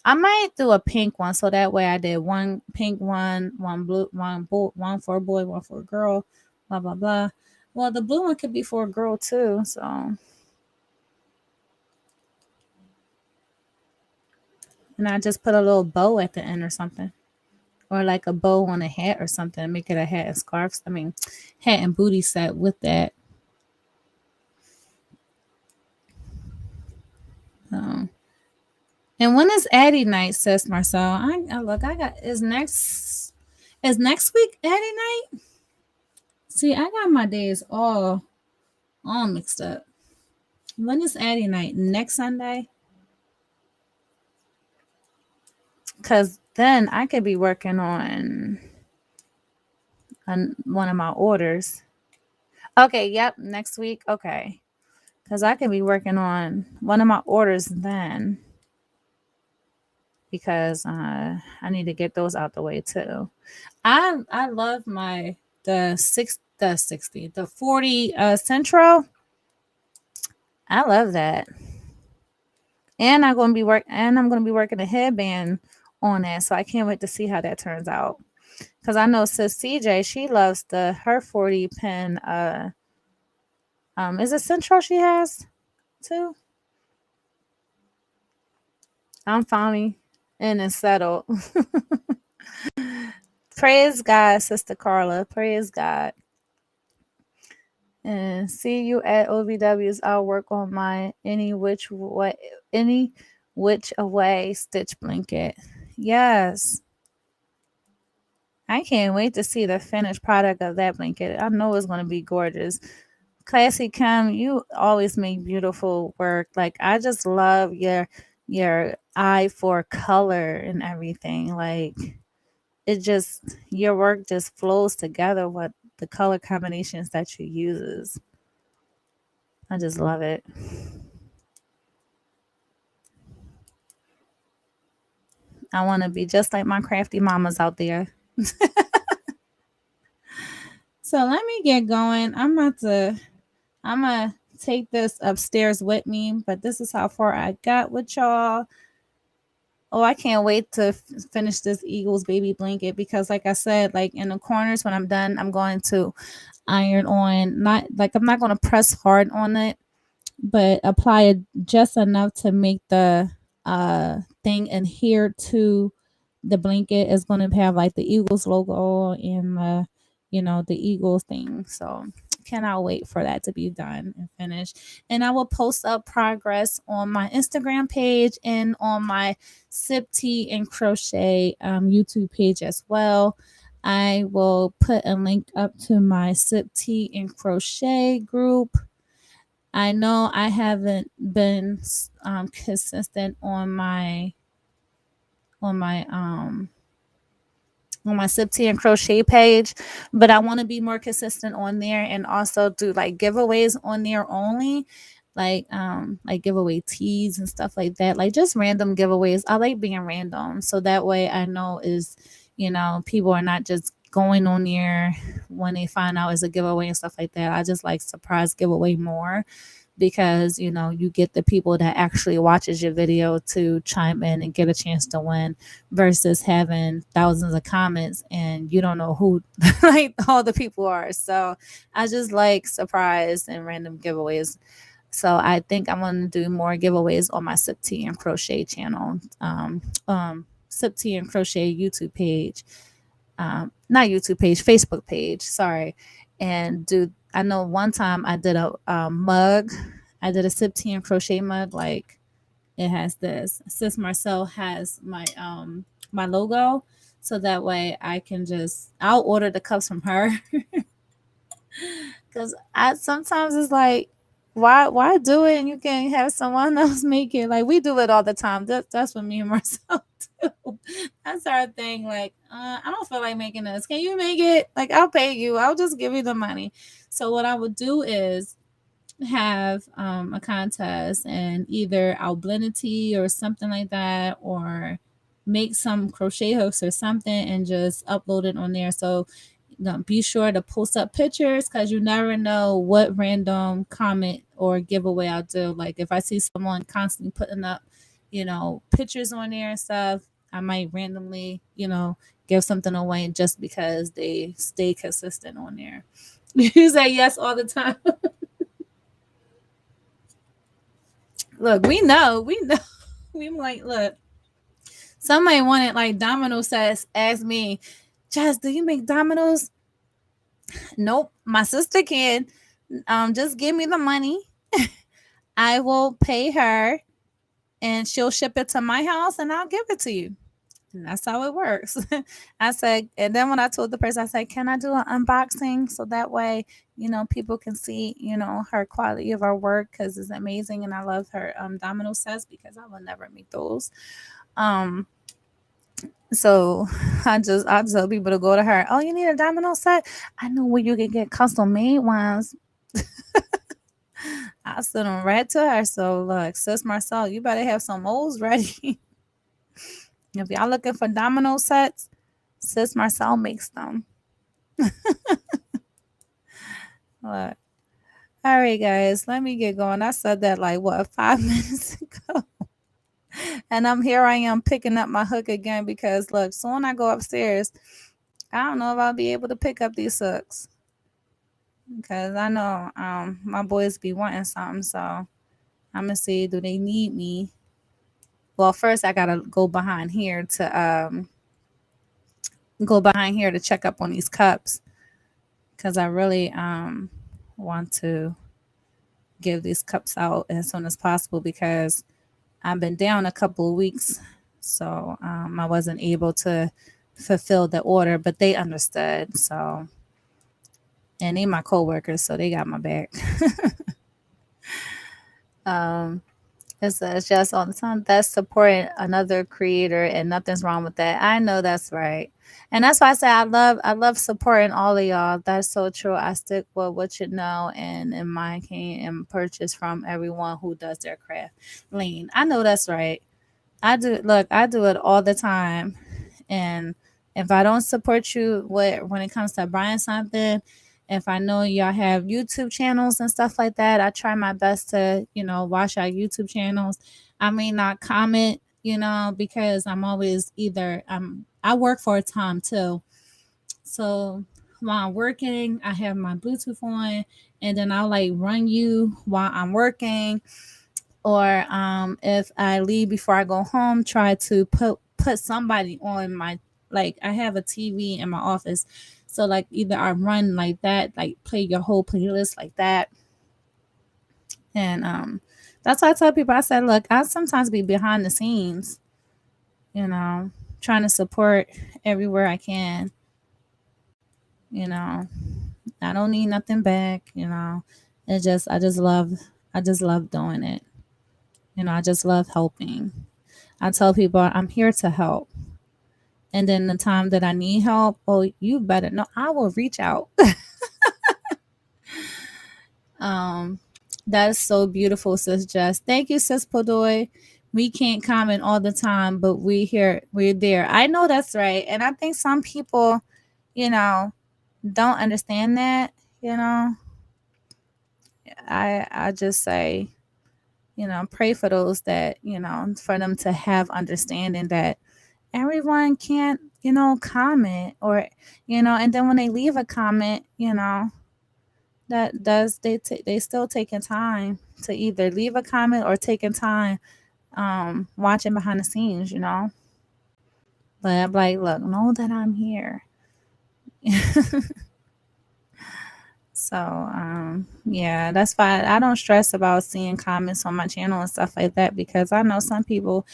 I might do a pink one so that way I did one pink one, one blue, one for a boy, one for a girl, blah blah blah. Well, the blue one could be for a girl too. So, and I just put a little bow at the end or something, or like a bow on a hat or something. Make it a hat and scarf. Hat and booty set with that. So. And when is Addie night, says Marcel? I look, I got is next week Addie night? See, I got my days all mixed up. When is Addie night? Next Sunday? Cause then I could be working on one of my orders. Okay, yep, next week. Okay. Cause I could be working on one of my orders then. Because I need to get those out the way too. I love the 40 Centro. I love that. And I'm gonna be working a headband on that. So I can't wait to see how that turns out. Cause I know sis CJ, she loves her 40 pin is it Central she has too? I'm finally in and settled. Praise God, Sister Carla. Praise God. And see you at OVW's. I'll work on my any which away stitch blanket. Yes. I can't wait to see the finished product of that blanket. I know it's gonna be gorgeous. Classy Cam, you always make beautiful work. Like I just love your eye for color and everything. Like it just your work just flows together with the color combinations that you uses. I just love it. I want to be just like my crafty mamas out there. So let me get going. I'm gonna take this upstairs with me, but this is how far I got with y'all. Oh, I can't wait to finish this Eagles baby blanket because, like I said, like in the corners when I'm done, I'm going to iron on. Not like I'm not going to press hard on it, but apply it just enough to make the thing adhere to the blanket. Is going to have like the Eagles logo and the the Eagles thing. So cannot wait for that to be done and finished. And I will post up progress on my Instagram page and on my Sip Tea and Crochet YouTube page as well. I will put a link up to my Sip Tea and Crochet group. I know I haven't been consistent on my um on my Sip Tea and Crochet page, but I want to be more consistent on there and also do like giveaways on there only. Like giveaway teas and stuff like that. Like just random giveaways. I like being random. So that way I know people are not just going on there when they find out it's a giveaway and stuff like that. I just like surprise giveaway more because you get the people that actually watches your video to chime in and get a chance to win versus having thousands of comments and you don't know who like all the people are. So I just like surprise and random giveaways. So I think I'm going to do more giveaways on my Sip Tea and Crochet channel, Sip Tea and Crochet YouTube page, not YouTube page, Facebook page. Sorry, and I know one time I did a mug. I did a Sip Tea and Crochet mug. Like it has this. Sis Marcel has my logo, so that way I'll order the cups from her. Because I sometimes it's like, why do it and you can have someone else make it? Like we do it all the time. That's what me and Marcel do. That's our thing. Like, I don't feel like making this. Can you make it? Like, I'll pay you. I'll just give you the money. So what I would do is have a contest and either I'll blend a tea or something like that or make some crochet hooks or something and just upload it on there. So be sure to post up pictures because you never know what random comment or giveaway I'll do. Like if I see someone constantly putting up, pictures on there and stuff, I might randomly, give something away just because they stay consistent on there. You say yes all the time. Look, we know. We like, look, somebody wanted like domino sets, asked me, Jess, do you make dominoes? Nope, my sister can. Just give me the money. I will pay her and she'll ship it to my house and I'll give it to you. And that's how it works. I said, and then when I told the person, I said, can I do an unboxing? So that way, people can see, her quality of our work because it's amazing. And I love her domino sets because I will never make those. So I tell people to go to her. Oh, you need a domino set? I know where you can get custom made ones. I sent them right to her. So look, sis Marcel, you better have some molds ready. If y'all looking for domino sets, sis Marcel makes them. Look. All right, guys, let me get going. I said that like what 5 minutes ago. And I am picking up my hook again because look, soon I go upstairs. I don't know if I'll be able to pick up these hooks. Because I know my boys be wanting something, so I'm gonna see, do they need me? Well, first I gotta go behind here to check up on these cups because I really want to give these cups out as soon as possible because I've been down a couple of weeks, so I wasn't able to fulfill the order, but they understood. So, and they my coworkers, so they got my back. um, it's just all the time. That's supporting another creator, and nothing's wrong with that. I know that's right, and that's why I say I love supporting all of y'all. That's so true. I stick with what you know, and in my cane and purchase from everyone who does their craft. Lean. I know that's right. I do. Look, I do it all the time, and if I don't support you when it comes to buying something, if I know y'all have YouTube channels and stuff like that, I try my best to, watch our YouTube channels. I may not comment, because I'm always either I work for a time too. So while I'm working, I have my Bluetooth on and then I'll like run you while I'm working. Or if I leave before I go home, try to put somebody on my, like I have a TV in my office, so like either I run like that, like play your whole playlist like that, and that's why I tell people, I said, look, I sometimes be behind the scenes, you know, trying to support everywhere I can, you know. I don't need nothing back, It just I just love doing it. I just love helping. I tell people I'm here to help. And then the time that I need help, oh, you better know I will reach out. um, that is so beautiful, sis Jess. Thank you, sis Podoy. We can't comment all the time, but we're there. I know that's right. And I think some people, you know, don't understand that, you know. I just say, pray for those that, for them to have understanding that everyone can't, comment or, and then when they leave a comment, that does they still taking time to either leave a comment or taking time watching behind the scenes, But I'm like, look, know that I'm here. So yeah, that's why I don't stress about seeing comments on my channel and stuff like that because I know some people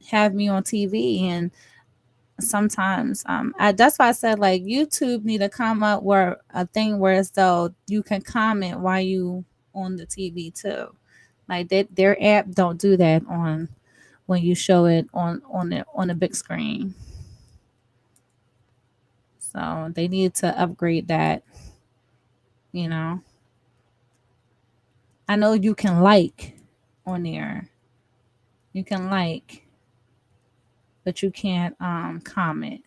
have me on TV and sometimes that's why I said like YouTube need to come up where a thing where as though you can comment while you on the TV too. Like their app don't do that on when you show it on the big screen. So they need to upgrade that, you know. I know you can like on there. You can like, but you can't comment.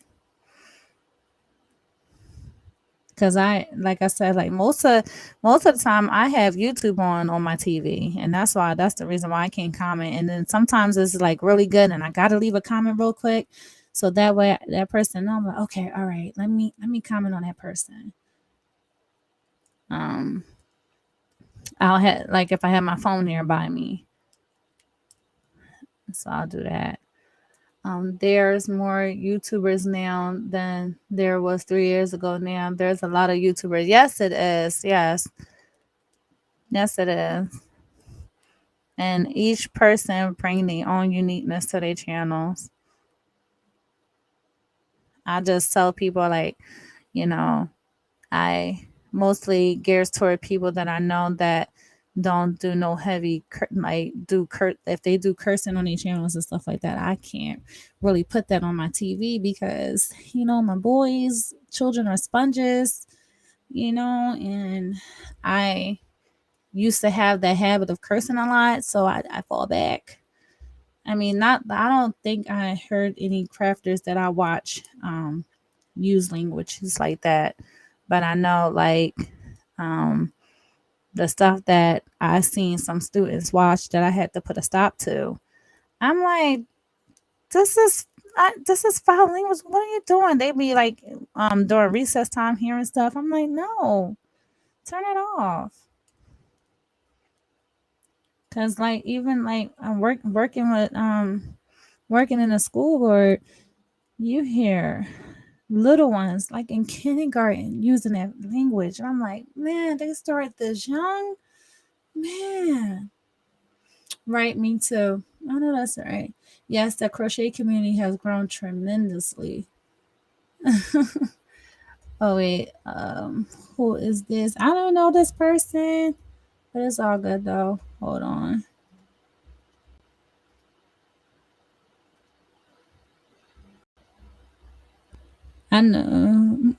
Cause like I said, like most of the time I have YouTube on my TV, and that's the reason why I can't comment. And then sometimes it's like really good, and I gotta leave a comment real quick, so that way that person know I'm like, okay, all right, let me comment on that person. Um, I'll have like if I have my phone nearby me, so I'll do that. There's more YouTubers now than there was 3 years ago. Now there's a lot of YouTubers. Yes, it is. Yes, it is. And each person bring their own uniqueness to their channels. I just tell people like, you know, I mostly gears toward people that I know that don't do no heavy like if they do cursing on their channels and stuff like that. I can't really put that on my TV because my boys' children are sponges, and I used to have that habit of cursing a lot, so I fall back. I mean, not. I don't think I heard any crafters that I watch use languages like that, but I know like the stuff that I seen some students watch that I had to put a stop to. I'm like, this is foul language. What are you doing? They be like during recess time hearing stuff. I'm like, no, turn it off. Cause like even like I'm working with working in a school board, you hear little ones like in kindergarten using that language. And I'm like, man, they start this young. Man. Right, me too. I know that's right. Yes, the crochet community has grown tremendously. Oh wait, who is this? I don't know this person, but it's all good though. Hold on. I know.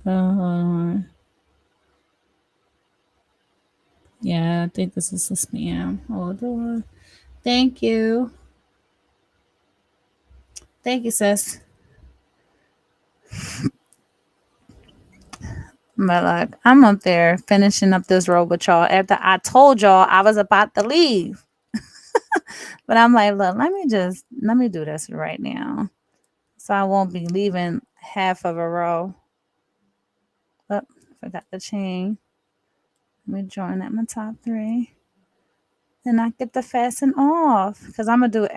Hold on. Yeah, I think this is a spam. Hold on. Thank you. Thank you, sis. But like, I'm up there finishing up this row with y'all after I told y'all I was about to leave. But I'm like, look, let me do this right now. So I won't be leaving half of a row. Oh, forgot the chain. Let me join at my top 3. Then I get the fasten off. Because I'm going to do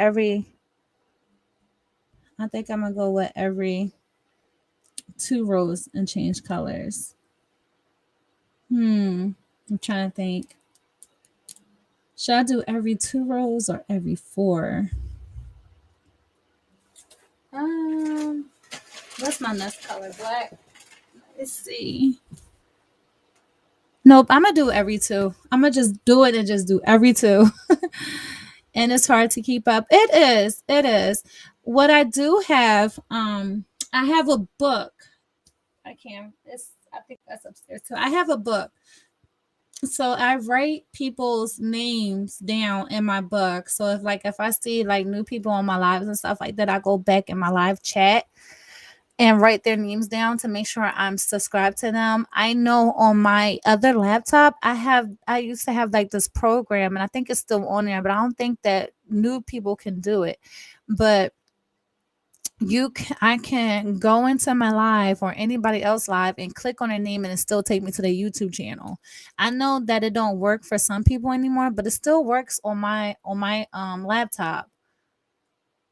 I think I'm going to go with every 2 rows and change colors. I'm trying to think. Should I do every 2 rows or every 4? What's my next color? Black. Let's see. Nope, I'm gonna do every 2. I'm gonna just do it and just do every 2. And it's hard to keep up. It is. It is. What I do have, I have a book. I think that's upstairs too. I have a book. So I write people's names down in my book. So if I see like new people on my lives and stuff like that, I go back in my live chat and write their names down to make sure I'm subscribed to them. I know on my other laptop, I used to have like this program, and I think it's still on there, but I don't think that new people can do it. But I can go into my live or anybody else live and click on their name and it still take me to their YouTube channel. I know that it don't work for some people anymore, but it still works on my laptop.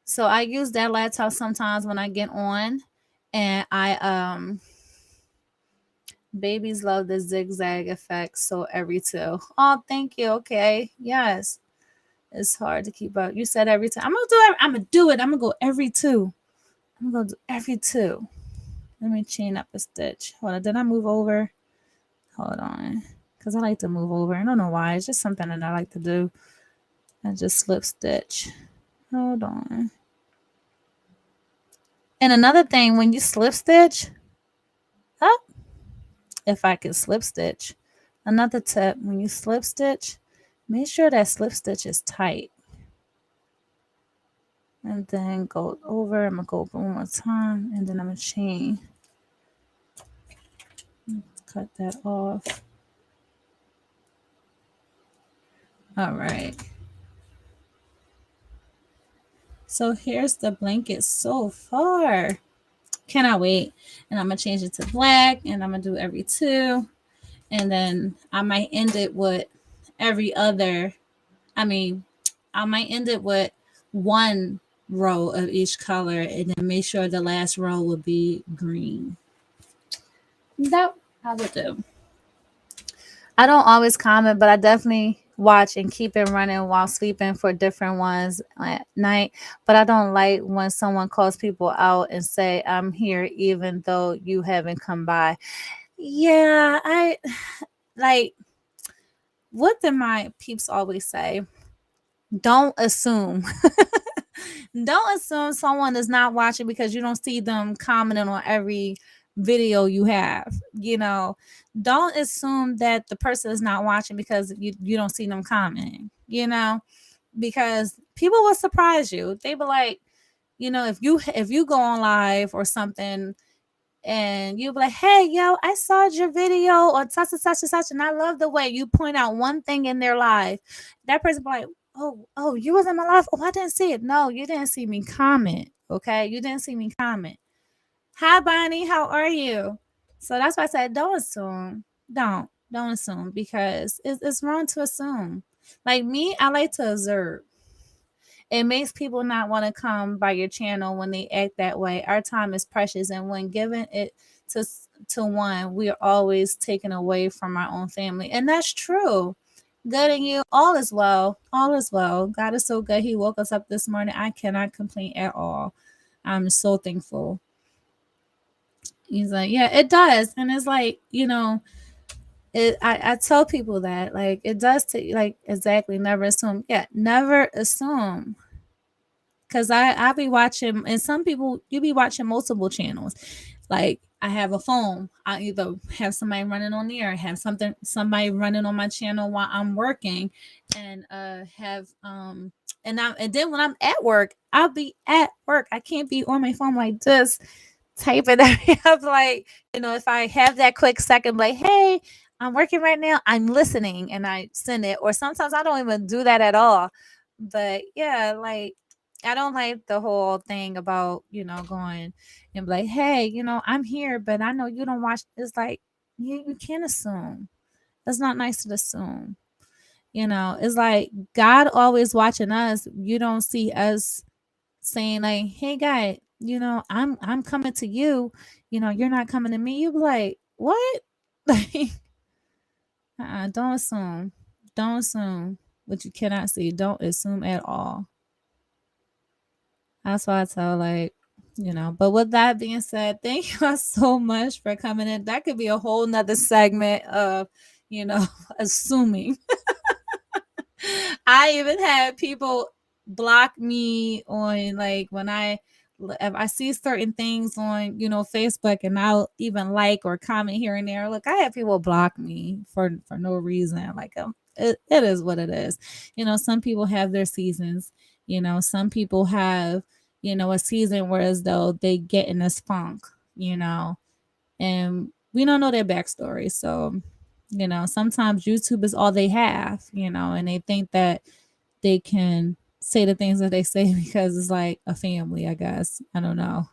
So I use that laptop sometimes when I get on, and I babies love the zigzag effect. So every 2. Oh, thank you. Okay. Yes. It's hard to keep up. You said every time. I'm gonna do it. I'm gonna go every 2. I'm gonna do every 2. Let me chain up a stitch. Hold on. Did I move over? Hold on. Because I like to move over. I don't know why. It's just something that I like to do. I just slip stitch. Hold on. And another thing, when you slip stitch, if I can slip stitch, another tip, when you slip stitch, make sure that slip stitch is tight. And then go over. I'm going to go over one more time. And then I'm going to chain. Cut that off. All right. So here's the blanket so far. Cannot wait. And I'm going to change it to black. And I'm going to do every 2. And then I might end it with I might end it with 1 row of each color and then make sure the last row will be green. That I would do. I don't always comment, but I definitely watch and keep it running while sleeping for different ones at night. But I don't like when someone calls people out and say, I'm here even though you haven't come by. Yeah, I like, what did my peeps always say? Don't assume. Don't assume someone is not watching because you don't see them commenting on every video you have. Don't assume that the person is not watching because you don't see them commenting, because people will surprise you. They be like, you know, if you go on live or something and you be like, hey, yo, I saw your video on such and such and such, and I love the way you point out one thing in their life. That person be like, oh, you was in my life. Oh, I didn't see it. No, you didn't see me comment. Okay, you didn't see me comment. Hi, Bonnie, how are you? So that's why I said, don't assume. Don't assume, because it's wrong to assume. Like me, I like to observe. It makes people not want to come by your channel when they act that way. Our time is precious, and when given it to one, we are always taken away from our own family, and that's true. Good in you, all is well, all is well. God is so good. He woke us up this morning. I cannot complain at all. I'm so thankful. He's like, yeah, it does, and it's like, you know, I tell people that, like, it does take, like, exactly, never assume. Yeah, never assume. Cause I be watching, and some people, you be watching multiple channels. Like, I have a phone. I either have somebody running on there, have somebody running on my channel while I'm working, and have and then when I'm at work, I'll be at work. I can't be on my phone like this, typing that up. Like, you know, if I have that quick second, like, hey, I'm working right now, I'm listening, and I send it. Or sometimes I don't even do that at all. But yeah, like, I don't like the whole thing about, you know, going and be like, hey, you know, I'm here, but I know you don't watch. It's like, you can't assume. It's not nice to assume. You know, it's like God always watching us. You don't see us saying like, hey, guy, you know, I'm coming to you. You know, you're not coming to me. You be like, what? Like, don't assume. Don't assume what you cannot see. Don't assume at all. That's why I tell, like, you know, but with that being said, thank you guys so much for coming in. That could be a whole nother segment of, you know, assuming. I even had people block me on, like, when if I see certain things on, you know, Facebook, and I'll even like or comment here and there. Look, I have people block me for no reason. Like, it is what it is. You know, some people have their seasons. You know, some people have, you know, a season where as though they get in this funk, you know, and we don't know their backstory. So, you know, sometimes YouTube is all they have, you know, and they think that they can say the things that they say because it's like a family, I guess. I don't know.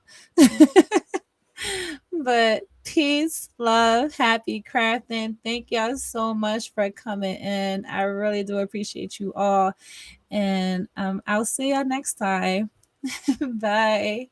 But peace, love, happy crafting. Thank y'all so much for coming in. I really do appreciate you all. And I'll see y'all next time. Bye.